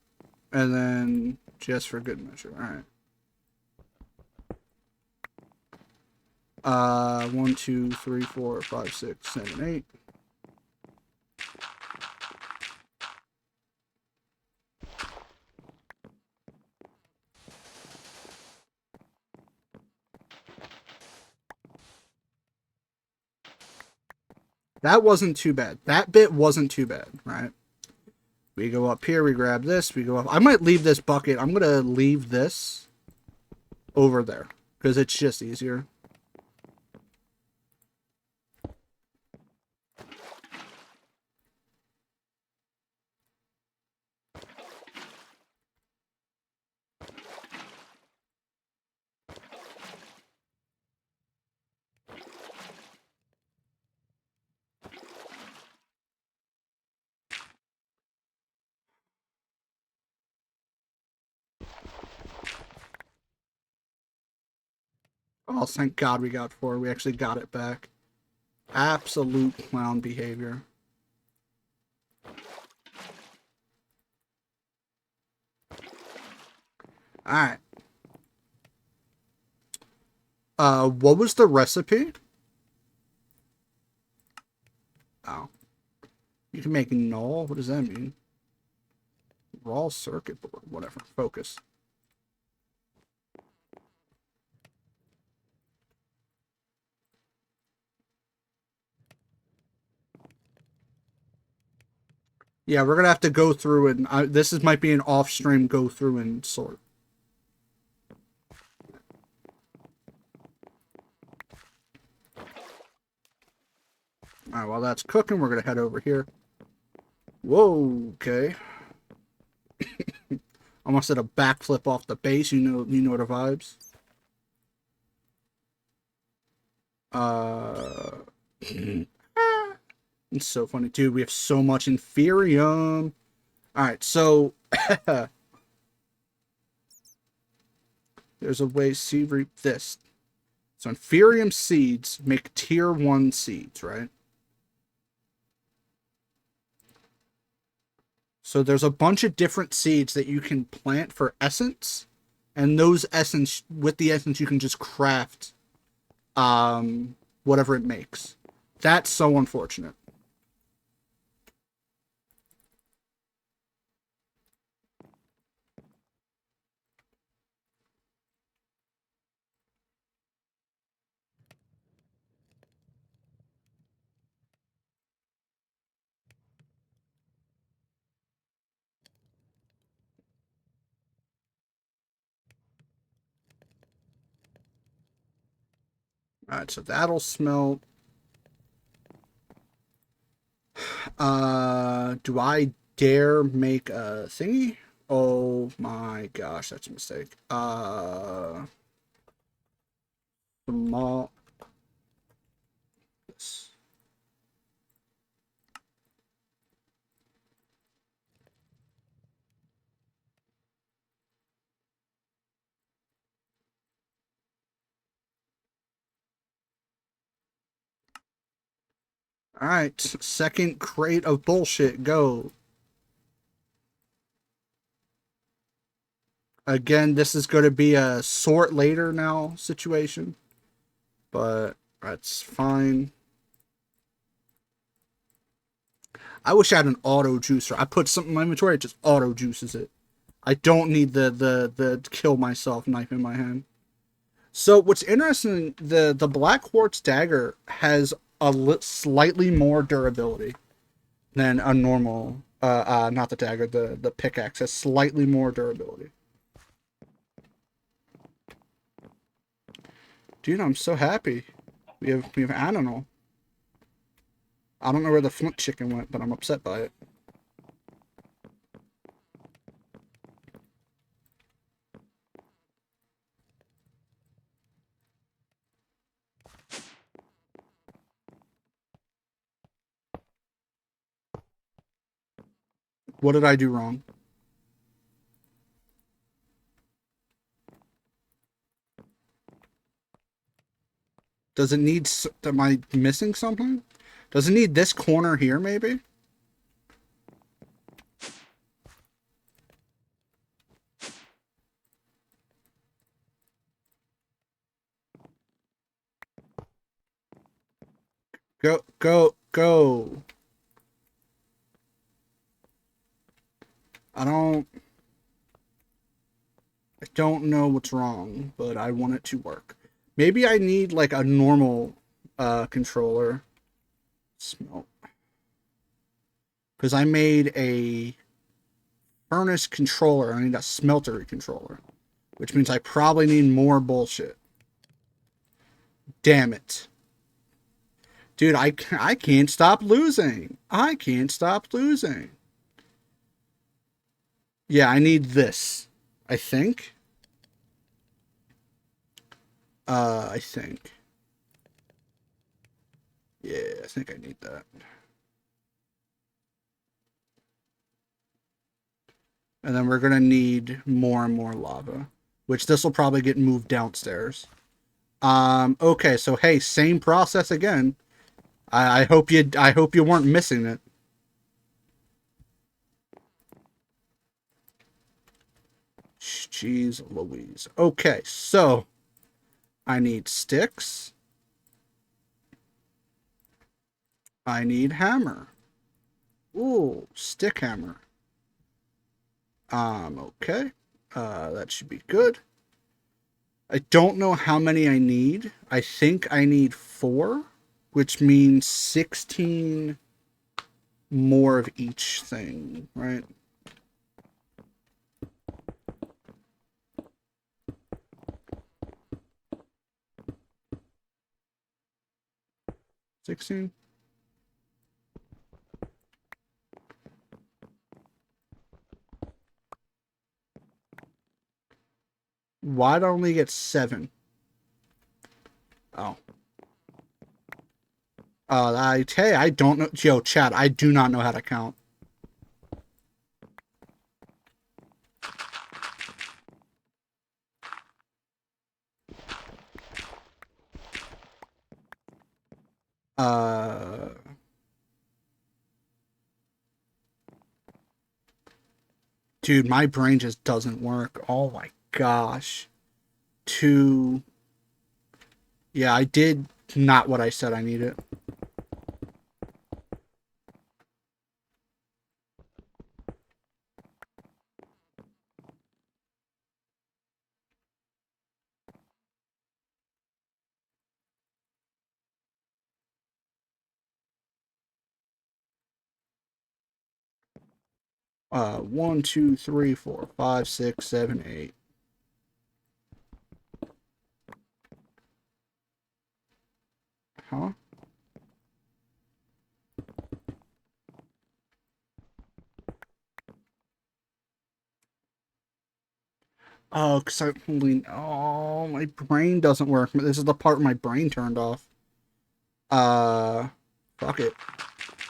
and then just for good measure. All right. 1, 2, 3, 4, 5, 6, 7, 8. That wasn't too bad. That bit wasn't too bad, right? We go up here, we grab this, we go up. I might leave this bucket. I'm going to leave this over there because it's just easier. Oh, thank God we got 4. We actually got it back. Absolute clown behavior. Alright. What was the recipe? Oh. You can make null? What does that mean? Raw circuit board. Whatever. Focus. Yeah, we're gonna have to go through and this might be an off-stream go through and sort. Alright, while that's cooking, we're gonna head over here. Whoa, okay. Almost did a backflip off the base, you know the vibes. It's so funny, dude. We have so much Inferium. Alright, so there's a way to reap this. So Inferium seeds make tier 1 seeds, right? So there's a bunch of different seeds that you can plant for essence, and those essence, with the essence, you can just craft whatever it makes. That's so unfortunate. Alright, so that'll smelt. Do I dare make a thingy? Oh my gosh, that's a mistake. Small. This. Alright, second crate of bullshit, go. Again, this is going to be a sort later now situation, but that's fine. I wish I had an auto juicer. I put something in my inventory, it just auto juices it. I don't need the kill myself knife in my hand. So what's interesting, the Black Quartz dagger has slightly more durability than a normal. Not the dagger, the pickaxe has slightly more durability. Dude, I'm so happy. We have animal. I don't know where the flint chicken went, but I'm upset by it. What did I do wrong? Does it need? Am I missing something? Does it need this corner here? Maybe. Go, go, go. I don't. I don't know what's wrong, but I want it to work. Maybe I need like a normal controller. Smelt. Because I made a furnace controller. I need a smeltery controller. Which means I probably need more bullshit. Damn it. Dude, I can't stop losing. I can't stop losing. Yeah, I need this. I think. I think. Yeah, I think I need that. And then we're going to need more and more lava, which this will probably get moved downstairs. Okay, so hey, same process again. I hope you weren't missing it. Jeez Louise. Okay, so I need sticks. I need hammer. Ooh, stick hammer. Okay. That should be good. I don't know how many I need. I think I need 4, which means 16 more of each thing, right? $16. Why'd I only get 7? Oh. I don't know. Yo, chat, I do not know how to count. Uh, dude, my brain just doesn't work. Oh my gosh. 2. Yeah, I did not what I said I needed. 1, 2, 3, 4, 5, 6, 7, 8. Huh? Oh, because I only. Oh, my brain doesn't work. This is the part where my brain turned off. Uh, Fuck it.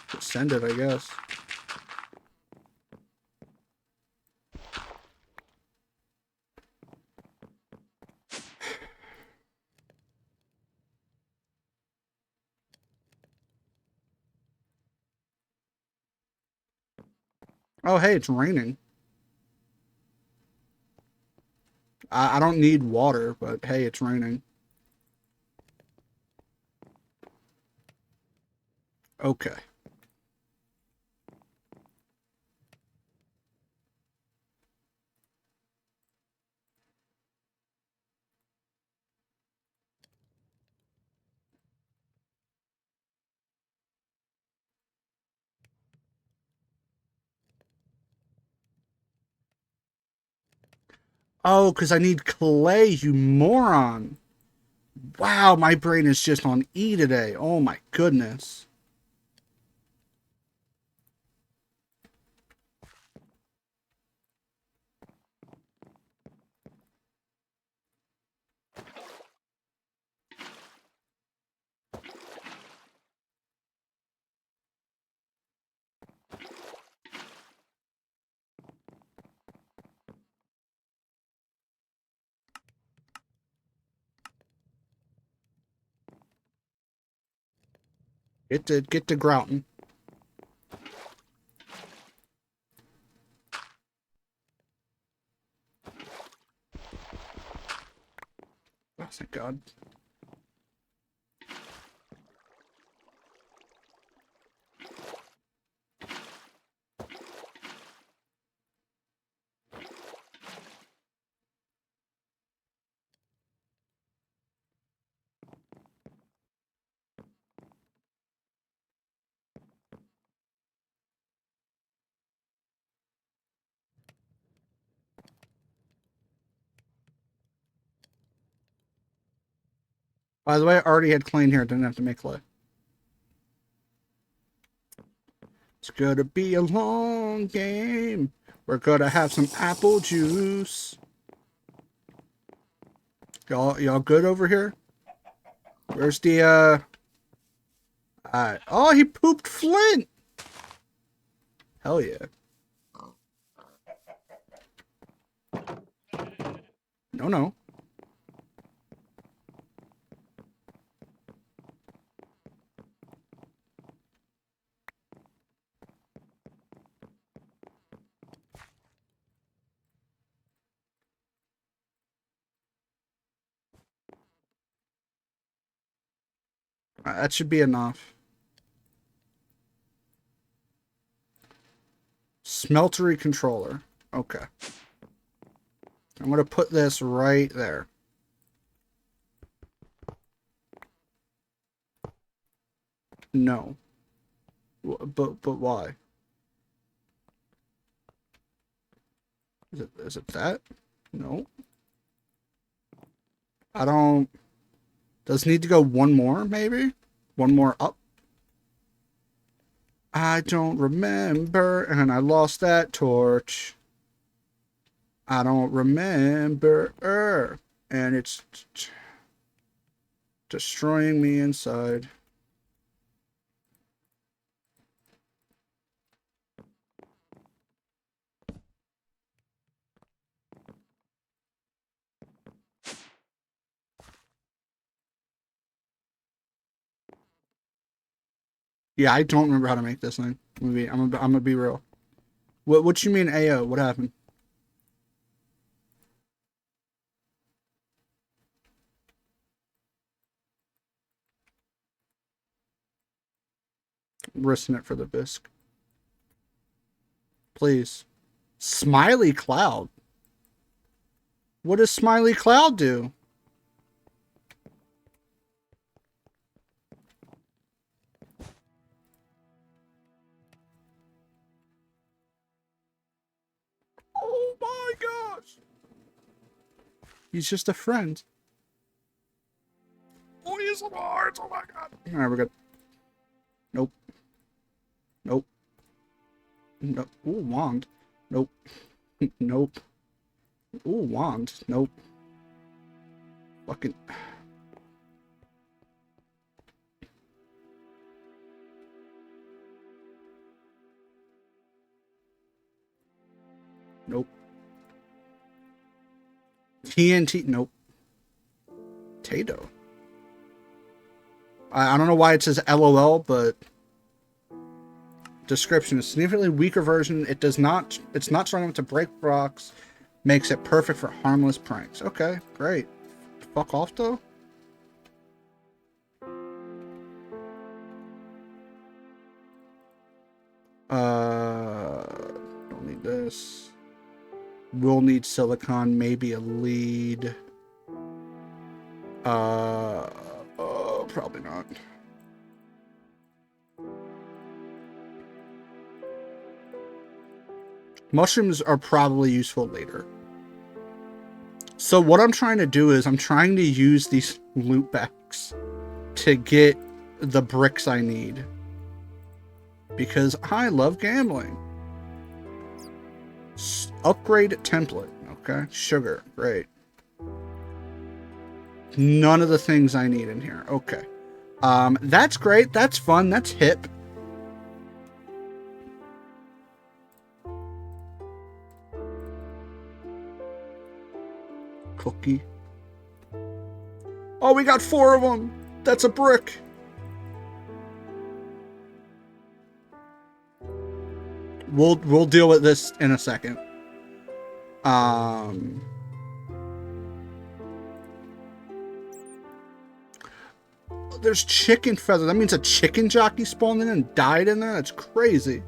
Just send it, I guess. Oh, hey, it's raining. I don't need water, but hey, it's raining. Okay. Oh, because I need clay, you moron. Wow, my brain is just on E today. Oh my goodness. Get to grouting. Oh, thank God. By the way, I already had clay in here. Didn't have to make clay. It's gonna be a long game. We're gonna have some apple juice. Y'all good over here? Where's the oh, he pooped Flint. Hell yeah. No, no. That should be enough. Smeltery controller. Okay. I'm gonna put this right there. No. But why? Is it that? No. I don't. Does it need to go one more, maybe? One more up? I don't remember, and I lost that torch. I don't remember, and it's destroying me inside. Yeah, I don't remember how to make this thing. I'm gonna be real. What you mean AO? What happened? Risking it for the bisque. Please. Smiley Cloud. What does Smiley Cloud do? Oh my gosh. He's just a friend. Oh, he's large. Oh my god. Alright, we're good. Nope. Nope. Nope. Ooh, wand. Nope. Nope. Ooh, wand. Nope. Fucking. Nope. TNT. Nope. Tato. I don't know why it says LOL, but description: a significantly weaker version. It's not strong enough to break rocks. Makes it perfect for harmless pranks. Okay, great. Fuck off though. Don't need this. We'll need silicon, maybe a lead. Probably not. Mushrooms are probably useful later. So what I'm trying to do is I'm trying to use these loot bags to get the bricks I need. Because I love gambling. Upgrade template. Okay. Sugar. Great. None of the things I need in here. Okay. That's great. That's fun. That's hip. Cookie. Oh, we got 4 of them. That's a brick. We'll deal with this in a second. There's chicken feather. That means a chicken jockey spawned in and died in there? That's crazy.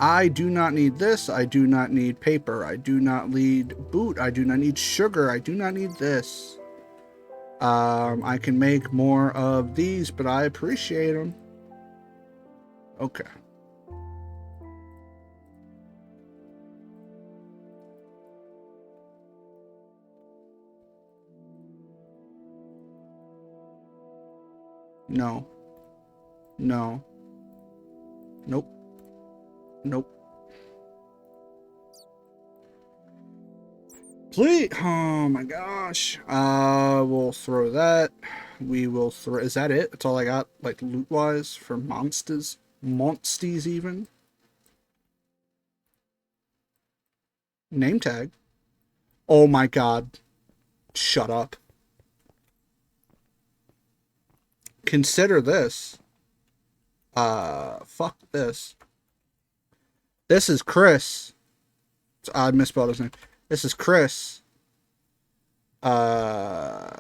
I do not need this. I do not need paper. I do not need boot. I do not need sugar. I do not need this. I can make more of these, but I appreciate them. Okay. No. No. Nope. Nope. Please. Oh my gosh. We'll throw that. We will throw. Is that it? That's all I got, like loot wise for monsters. Monsties even. Name tag. Oh my god. Shut up. Consider this. Fuck this. This is Chris. I misspelled his name. This is Chris. Yeah.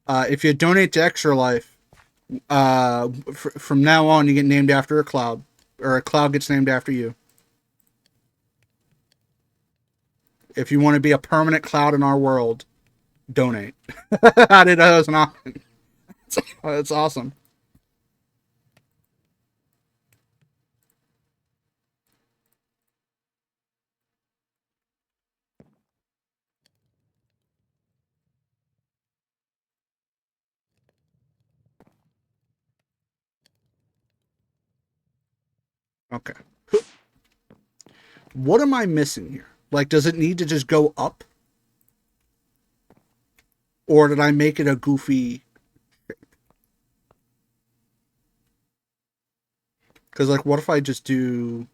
If you donate to Extra Life, from now on, you get named after a cloud, or a cloud gets named after you. If you want to be a permanent cloud in our world, donate. I didn't know that was an option. It's awesome. Okay. What am I missing here? Like, does it need to just go up? Or did I make it a goofy... Because, like, what if I just do...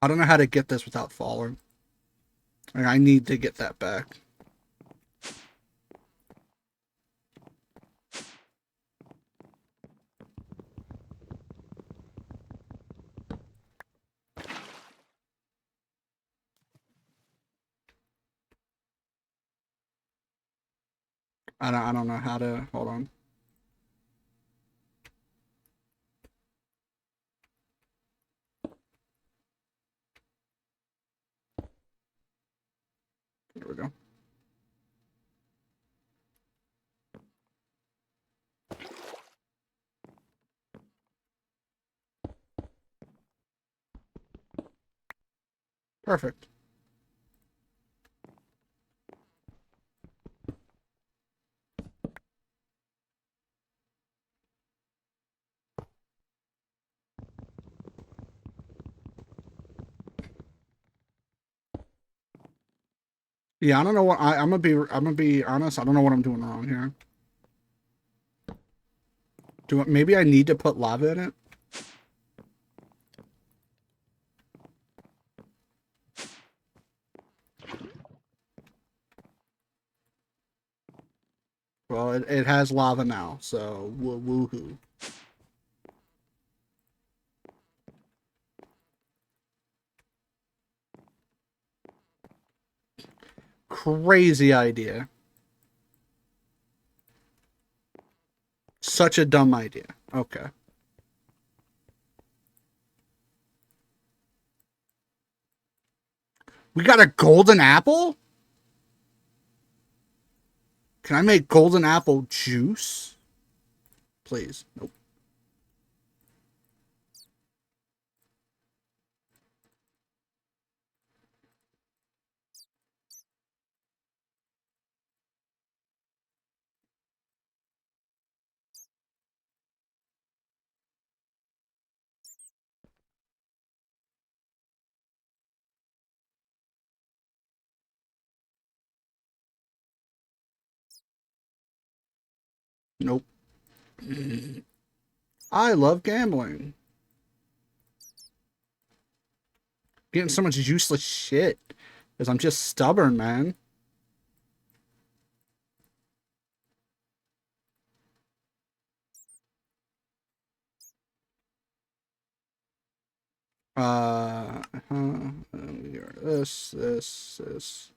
I don't know how to get this without falling. And I need to get that back. I don't know how to... Hold on. There we go. Perfect. Yeah, I don't know what I'm gonna be honest. I don't know what I'm doing wrong here. Maybe I need to put lava in it? it has lava now, so woohoo. Crazy idea. Such a dumb idea. Okay. We got a golden apple? Can I make golden apple juice? Please. Nope. Nope. I love gambling. Getting so much useless shit. Because I'm just stubborn, man. This, this, this,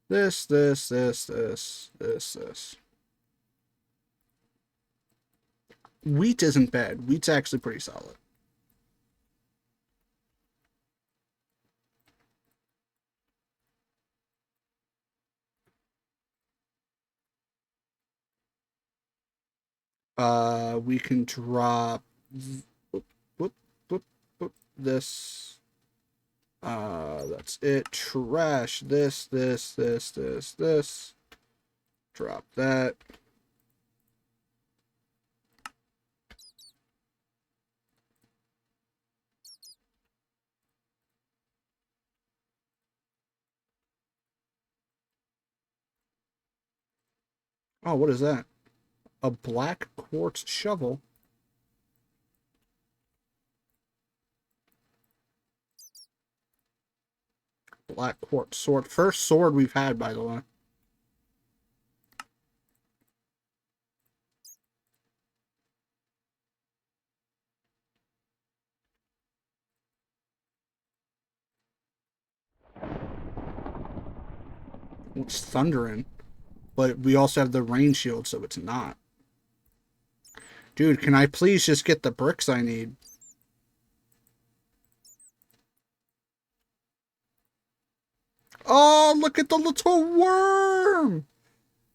this, this, this, this, this, this. Wheat isn't bad. Wheat's actually pretty solid. We can drop whoop, whoop, whoop, whoop, this. That's it. Trash this, this, this, this, this. Drop that. Oh, what is that? A black quartz shovel. Black quartz sword. First sword we've had, by the way. It's thundering. But we also have the rain shield, so it's not. Dude, can I please just get the bricks I need? Oh, look at the little worm!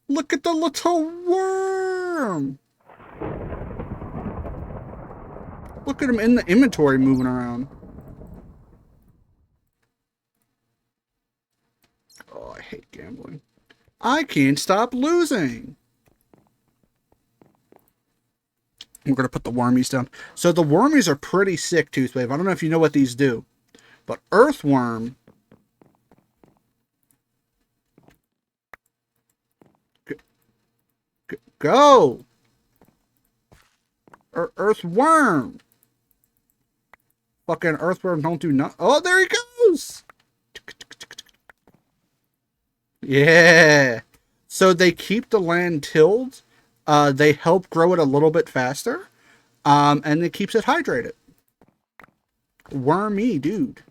Look at the little worm! Look at him in the inventory moving around. Oh, I hate gambling. I can't stop losing. We're going to put the wormies down. So the wormies are pretty sick, Toothwave. I don't know if you know what these do. But earthworm... Go! Earthworm! Fucking earthworm don't do nothing. Oh, there he goes! Yeah. So they keep the land tilled. They help grow it a little bit faster. And it keeps it hydrated. Wormy, dude.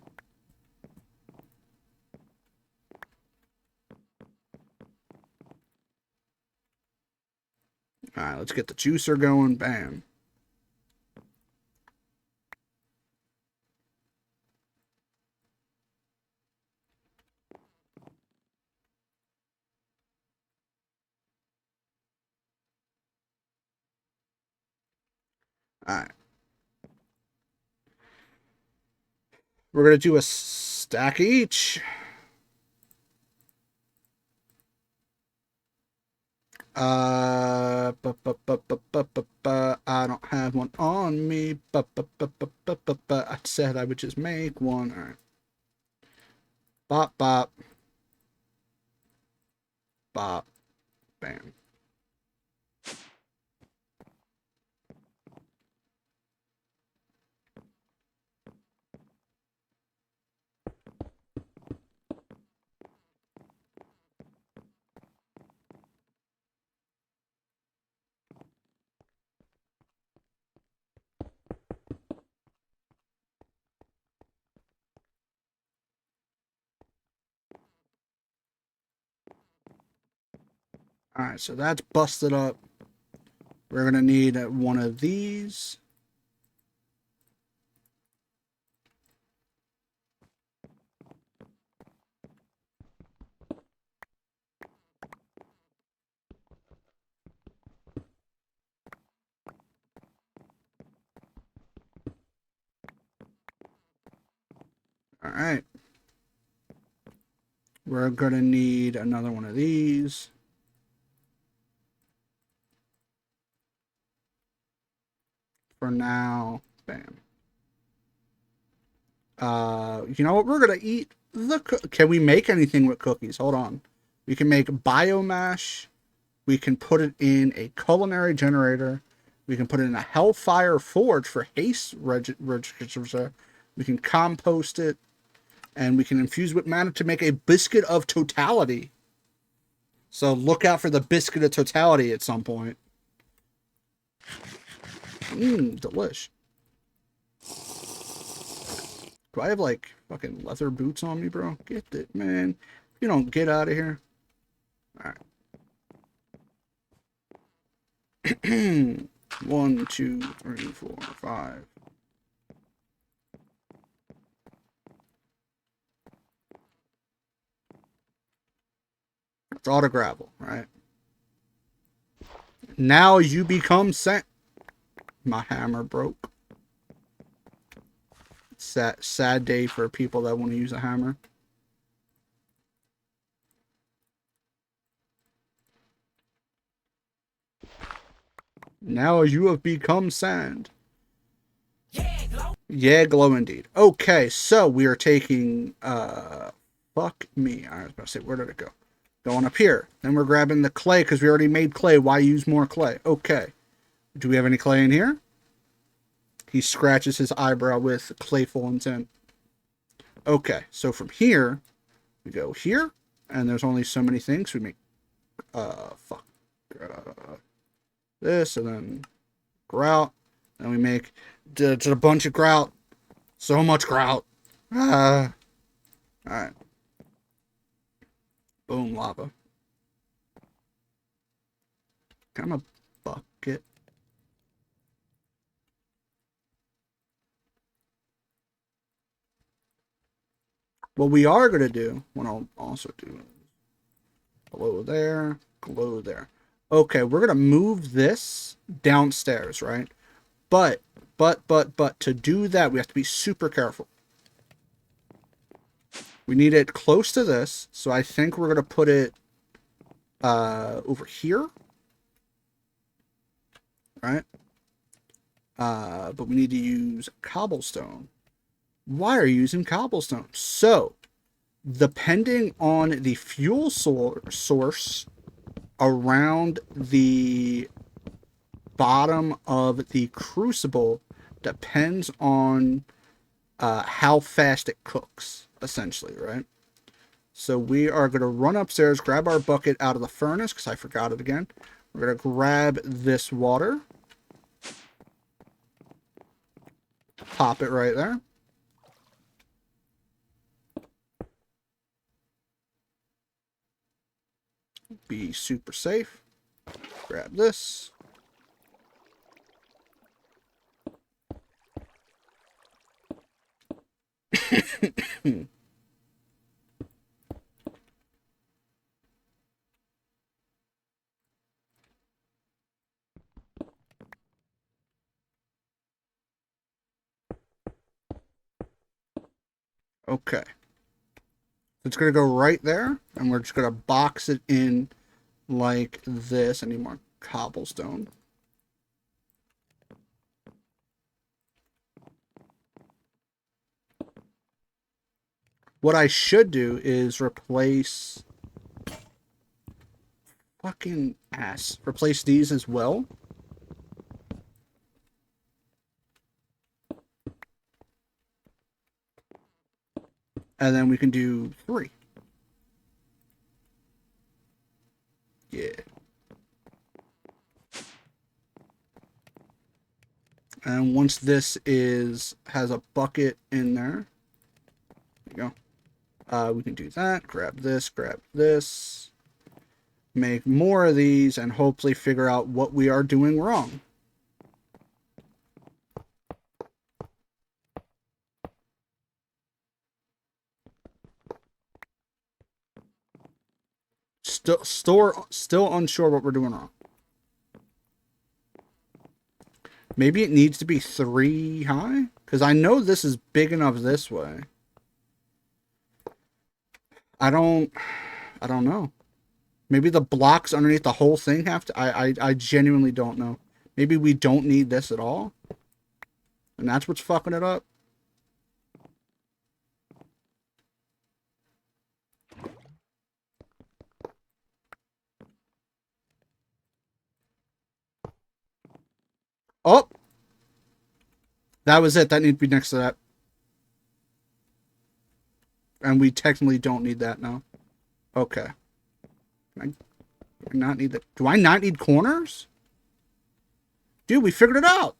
Alright, let's get the juicer going. Bam. Alright. We're going to do a stack each. I don't have one on me. I said I would just make one. All right. Bop, bop. Bop. Bam. Alright, so that's busted up. We're going to need one of these. Alright. We're going to need another one of these. For now, bam. You know what? We're going to eat the... Can we make anything with cookies? Hold on. We can make biomash. We can put it in a culinary generator. We can put it in a hellfire forge for haste register. We can compost it. And we can infuse with mana to make a biscuit of totality. So look out for the biscuit of totality at some point. Delish. Do I have like fucking leather boots on me, bro? Get it, man. You don't get out of here. Alright. 1, 2, 3, 4, 5. It's auto gravel, right? Now you become sent. My hammer broke. Sad day for people that want to use a hammer. Now you have become sand. Yeah, glow indeed. Okay, so we are taking fuck me. I was about to say, where did it go? Going up here. Then we're grabbing the clay because we already made clay. Why use more clay? Okay. Do we have any clay in here? He scratches his eyebrow with playful intent. Okay, so from here, we go here, and there's only so many things. We make, fuck. This, and then grout. And we make just a bunch of grout. So much grout. Alright. Boom, lava. I'm a bucket. What we are going to do, what I'll also do, glow there, glow there. Okay, we're going to move this downstairs, right? But, to do that, we have to be super careful. We need it close to this, so I think we're going to put it over here. Right? But we need to use cobblestone. Why are you using cobblestone? So, depending on the fuel source around the bottom of the crucible depends on how fast it cooks, essentially, right? So we are going to run upstairs, grab our bucket out of the furnace, because I forgot it again. We're going to grab this water. Pop it right there. Be super safe. Grab this. Okay. It's going to go right there, and we're just going to box it in like this. I need more cobblestone. What I should do is replace... Fucking ass. Replace these as well. And then we can do 3. Yeah. And once this has a bucket in there, there you go. We can do that. Grab this, grab this. make more of these, and hopefully figure out what we are doing wrong. Still unsure what we're doing wrong. Maybe it needs to be 3 high? Because I know this is big enough this way. I don't know. Maybe the blocks underneath the whole thing have to... I genuinely don't know. Maybe we don't need this at all? And that's what's fucking it up? Oh! That was it. That needs to be next to that. And we technically don't need that now. Okay. I not need that. Do I not need corners? Dude, we figured it out.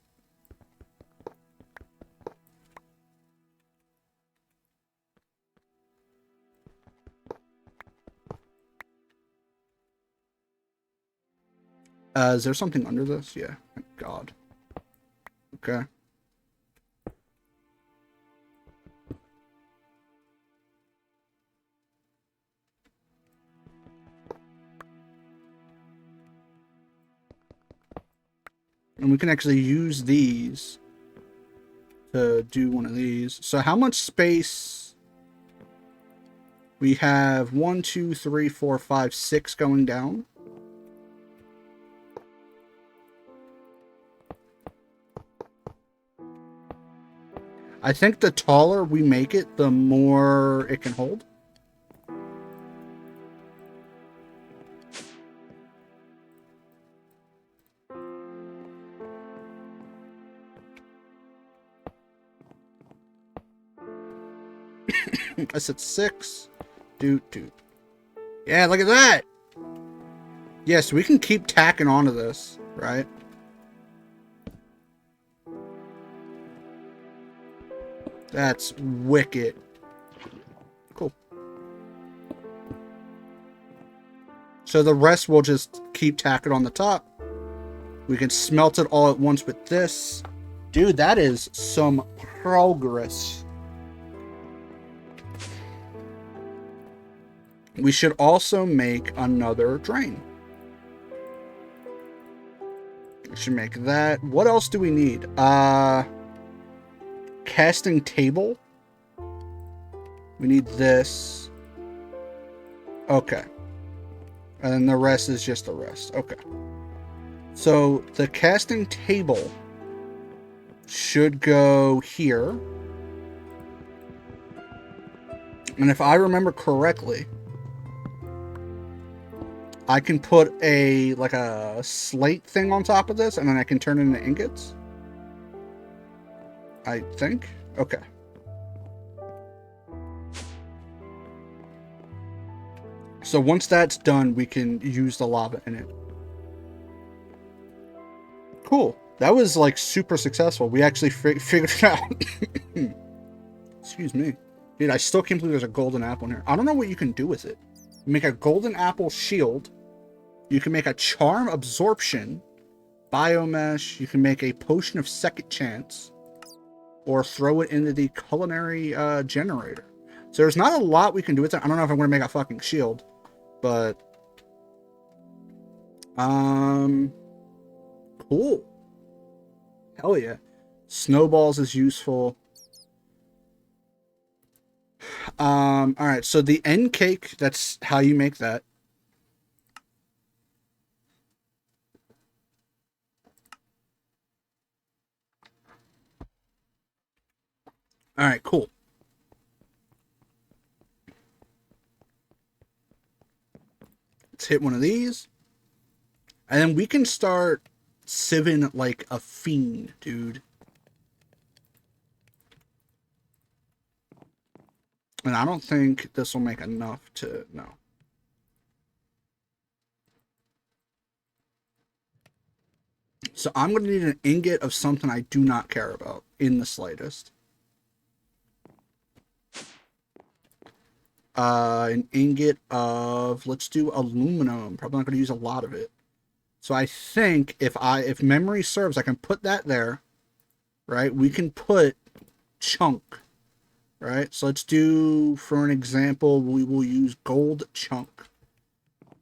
Is there something under this? Yeah. Thank God. Okay. And we can actually use these to do one of these. So how much space? We have 1, 2, 3, 4, 5, 6 going down. I think the taller we make it, the more it can hold. I said 6. Dude. Yeah, look at that. Yes, we can keep tacking onto this, right? That's wicked. Cool. So the rest we'll just keep tacking on the top. We can smelt it all at once with this. Dude, that is some progress. We should also make another drain. We should make that. What else do we need? Casting table. We need this. Okay. And then the rest is just the rest. Okay. So the casting table should go here. And if I remember correctly, I can put like a slate thing on top of this, and then I can turn it into ingots. I think. Okay. So once that's done, we can use the lava in it. Cool. That was like super successful. We actually figured it out. Excuse me. Dude, I still can't believe there's a golden apple in here. I don't know what you can do with it. Make a golden apple shield. You can make a charm absorption. Biomesh. You can make a potion of second chance. Or throw it into the culinary generator. So there's not a lot we can do with it. I don't know if I'm going to make a fucking shield. But... cool. Hell yeah. Snowballs is useful. Alright, so the end cake, that's how you make that. Alright, cool. Let's hit one of these. And then we can start sieving like a fiend, dude. And I don't think this will make enough to... No. So I'm going to need an ingot of something I do not care about in the slightest. an ingot of, let's do aluminum. Probably not going to use a lot of it. So I think if memory serves, I can put that there, right? We can put chunk, right? So let's do, for an example, we will use gold chunk.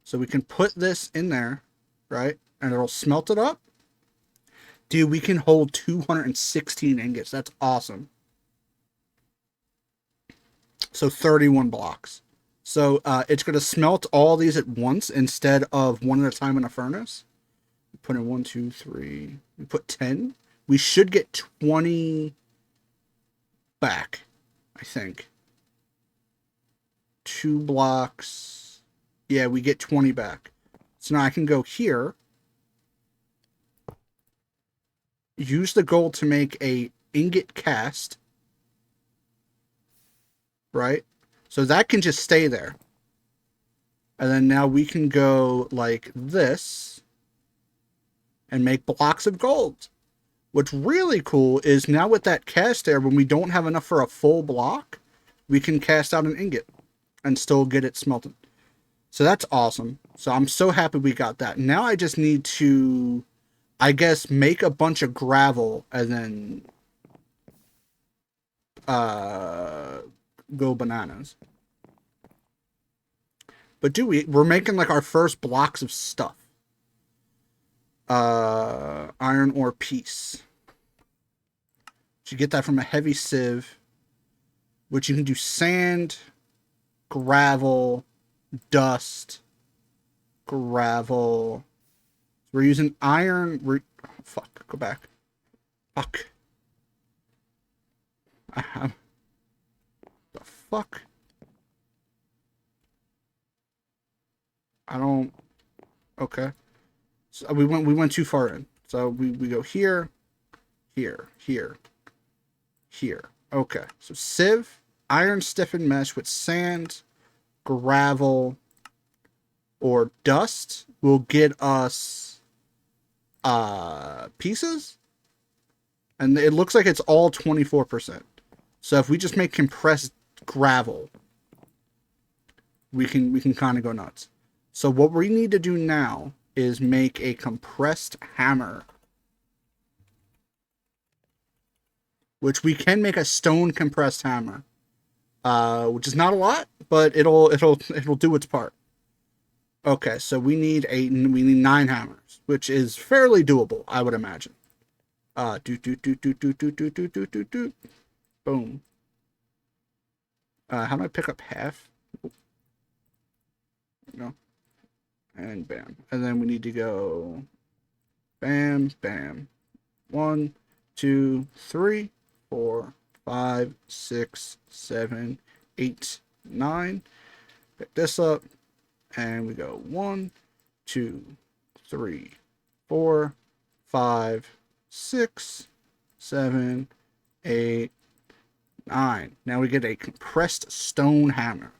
So we can put this in there, right? And it'll smelt it up. Dude, we can hold 216 ingots. That's awesome. So 31 blocks. So it's going to smelt all these at once instead of one at a time in a furnace. Put in 1, 2, 3. We put 10. We should get 20 back, I think. 2 blocks. Yeah, we get 20 back. So now I can go here. Use the gold to make a ingot cast. Right? So that can just stay there. And then now we can go like this and make blocks of gold. What's really cool is now with that cast there, when we don't have enough for a full block, we can cast out an ingot and still get it smelted. So that's awesome. So I'm so happy we got that. Now I just need to, I guess, make a bunch of gravel and then go bananas. But we're making like our first blocks of stuff. Iron ore piece. You get that from a heavy sieve, which you can do sand, gravel, dust, gravel. We're using iron. Fuck, go back. Fuck. The fuck? I don't. Okay. So we went too far in. So we go here, here, here, here. Okay. So sieve, iron stiffened mesh with sand, gravel, or dust will get us pieces. And it looks like it's all 24%. So if we just make compressed gravel, we can kind of go nuts. So what we need to do now is make a compressed hammer, which we can make a stone compressed hammer, which is not a lot, but it'll do its part. Okay, so we need 9 hammers, which is fairly doable, I would imagine. Boom. How do I pick up half? No. And bam. And then we need to go bam, bam. 1, 2, 3, 4, 5, 6, 7, 8, 9. Pick this up. And we go 1, 2, 3, 4, 5, 6, 7, 8, 9. Now we get a compressed stone hammer.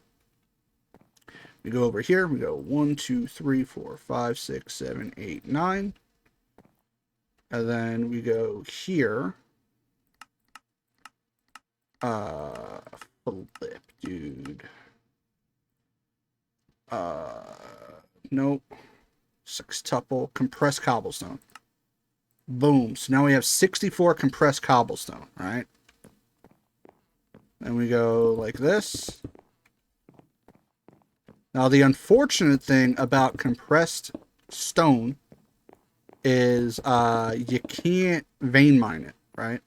We go over here. We go 1, 2, 3, 4, 5, 6, 7, 8, 9. And then we go here. Flip, dude. Nope. Sextuple. Compressed cobblestone. Boom. So now we have 64 compressed cobblestone, right? And we go like this. Now, the unfortunate thing about compressed stone is you can't vein mine it, right?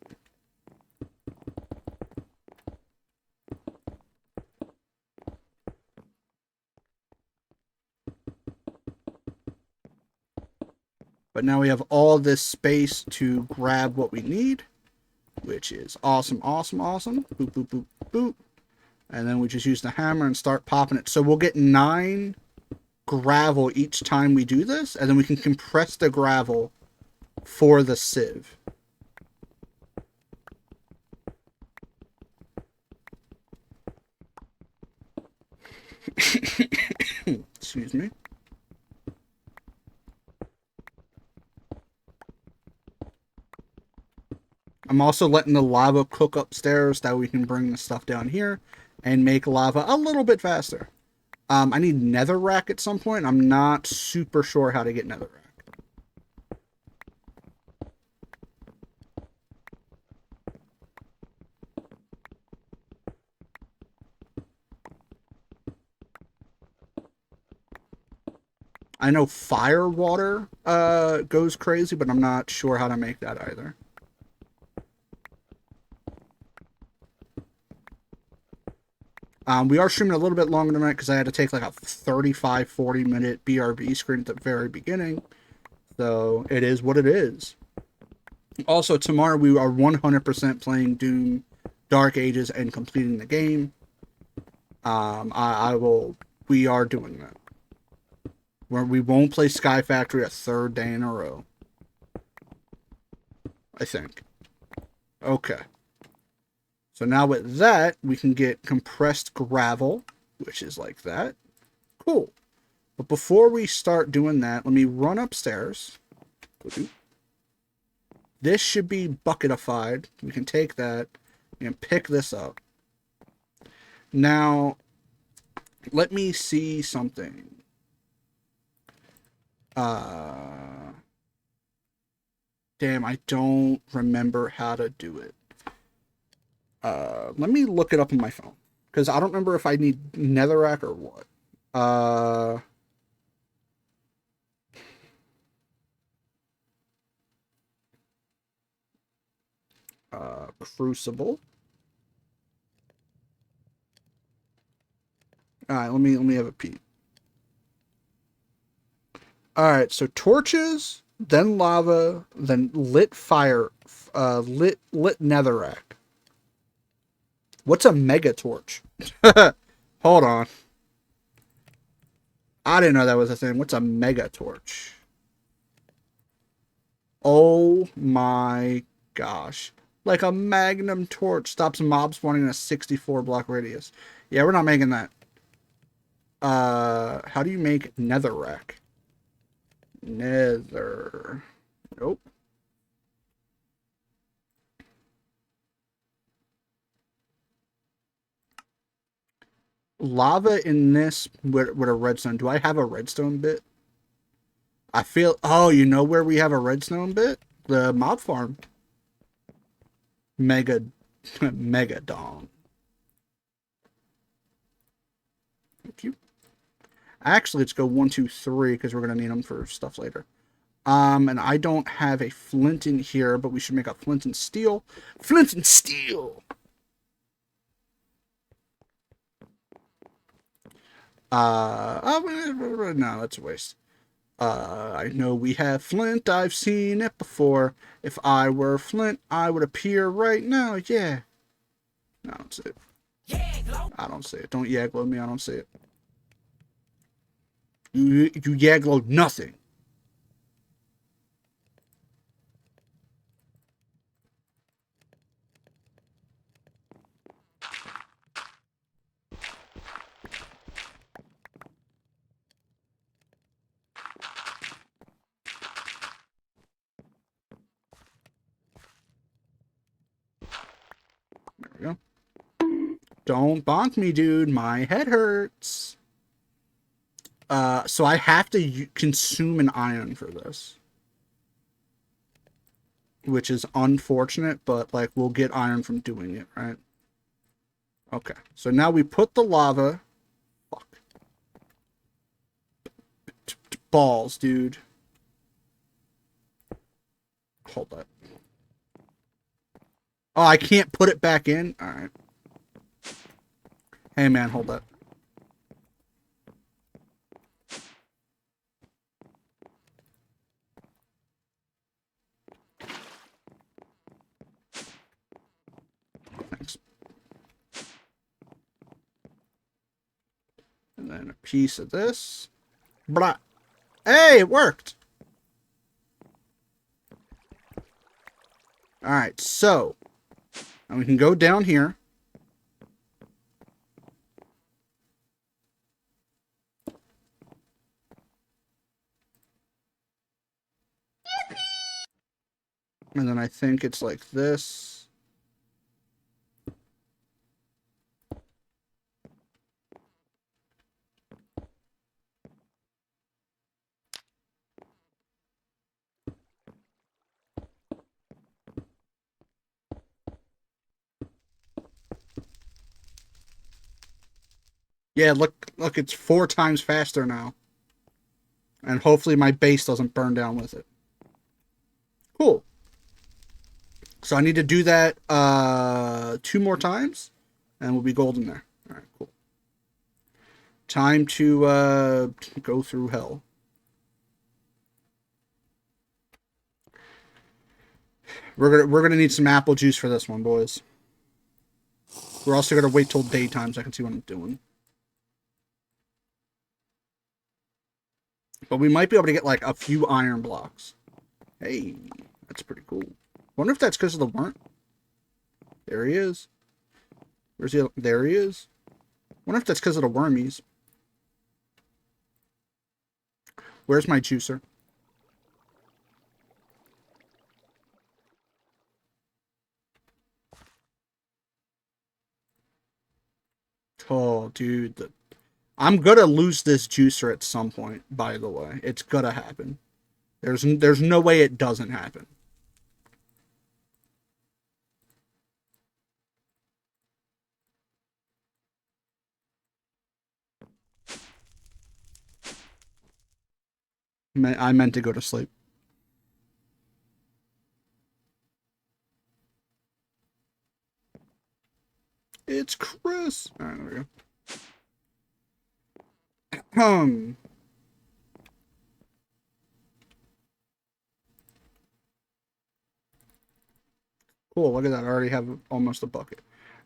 But now we have all this space to grab what we need, which is awesome, awesome, awesome. Boop, boop, boop, boop. And then we just use the hammer and start popping it. So we'll get 9 gravel each time we do this, and then we can compress the gravel for the sieve. Excuse me. I'm also letting the lava cook upstairs that we can bring the stuff down here. and make lava a little bit faster. I need netherrack at some point. I'm not super sure how to get netherrack. I know fire water goes crazy, but I'm not sure how to make that either. We are streaming a little bit longer tonight because I had to take like a 35, 40-minute BRB screen at the very beginning. So it is what it is. Also, tomorrow we are 100% playing Doom Dark Ages and completing the game. We are doing that. Where we won't play Sky Factory a third day in a row. I think. Okay. So now with that, we can get compressed gravel, which is like that. Cool. But before we start doing that, let me run upstairs. This should be bucketified. We can take that and pick this up. Now, let me see something. Damn, I don't remember how to do it. Let me look it up on my phone. Because I don't remember if I need netherrack or what. Crucible. Alright, let me have a peek. Alright, so torches, then lava, then lit fire, lit netherrack. What's a mega torch? Hold on. I didn't know that was a thing. What's a mega torch? Oh my gosh. Like a magnum torch stops mobs spawning in a 64 block radius. Yeah, we're not making that. How do you make netherrack? Nether. Nope. Lava in this with a redstone. Do I have a redstone bit? I feel. Oh, you know where we have a redstone bit? The mob farm. Mega, mega dong. Thank you. Actually, let's go 1, 2, 3 because we're gonna need them for stuff later. And I don't have a flint in here, but we should make a flint and steel. Flint and steel. No, that's a waste. I know we have flint. I've seen it before. If I were flint, I would appear right now. Yeah. No, I don't see it. I don't see it. Don't yaglo me. I don't see it. You yaglo nothing. There we go. Don't bonk me, dude. My head hurts. So I have to consume an iron for this. Which is unfortunate, but, like, we'll get iron from doing it, right? Okay. So now we put the lava... Fuck. Balls, dude. Hold that. Oh, I can't put it back in? Alright. Hey, man, hold that. Thanks. And then a piece of this. Blah. Hey, it worked! Alright, so... Now we can go down here. And then I think it's like this. Yeah, look, it's 4 times faster now. And hopefully my base doesn't burn down with it. Cool. So I need to do that 2 more times, and we'll be golden there. All right, cool. Time to go through hell. We're gonna need some apple juice for this one, boys. We're also gonna wait till daytime so I can see what I'm doing. But we might be able to get like a few iron blocks. Hey, that's pretty cool. Wonder if that's because of the worm. There he is. Where's he? There he is. Wonder if that's because of the wormies. Where's my juicer? Oh, dude. I'm gonna lose this juicer at some point, by the way. It's gonna happen. There's no way it doesn't happen. I meant to go to sleep. It's Chris. Alright, there we go. Cool, look at that. I already have almost a bucket.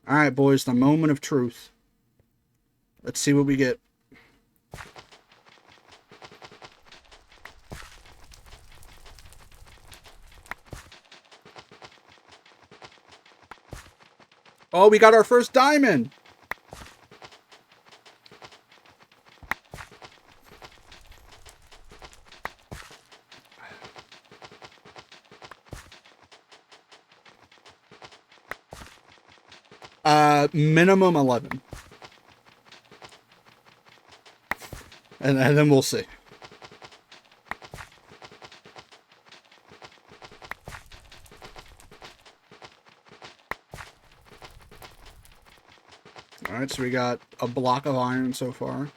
Alright, boys, the moment of truth. Let's see what we get. Oh, we got our first diamond! Minimum 11. And then we'll see. Alright, so we got a block of iron so far.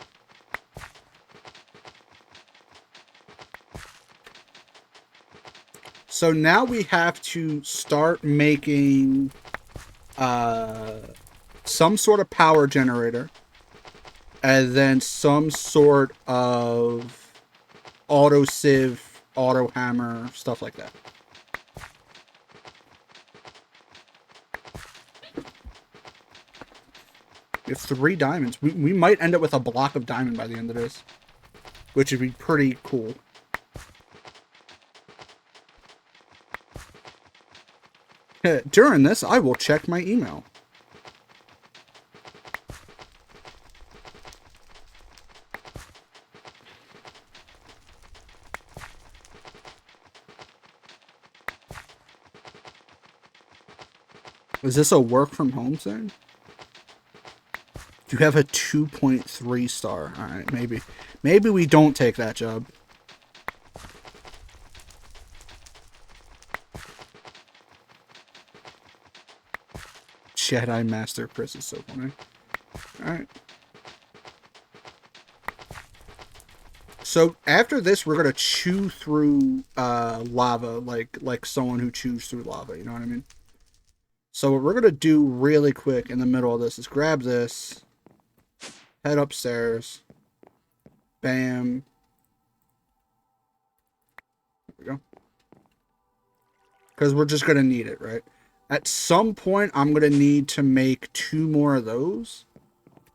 So now we have to start making some sort of power generator. And then some sort of auto sieve, auto hammer, stuff like that. We have 3 diamonds. We might end up with a block of diamond by the end of this, which would be pretty cool. During this, I will check my email. Is this a work from home thing? You have a 2.3 star. Alright, maybe. Maybe we don't take that job. Jedi Master Chris is so funny. Alright. So after this, we're gonna chew through lava, like someone who chews through lava. You know what I mean? So what we're gonna do really quick in the middle of this is grab this, head upstairs, bam. There we go. Because we're just gonna need it, right? At some point, I'm gonna need to make 2 more of those,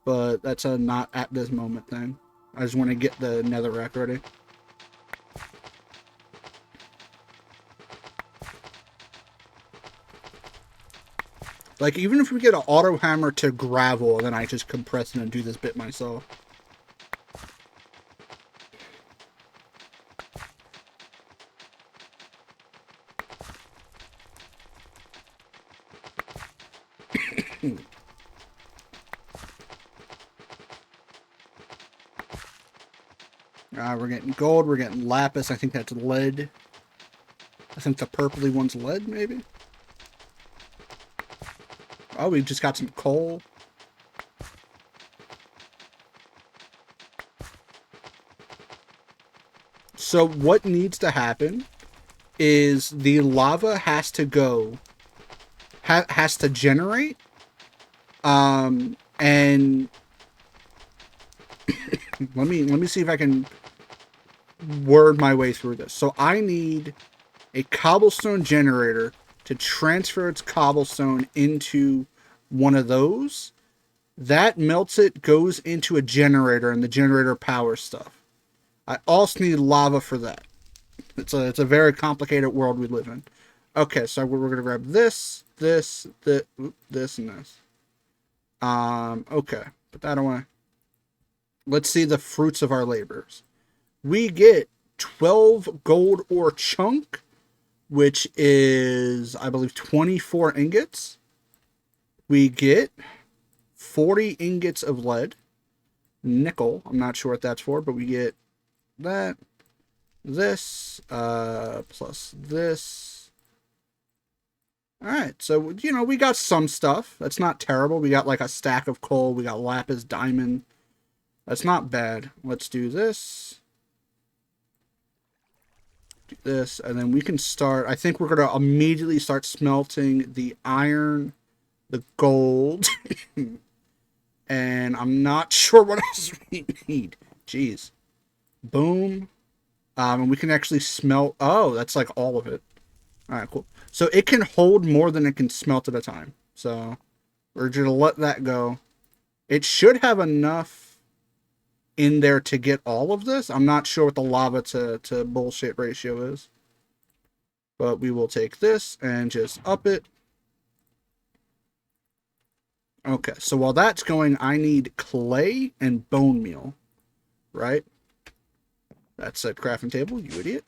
but that's a not at this moment thing. I just want to get the netherrack ready. Like, even if we get an auto hammer to gravel, then I just compress it and do this bit myself. We're getting gold, we're getting lapis, I think that's lead. I think the purpley one's lead, maybe? Oh, we just got some coal. So what needs to happen is the lava has to go, has to generate, and let me see if I can word my way through this. So I need a cobblestone generator to transfer its cobblestone into one of those. That melts it, goes into a generator, and the generator powers stuff. I also need lava for that. It's a very complicated world we live in. Okay, so we're gonna grab this, this, and this. Okay, put that away. Let's see the fruits of our labors. We get 12 gold ore chunk, which is, I believe, 24 ingots. We get 40 ingots of lead. Nickel, I'm not sure what that's for, but we get that. This, plus this. Alright, so, you know, we got some stuff. That's not terrible. We got like a stack of coal. We got lapis diamond. That's not bad. Let's do this. Do this, and then we can start. I think we're going to immediately start smelting the iron, the gold, and I'm not sure what else we need. Jeez. Boom. And we can actually smelt. Oh, that's like all of it. All right, cool. So it can hold more than it can smelt at a time. So we're going to let that go. It should have enough in there to get all of this. I'm not sure what the lava to bullshit ratio is. But we will take this and just up it. Okay, so while that's going, I need clay and bone meal. Right? That's a crafting table, you idiot.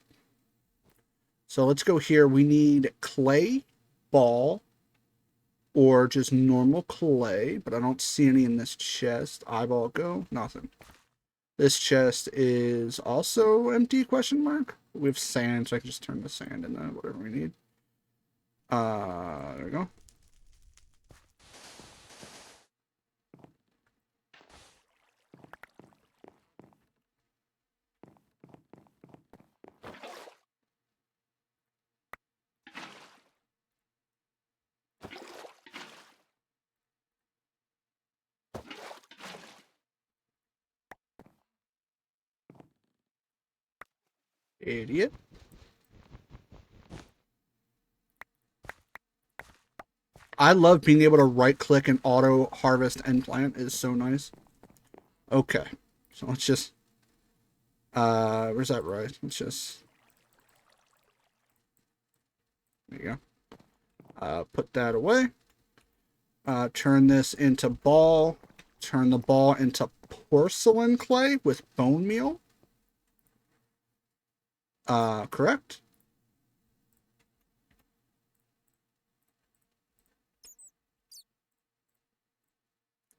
So let's go here. We need clay ball or just normal clay, but I don't see any in this chest. Eyeball go, nothing. This chest is also empty, question mark. We have sand, so I can just turn the sand into whatever we need. There we go. Idiot. I love being able to right click and auto harvest end plant. It is so nice. Okay. So let's just where's that right? Let's just there you go. Put that away. Turn this into ball. Turn the ball into porcelain clay with bone meal. Correct.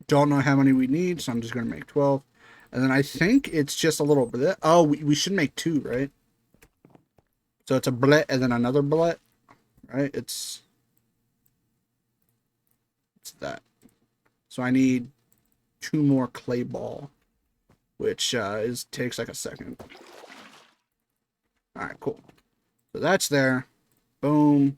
Don't know how many we need, so I'm just going to make 12. And then I think it's just a little bit. Oh, we should make 2, right? So it's a blet and then another blet, right? It's that. So I need 2 more clay ball, which takes like a second. All right, cool. So that's there. Boom.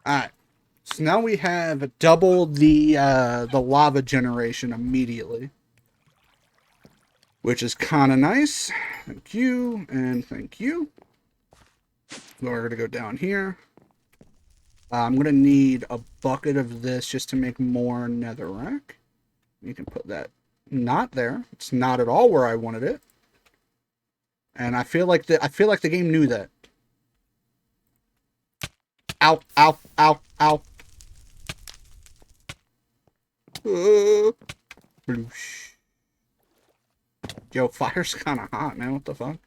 All right. So now we have double the lava generation immediately, which is kind of nice. Thank you and thank you. We're gonna go down here. I'm gonna need a bucket of this just to make more netherrack. You can put that not there. It's not at all where I wanted it, and I feel like the game knew that. Ow! Ow! Ow! Ow! Bloosh. Yo, fire's kind of hot, man. What the fuck?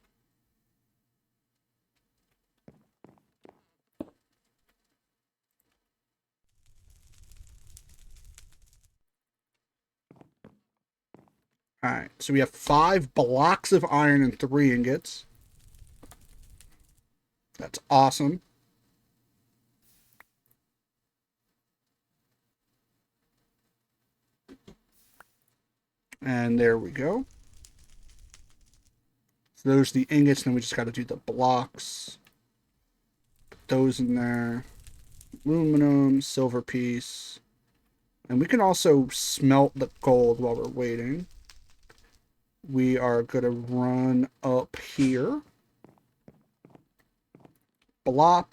Alright, so we have 5 blocks of iron and 3 ingots. That's awesome. And there we go. So those are the ingots, and then we just got to do the blocks. Put those in there. Aluminum, silver piece. And we can also smelt the gold while we're waiting. We are going to run up here. Blop.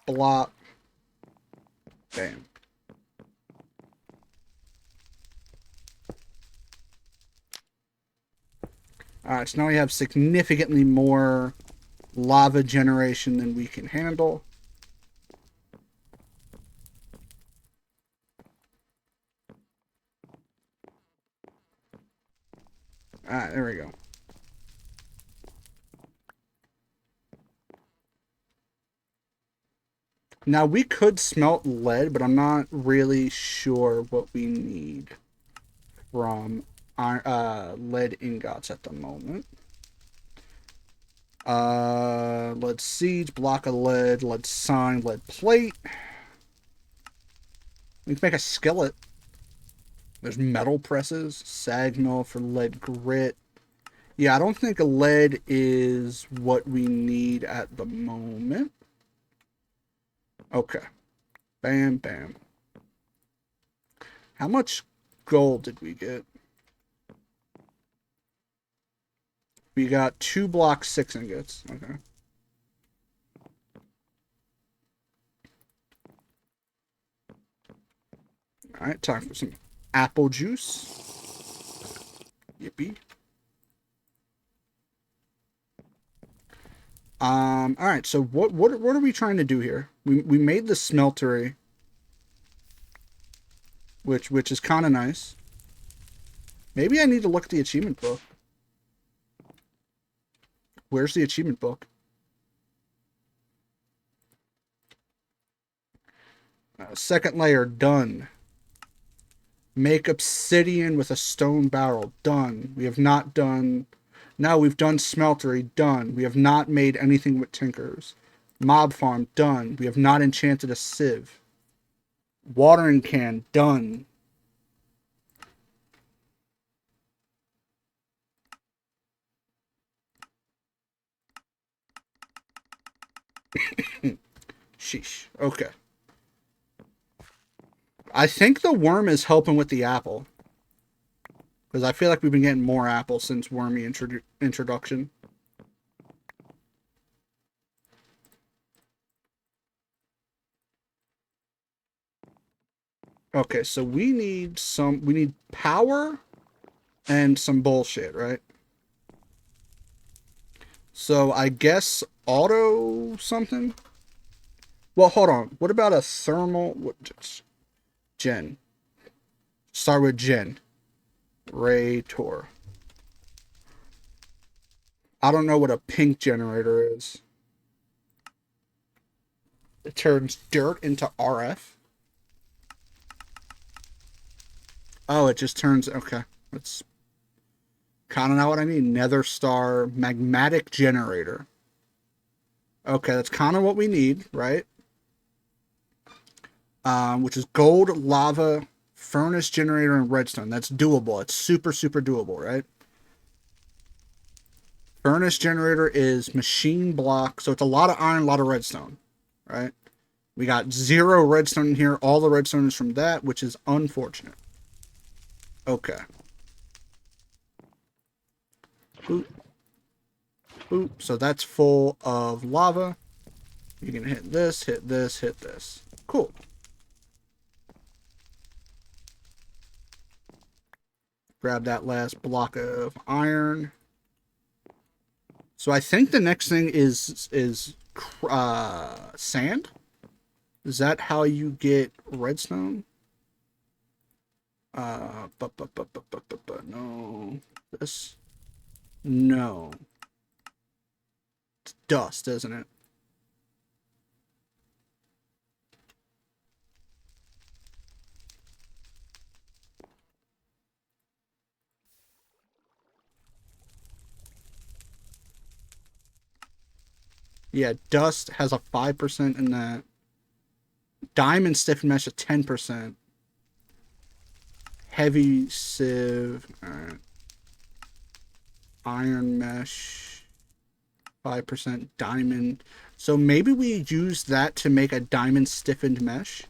Blop. Bam. Alright, so now we have significantly more lava generation than we can handle. Alright, there we go. Now, we could smelt lead, but I'm not really sure what we need from our lead ingots at the moment. Lead seeds, block of lead, lead sign, lead plate. We can make a skillet. There's metal presses, sag mill for lead grit. Yeah, I don't think lead is what we need at the moment. Okay. Bam, bam. How much gold did we get? We got 2 blocks, 6 ingots. Okay. Alright, time for some apple juice. Yippee. Alright, so what are we trying to do here? We made the smeltery, which is kind of nice. Maybe I need to look at the achievement book. Where's the achievement book? Second layer, done. Make obsidian with a stone barrel, done. We have not done... Now we've done smeltery, done. We have not made anything with tinkers. Mob farm, done. We have not enchanted a sieve. Watering can, done. Sheesh. Okay. I think the worm is helping with the apple. Because I feel like we've been getting more apples since wormy introduction. Okay, so we need power and some bullshit, right? So I guess auto something? Well, hold on. What about a thermal... Gen. Start with Gen. Rator. I don't know what a pink generator is. It turns dirt into RF. Oh, it just turns... Okay. That's kind of not what I need. Nether Star magmatic generator. Okay, that's kind of what we need, right? Which is gold, lava, furnace generator, and redstone. That's doable. It's super, super doable, right? Furnace generator is machine block, so it's a lot of iron, a lot of redstone, right? We got 0 redstone in here. All the redstone is from that, which is unfortunate. Okay. Boop. Boop. So that's full of lava. You can hit this, hit this, hit this. Cool. Grab that last block of iron. So I think the next thing is sand. Is that how you get redstone? No. This? No. It's dust, isn't it? Yeah, dust has a 5% in that. Diamond stiffened mesh a 10%. Heavy sieve. Alright. Iron mesh. 5% diamond. So maybe we use that to make a diamond stiffened mesh.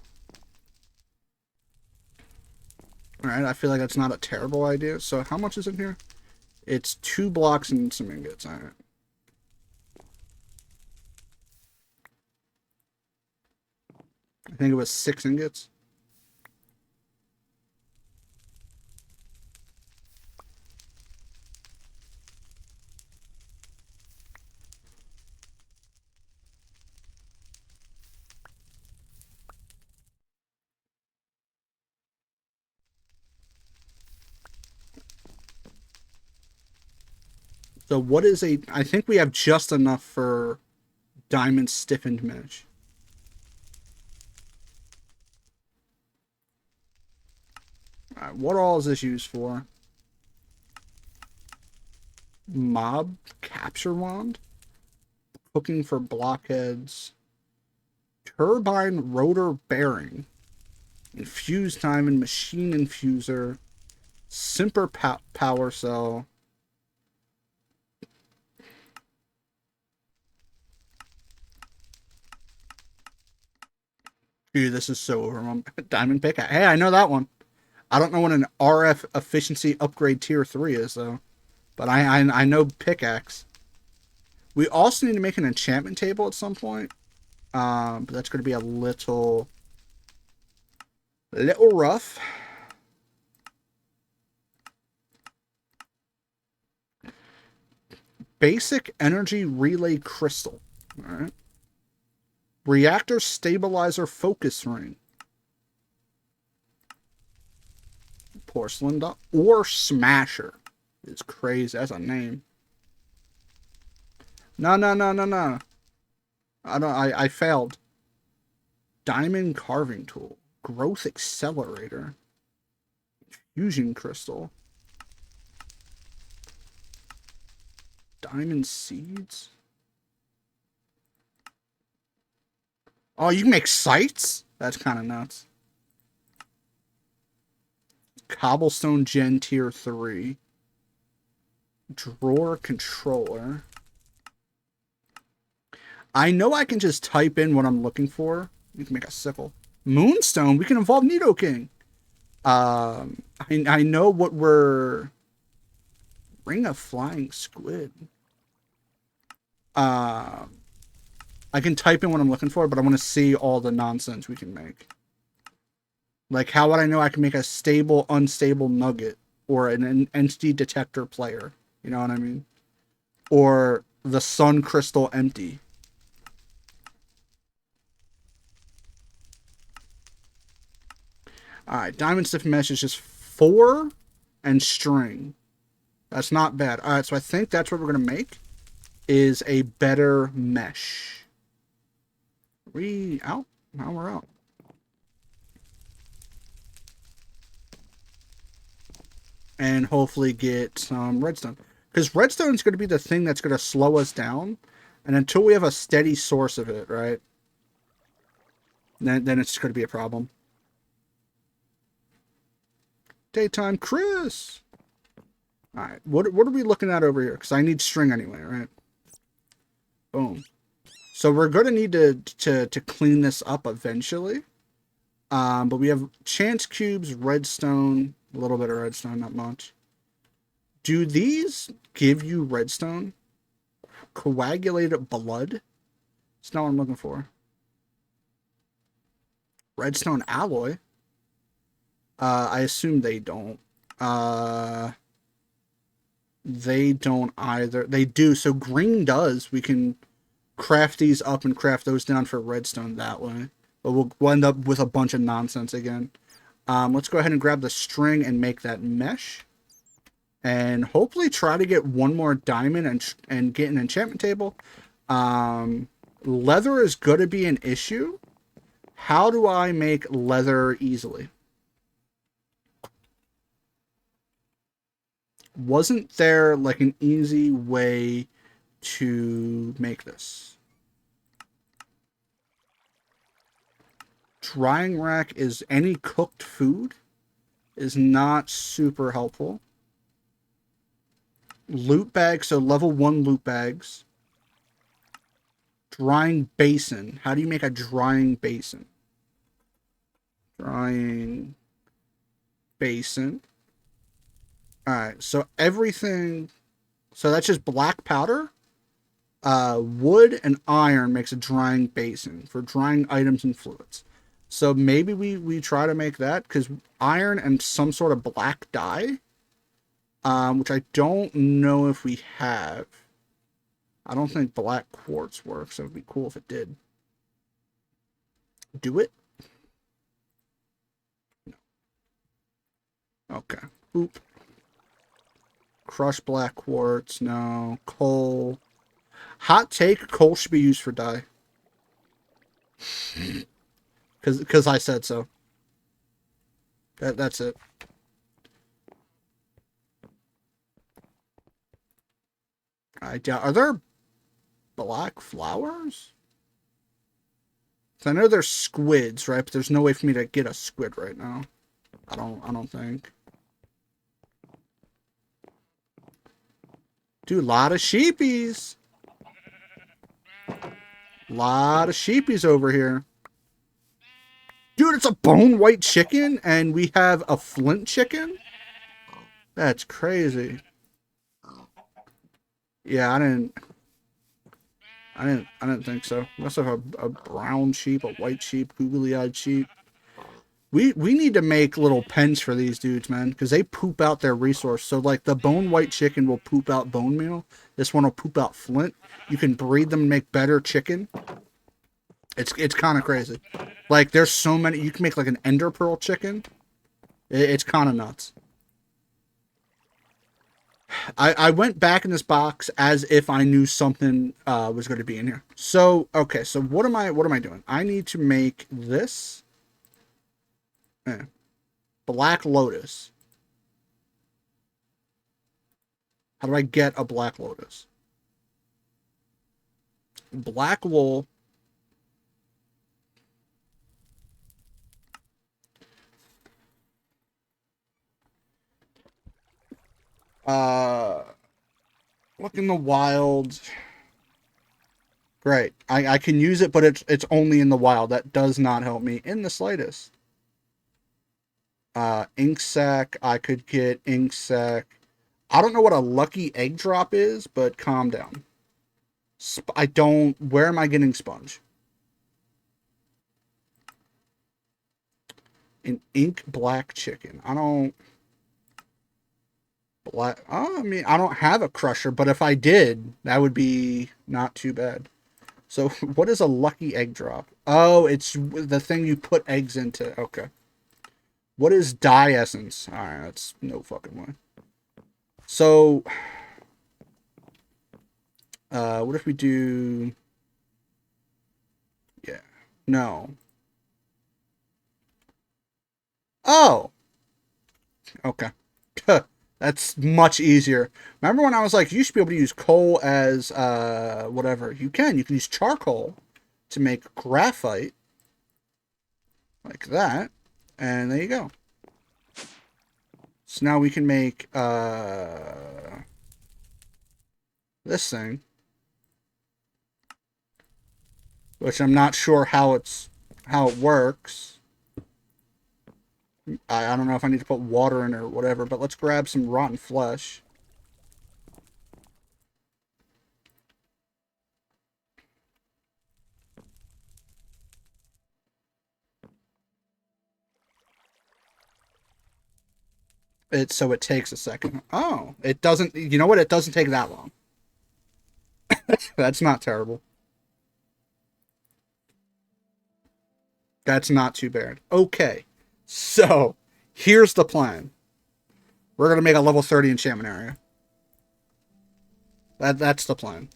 Alright, I feel like that's not a terrible idea. So how much is in here? It's 2 blocks and some ingots. Alright. I think it was 6 ingots. So what is a... I think we have just enough for diamond stiffened mesh. Alright, what all is this used for? Mob capture wand? Cooking for blockheads. Turbine rotor bearing. Infused diamond machine infuser. Simper power cell. Dude, this is so overwhelming. Diamond pickaxe. Hey, I know that one. I don't know what an RF efficiency upgrade tier 3 is, though. But I know pickaxe. We also need to make an enchantment table at some point. But that's going to be a little rough. Basic energy relay crystal. All right. Reactor stabilizer focus ring. Porcelain dot or smasher. It's crazy. That's a name. No. I failed. Diamond carving tool. Growth accelerator. Fusion crystal. Diamond seeds. Oh, you can make sights? That's kind of nuts. Cobblestone gen tier 3. Drawer controller. I know I can just type in what I'm looking for. We can make a sickle. Moonstone. We can evolve Nidoking. I know what we're... Ring of flying squid. I can type in what I'm looking for, but I want to see all the nonsense we can make. Like, how would I know I can make a stable, unstable nugget? Or an entity detector player? You know what I mean? Or the sun crystal empty. Alright, diamond stiff mesh is just 4 and string. That's not bad. Alright, so I think that's what we're going to make. Is a better mesh. We out? Now we're out. And hopefully get some redstone. Because redstone is going to be the thing that's going to slow us down. And until we have a steady source of it, right? Then it's going to be a problem. Daytime Chris! Alright, what are we looking at over here? Because I need string anyway, right? Boom. So we're going to need to clean this up eventually. But we have chance cubes, redstone, a little bit of redstone, not much. Do these give you redstone? Coagulated blood? That's not what I'm looking for. Redstone alloy? I assume they don't. They don't either. They do. So green does. We can craft these up and craft those down for redstone that way. But we'll end up with a bunch of nonsense again. Let's go ahead and grab the string and make that mesh. And hopefully try to get one more diamond and get an enchantment table. Leather is going to be an issue. How do I make leather easily? Wasn't there like an easy way to make this? Drying rack is any cooked food. Is not super helpful. Loot bags, so level 1 loot bags. Drying basin. How do you make a drying basin? Drying basin. Alright, so everything... So that's just black powder? Wood and iron makes a drying basin for drying items and fluids. So maybe we try to make that, because iron and some sort of black dye, which I don't know if we have. I don't think black quartz works. It would be cool if it did. Do it? No. Okay. Oop. Crushed black quartz. No. Coal. Hot take, coal should be used for dye. Because I said so. That's it. I doubt. Are there black flowers? I know there's squids, right? But there's no way for me to get a squid right now. I don't think. Dude, a lot of sheepies. Lot of sheepies over here. Dude, it's a bone white chicken and we have a flint chicken? That's crazy. Yeah, I didn't think so. We also have a brown sheep, a white sheep, googly-eyed sheep. We need to make little pens for these dudes, man, because they poop out their resource. So, like, the bone white chicken will poop out bone meal. This one will poop out flint. You can breed them and make better chicken. It's kind of crazy. Like, there's so many. You can make, like, an ender pearl chicken. It's kind of nuts. I went back in this box as if I knew something was going to be in here. So, okay, so what am I doing? I need to make this. Black lotus. How do I get a black lotus? Black wool. Look in the wild. Great. I can use it, but it's only in the wild. That does not help me in the slightest. Ink sac. I could get ink sac. I don't know what a lucky egg drop is, but calm down. I don't... Where am I getting sponge? An ink black chicken. I don't... Black... Oh, I mean, I don't have a crusher, but if I did, that would be not too bad. So, what is a lucky egg drop? Oh, it's the thing you put eggs into. Okay. What is dye essence? Alright, that's no fucking way. So, what if we do... Yeah. No. Oh! Okay. That's much easier. Remember when I was like, you should be able to use coal as, whatever. You can. You can use charcoal to make graphite. Like that. And there you go. So now we can make, this thing. Which I'm not sure how it works. I don't know if I need to put water in or whatever, but let's grab some rotten flesh. So it takes a second. Oh, it doesn't, you know what? It doesn't take that long. That's not terrible. That's not too bad. Okay. So, here's the plan. We're going to make a level 30 enchantment area. That's the plan.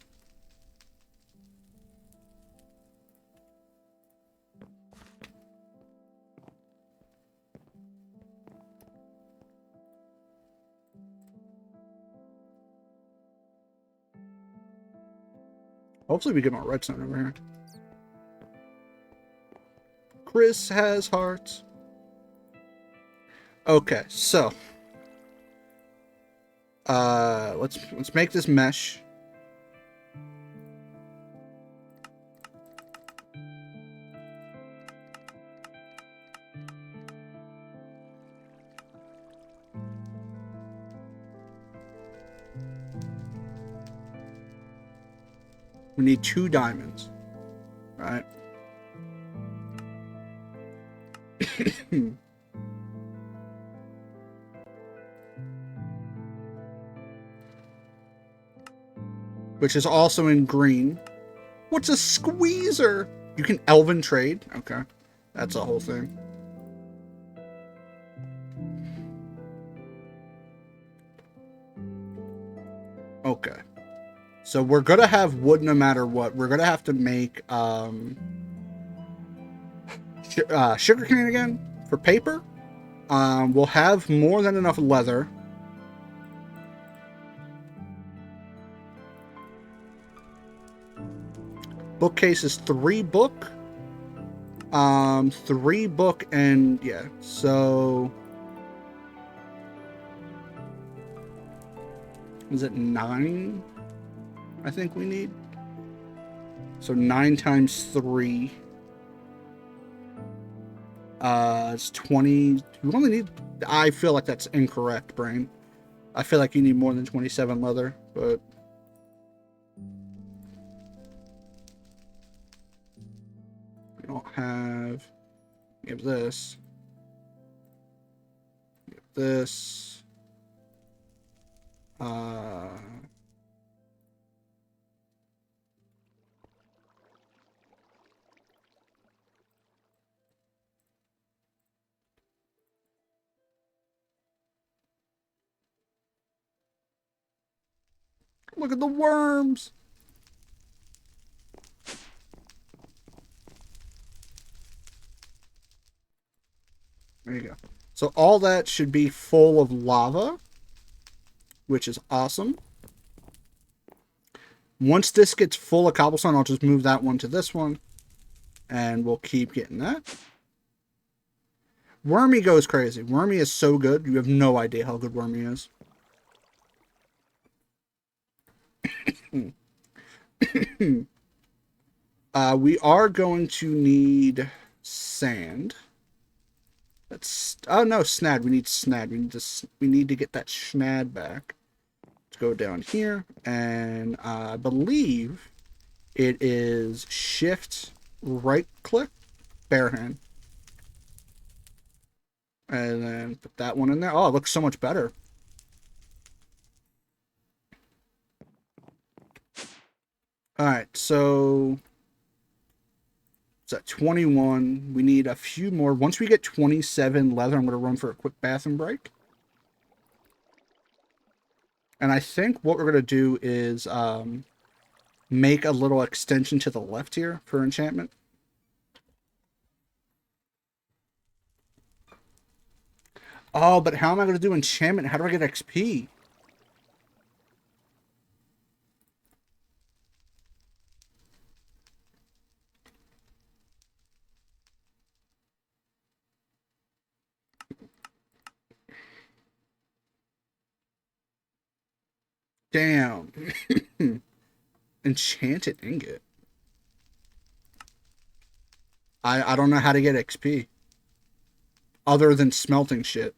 Hopefully we get more redstone over here. Chris has hearts. Okay, so let's make this mesh. We need 2 diamonds, right? Which is also in green. What's a squeezer? You can elven trade. Okay, that's a whole thing. Okay, so we're gonna have wood no matter what. We're gonna have to make sugarcane again for paper. We'll have more than enough leather. Bookcase is 3 book. 3 book and yeah, so is it 9? I think we need. So 9 times 3. It's 20. We only need. I feel like that's incorrect, brain. I feel like you need more than 27 leather, but we don't have. Give this. Give this. Look at the worms. There you go. So all that should be full of lava, which is awesome. Once this gets full of cobblestone, I'll just move that one to this one, and we'll keep getting that. Wormy goes crazy. Wormy is so good. You have no idea how good Wormy is. We are going to need sand. That's no snad. We need snad. We need to get that snad back. Let's go down here, and I believe it is shift right click bare hand, and then put that one in there. Oh, it looks so much better. All right, so it's at 21. We need a few more. Once we get 27 leather, I'm going to run for a quick bathroom break. And I think what we're going to do is make a little extension to the left here for enchantment. Oh, but how am I going to do enchantment? How do I get XP? Damn. Enchanted ingot. I don't know how to get XP. Other than smelting shit.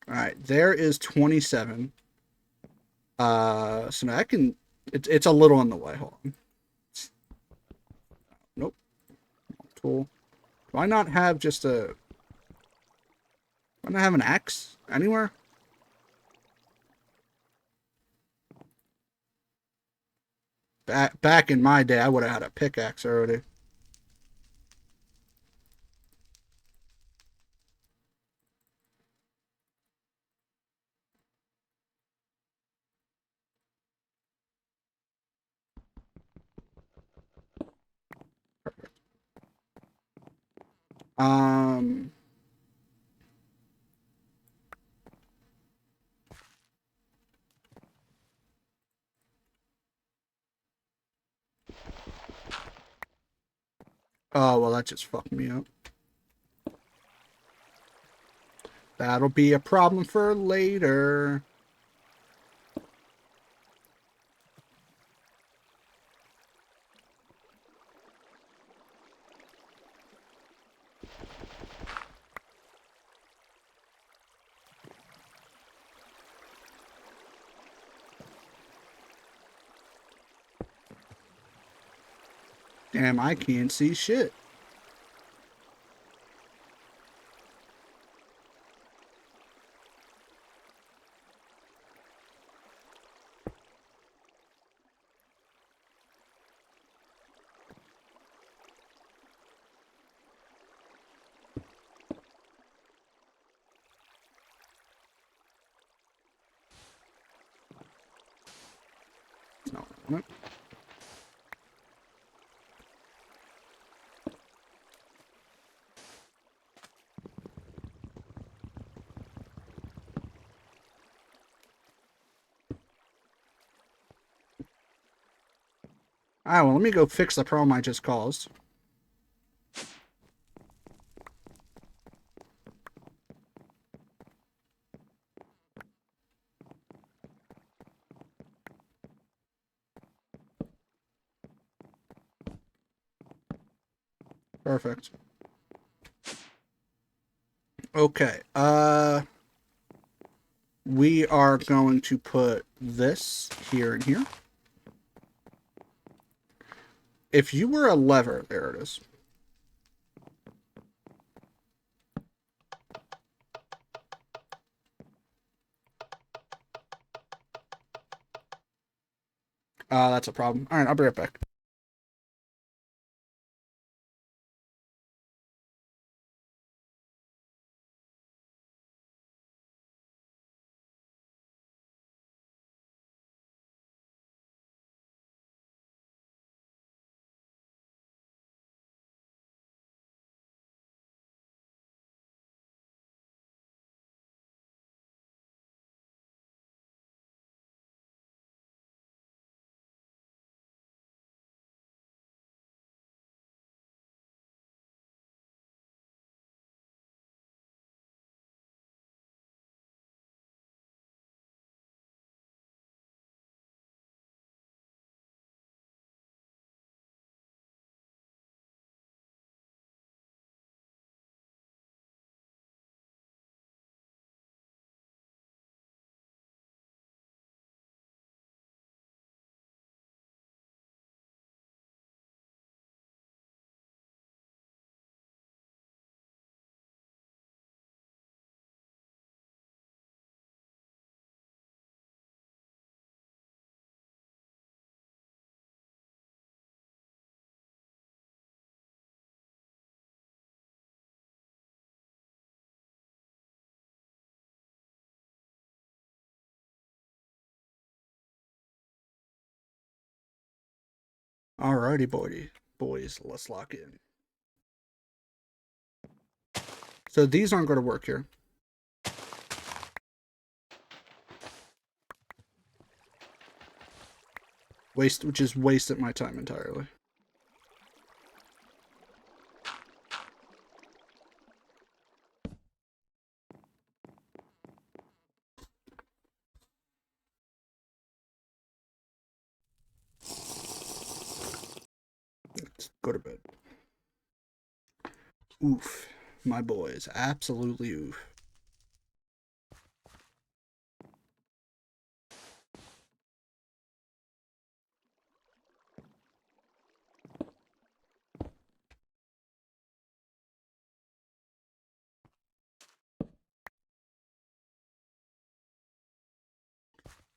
Alright, there is 27. So now I can... It's a little on the way. Hold on. Nope. Tool. Do I not have just a... Do I not have an axe anywhere? Back in my day, I would have had a pickaxe already. Um... Oh, well, that just fucked me up. That'll be a problem for later. Damn, I can't see shit. No, no. Alright, well, let me go fix the problem I just caused. Perfect. Okay, we are going to put this here and here. If you were a lever, there it is. That's a problem. Alright, I'll be right back. Alrighty, boys, let's lock in. So these aren't going to work here. Which is wasted my time entirely. Let's go to bed. Oof. My boys. Absolutely oof.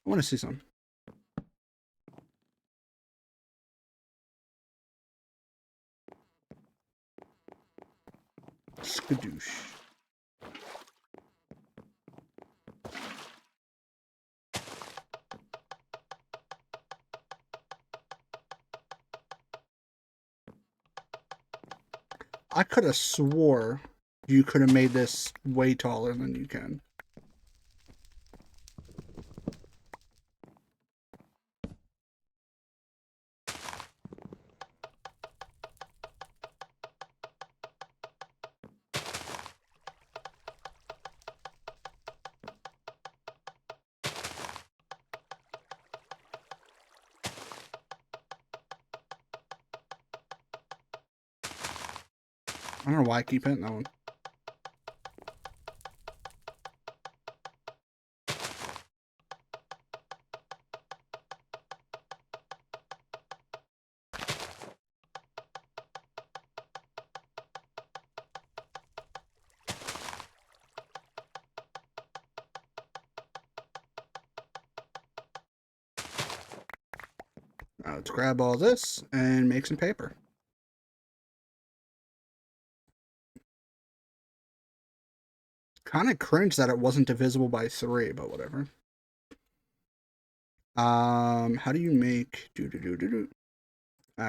I want to see some. Skadoosh. I could have swore you could have made this way taller than you can. I don't know why I keep hitting that one. Let's grab all this and make some paper. Kind of cringe that it wasn't divisible by 3, but whatever. How do you make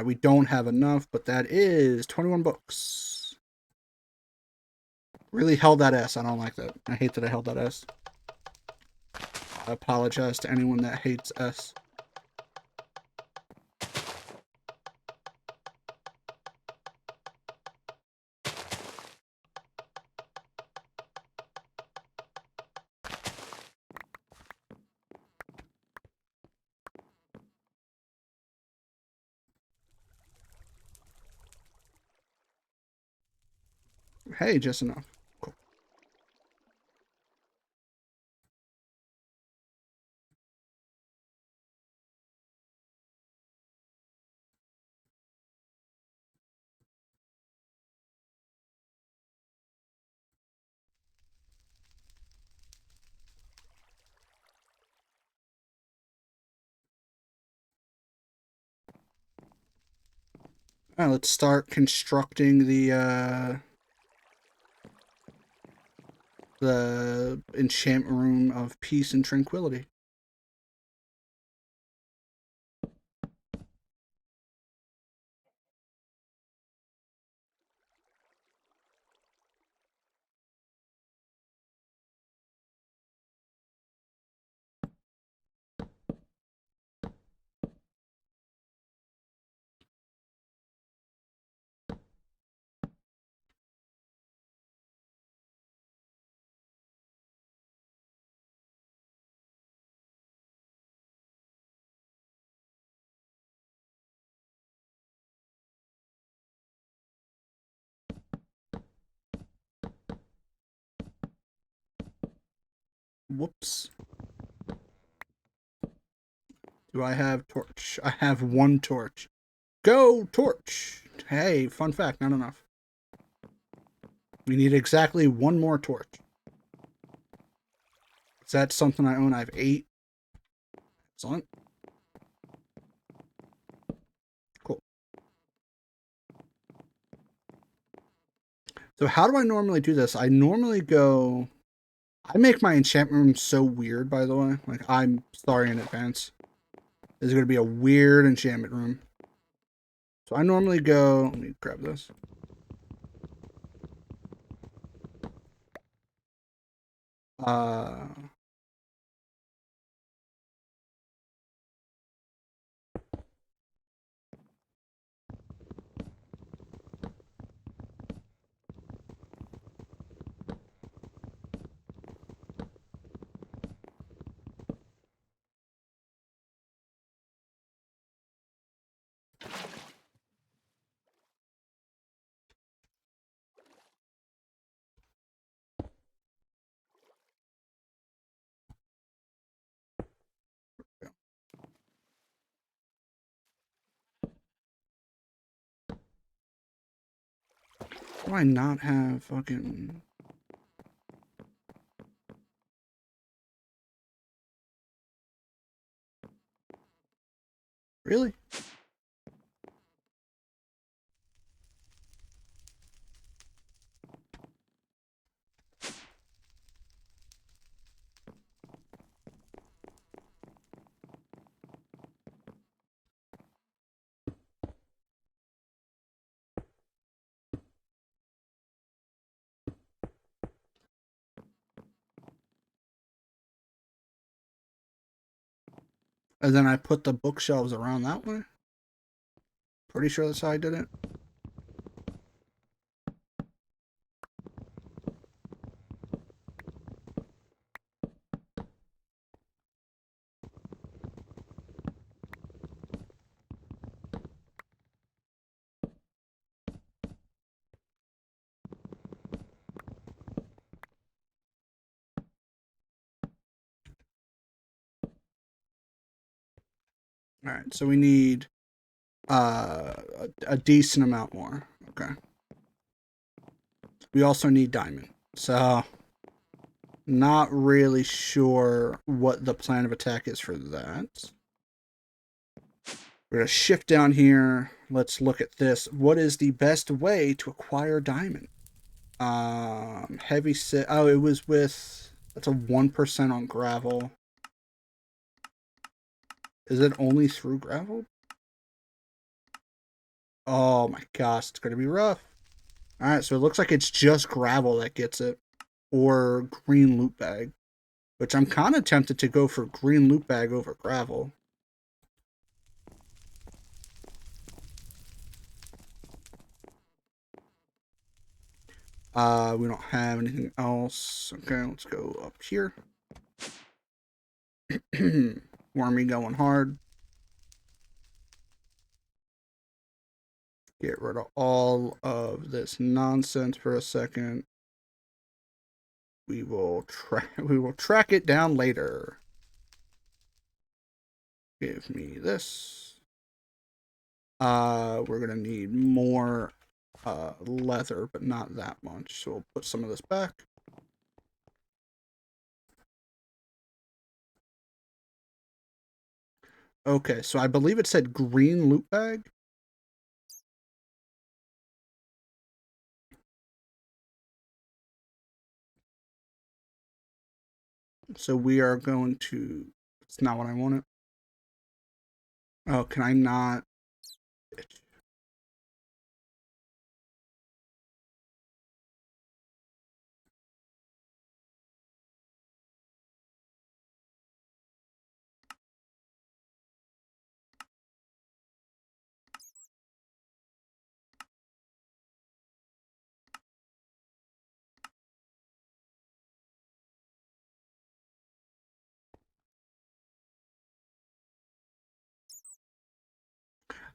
we don't have enough, but that is 21 books. Really held that S. I don't like that. I hate that I held that S. I apologize to anyone that hates S. Hey, just enough. Cool. All right, let's start constructing the enchantment room of peace and tranquility. Whoops. Do I have torch? I have 1 torch. Go, torch! Hey, fun fact, not enough. We need exactly 1 more torch. Is that something I own? I have 8. Excellent. Cool. So how do I normally do this? I normally go... I make my enchantment room so weird, by the way. Like, I'm sorry in advance. This is going to be a weird enchantment room. So I normally go... Let me grab this. Do I not have fucking... Really? And then I put the bookshelves around that way. Pretty sure that's how I did it. All right, so we need a decent amount more. Okay. We also need diamond. So not really sure what the plan of attack is for that. We're going to shift down here. Let's look at this. What is the best way to acquire diamond? Heavy set. Oh, it was with. That's a 1% on gravel. Is it only through gravel? Oh my gosh, it's going to be rough. Alright, so it looks like it's just gravel that gets it. Or green loot bag. Which I'm kind of tempted to go for green loot bag over gravel. We don't have anything else. Okay, let's go up here. Wormy going hard. Get rid of all of this nonsense for a second. We will track it down later. Give me this. We're gonna need more leather, but not that much. So we'll put some of this back. Okay, so I believe it said green loot bag. So we are going to. It's not what I wanted. Oh, can I not?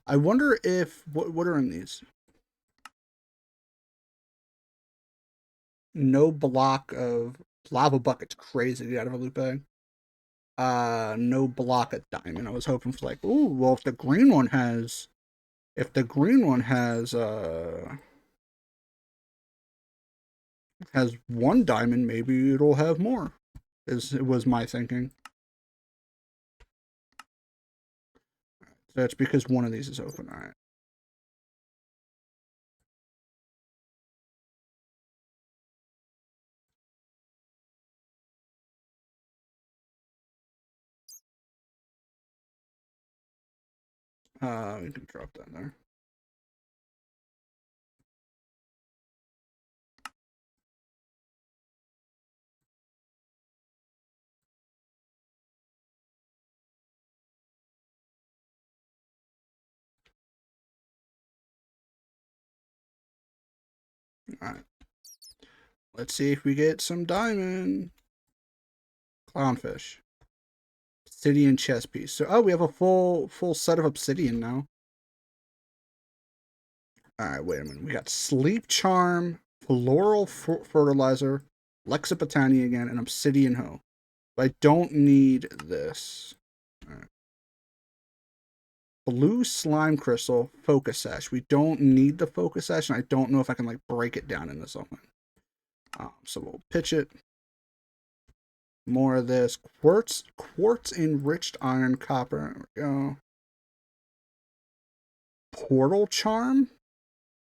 I wonder if what are in these? No block of lava bucket's crazy to get out of a loot bag. No block of diamond. I was hoping for like, ooh, well if the green one has has one diamond, maybe it'll have more. It was my thinking. That's because one of these is open. All right. We can drop that there. All right. Let's see if we get some diamond. Clownfish. Obsidian chess piece. So, oh, we have a full set of obsidian now. All right, wait a minute. We got sleep charm, floral fertilizer, lexipotani again, and obsidian hoe. But I don't need this. All right. Blue slime crystal, focus sash. We don't need the focus sash, and I don't know if I can like break it down into something. So we'll pitch it. More of this quartz enriched iron copper. There we go. Portal charm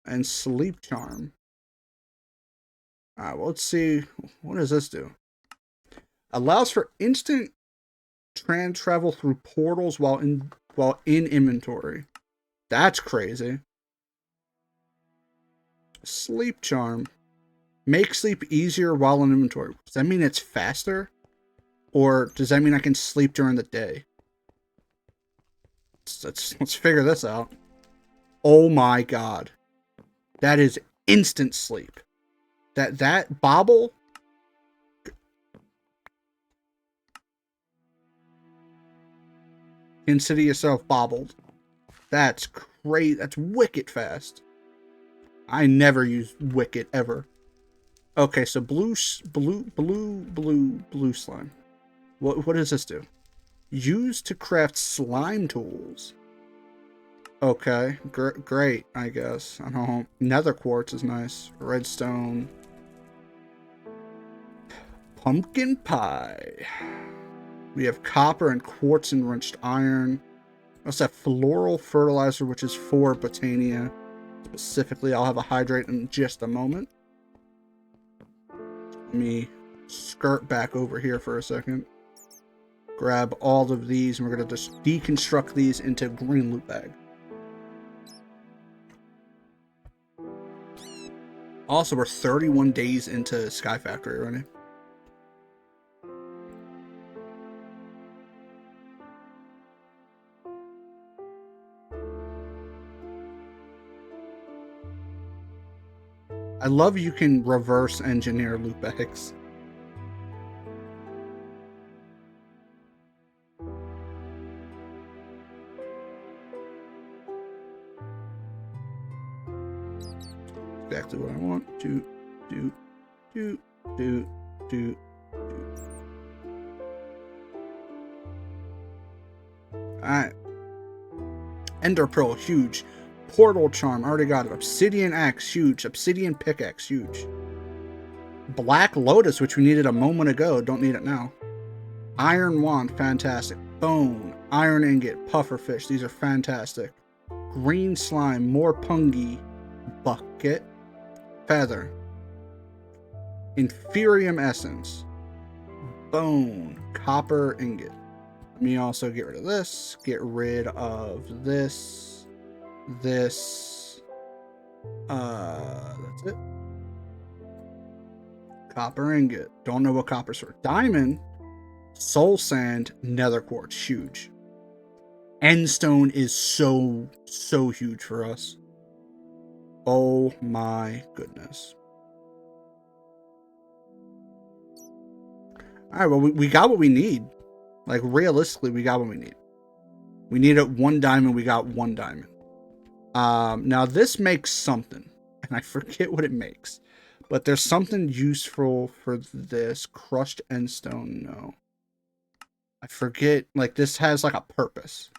and sleep charm. All right, well, let's see. What does this do? Allows for instant travel through portals while in inventory. That's crazy. Sleep charm. Make sleep easier while in inventory. Does that mean it's faster? Or does that mean I can sleep during the day? Let's figure this out. Oh my god. That is instant sleep. That bobble. Consider yourself bobbled. That's great. That's wicked fast. I never use wicked ever. Okay, so blue slime. What does this do? Used to craft slime tools. Okay, great, I guess. I don't. Nether quartz is nice. Redstone. Pumpkin pie. We have copper and quartz enriched iron. We also have floral fertilizer, which is for Botania. Specifically, I'll have a hydrate in just a moment. Let me skirt back over here for a second. Grab all of these, and we're going to just deconstruct these into green loot bag. Also, we're 31 days into Sky Factory already. I love you can reverse engineer loot bags. Exactly what I want. Do. Alright. Ender Pearl, huge. Portal Charm, already got it. Obsidian Axe, huge. Obsidian Pickaxe, huge. Black Lotus, which we needed a moment ago. Don't need it now. Iron Wand, fantastic. Bone, Iron Ingot, Pufferfish, these are fantastic. Green Slime, more Pungi. Bucket. Feather. Inferium Essence. Bone. Copper Ingot. Let me also get rid of this. Get rid of this. This. That's it. Copper Ingot. Don't know what copper's for. Diamond. Soul Sand. Nether Quartz. Huge. Endstone is so huge for us. Oh my goodness. Alright, well, we got what we need. Like, realistically, we got what we need. We needed 1 diamond, we got 1 diamond. Now this makes something, and I forget what it makes. But there's something useful for this. Crushed endstone, no. I forget, like, this has, like, a purpose.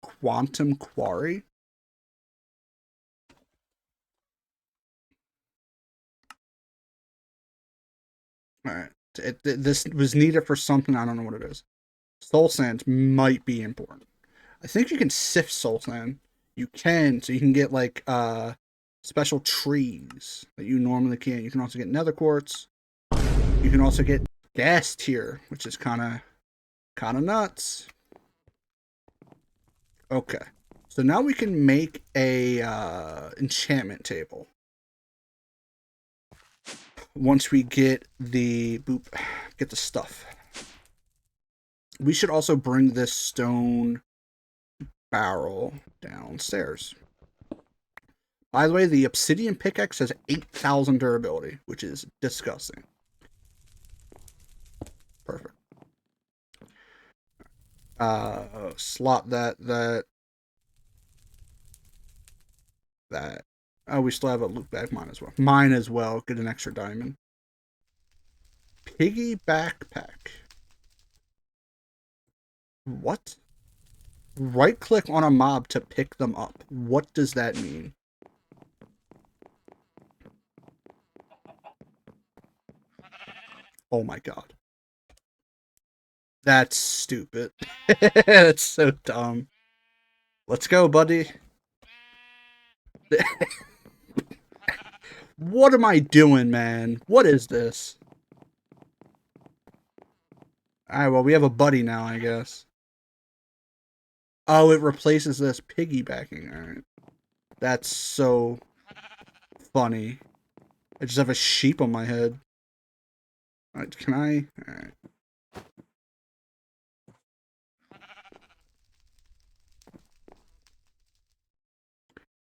Quantum Quarry? Alright. This was needed for something, I don't know what it is. Soul Sand might be important. I think you can sift Soul Sand. You can, so you can get, like, special trees that you normally can't. You can also get Nether Quartz. You can also get Gas Tier, which is kind of nuts. Okay, so now we can make a enchantment table. Once we get the get the stuff. We should also bring this stone barrel downstairs. By the way, the obsidian pickaxe has 8,000 durability, which is disgusting. Perfect. Slot that. Oh, we still have a loot bag. Mine as well. Get an extra diamond. Piggy backpack. What? Right click on a mob to pick them up. What does that mean? Oh my god. That's stupid. That's so dumb. Let's go, buddy. What am I doing, man? What is this? Alright, well, we have a buddy now, I guess. Oh, it replaces this piggybacking. Alright. That's so funny. I just have a sheep on my head. Alright, can I? Alright.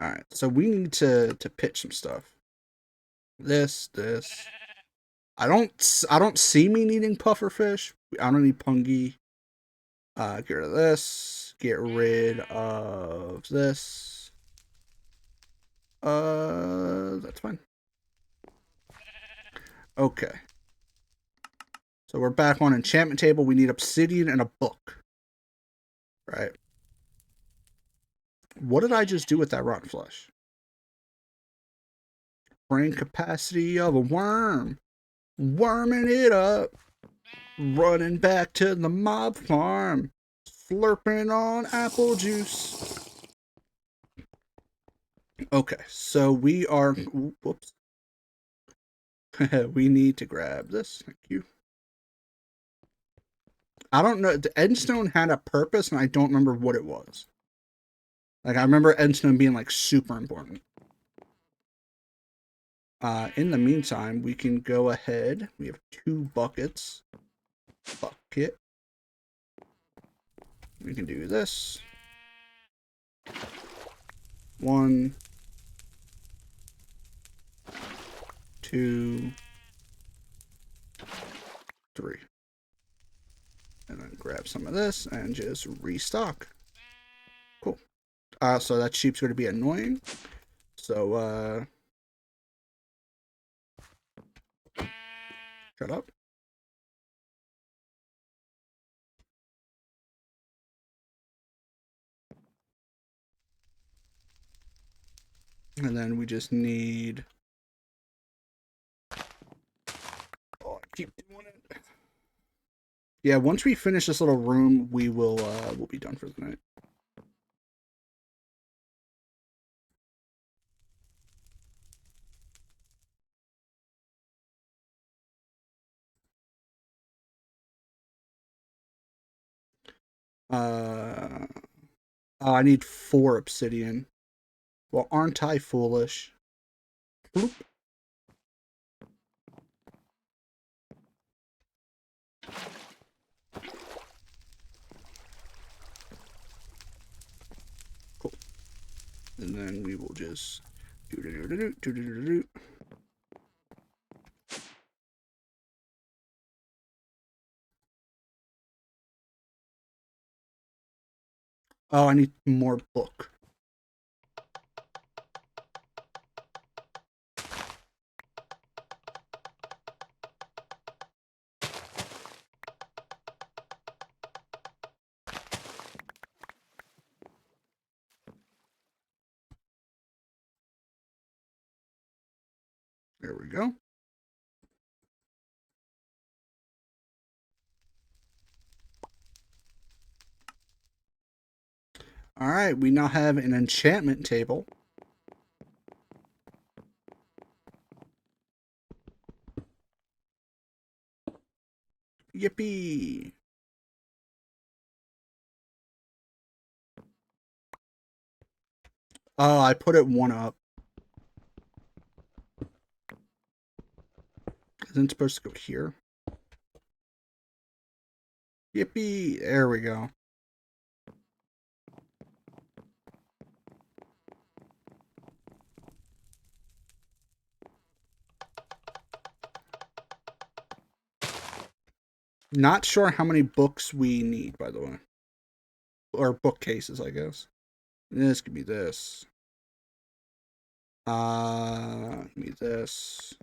Alright, so we need to pitch some stuff. This. I don't see me needing pufferfish. I don't need pungi. Get rid of this. Get rid of this. That's fine. Okay. So we're back on enchantment table. We need obsidian and a book. Right. What did I just do with that rotten flesh? Brain capacity of a worm. Worming it up. Running back to the mob farm. Slurping on apple juice. Okay, so we are... Whoops. We need to grab this. Thank you. I don't know. The endstone had a purpose, and I don't remember what it was. Like, I remember endstone being, like, super important. In the meantime, we can go ahead. We have 2 buckets. Bucket. We can do this. 1, 2, 3. And then grab some of this and just restock. Cool. So that sheep's going to be annoying. So, shut up. And then we just need... Oh, I keep doing it. Yeah, once we finish this little room, we will, we'll be done for the night. Oh, I need 4 obsidian. Well, aren't I foolish? Bloop. Cool. And then we will just do. Oh, I need more book. There we go. All right, we now have an enchantment table. Yippee! Oh, I put it 1 up. Isn't it supposed to go here? Yippee! There we go. Not sure how many books we need, by the way. Or bookcases, I guess. This could be this. Give me this.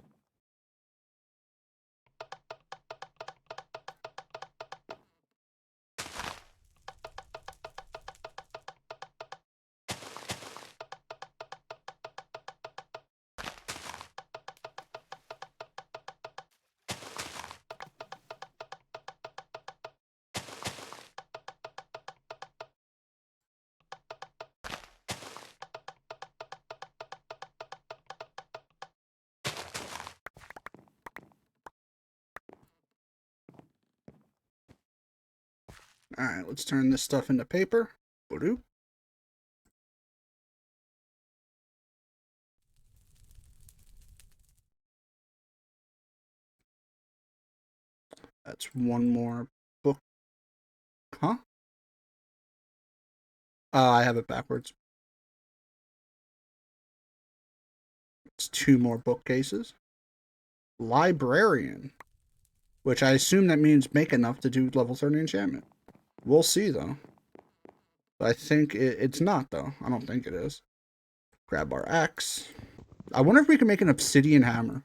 Alright, let's turn this stuff into paper. Boop. That's 1 more book. Huh? I have it backwards. It's 2 more bookcases. Librarian. Which I assume that means make enough to do level 30 enchantment. We'll see, though. I think it's not, though. I don't think it is. Grab our axe. I wonder if we can make an obsidian hammer.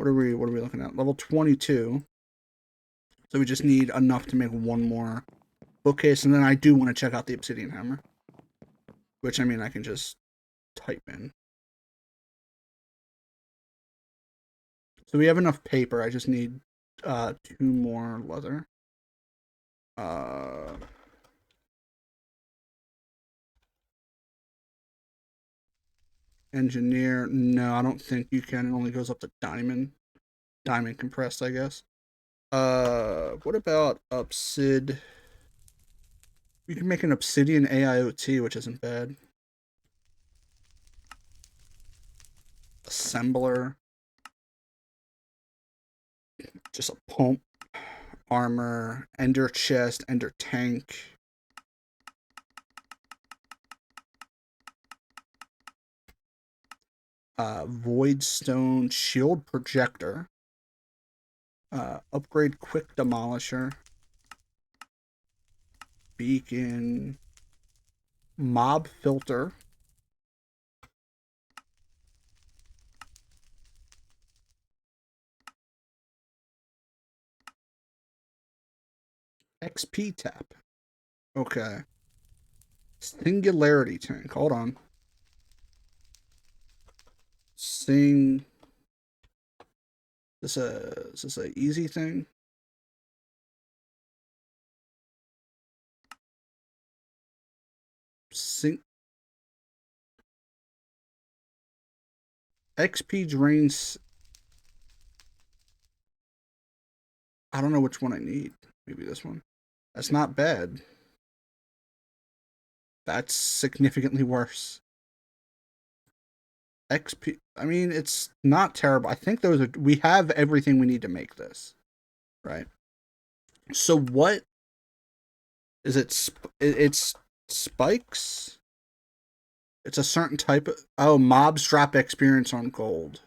What are we looking at? Level 22. So we just need enough to make one more bookcase, and then I do want to check out the obsidian hammer, which I mean I can just type in. So we have enough paper. I just need 2 more leather. Engineer. No, I don't think you can. It only goes up to diamond. Diamond compressed, I guess. What about obsid? We can make an obsidian AIoT, which isn't bad. Assembler. Just a pump. Armor. Ender chest. Ender tank. Void stone. Shield projector. Upgrade quick demolisher. Beacon. Mob filter. XP tap. Okay. Singularity tank. Hold on. Is this a easy thing? XP drains. I don't know which one I need. Maybe this one. That's not bad. That's significantly worse. XP. I mean, it's not terrible. I think those are. We have everything we need to make this, right? So what is it? It's spikes. It's a certain type of. Oh, mobs drop experience on gold.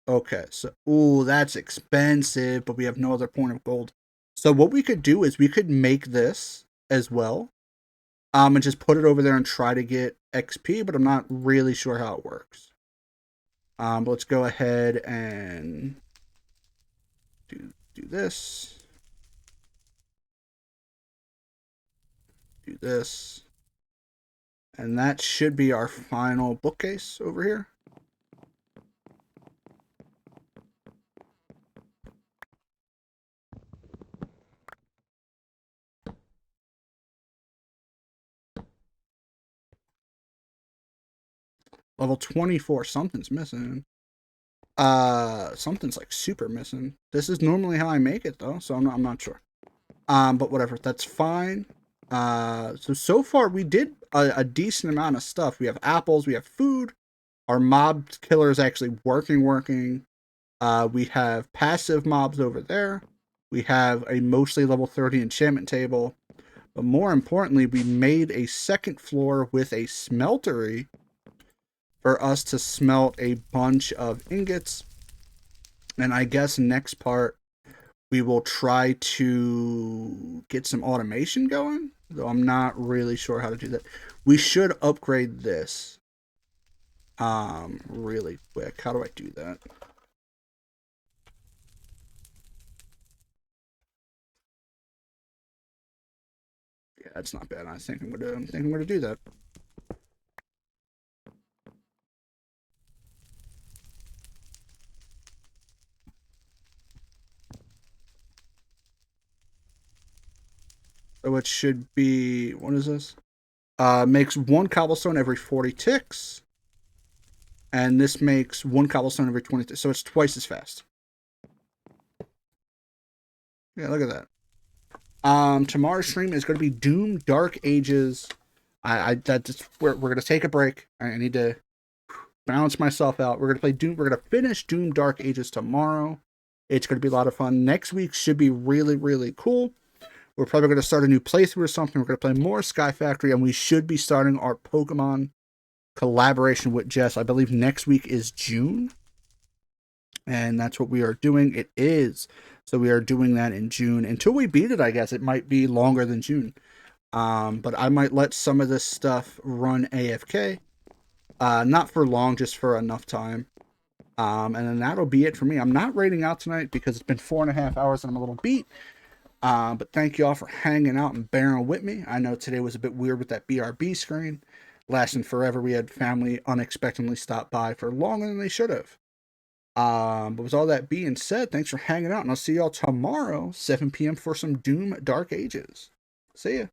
Okay, so ooh, that's expensive, but we have no other point of gold. So what we could do is we could make this as well, and just put it over there and try to get XP, but I'm not really sure how it works. But let's go ahead and do this. Do this. And that should be our final bookcase over here. Level 24. Something's missing. Something's like super missing. This is normally how I make it though, so I'm not sure. But whatever, that's fine. So far we did a decent amount of stuff. We have apples, we have food. Our mob killer is actually working. We have passive mobs over there. We have a mostly level 30 enchantment table. But more importantly, we made a second floor with a smeltery for us to smelt a bunch of ingots. And I guess next part, we will try to get some automation going, though I'm not really sure how to do that. We should upgrade this really quick. How do I do that? Yeah, that's not bad. I think I'm gonna do that. So it should be, what is this? Makes 1 cobblestone every 40 ticks. And this makes 1 cobblestone every 20 ticks. So it's twice as fast. Yeah, look at that. Tomorrow's stream is going to be Doom Dark Ages. We're going to take a break. I need to balance myself out. We're going to play Doom. We're going to finish Doom Dark Ages tomorrow. It's going to be a lot of fun. Next week should be really, really cool. We're probably going to start a new playthrough or something. We're going to play more Sky Factory, and we should be starting our Pokemon collaboration with Jess. I believe next week is June, and that's what we are doing. It is. So we are doing that in June. Until we beat it, I guess. It might be longer than June. But I might let some of this stuff run AFK. Not for long, just for enough time. And then that'll be it for me. I'm not raiding out tonight because it's been 4.5 hours and I'm a little beat. But thank you all for hanging out and bearing with me. I know today was a bit weird with that BRB screen. Lasting forever. We had family unexpectedly stop by for longer than they should have. But with all that being said, thanks for hanging out, and I'll see y'all tomorrow, 7 p.m. for some Doom Dark Ages. See ya.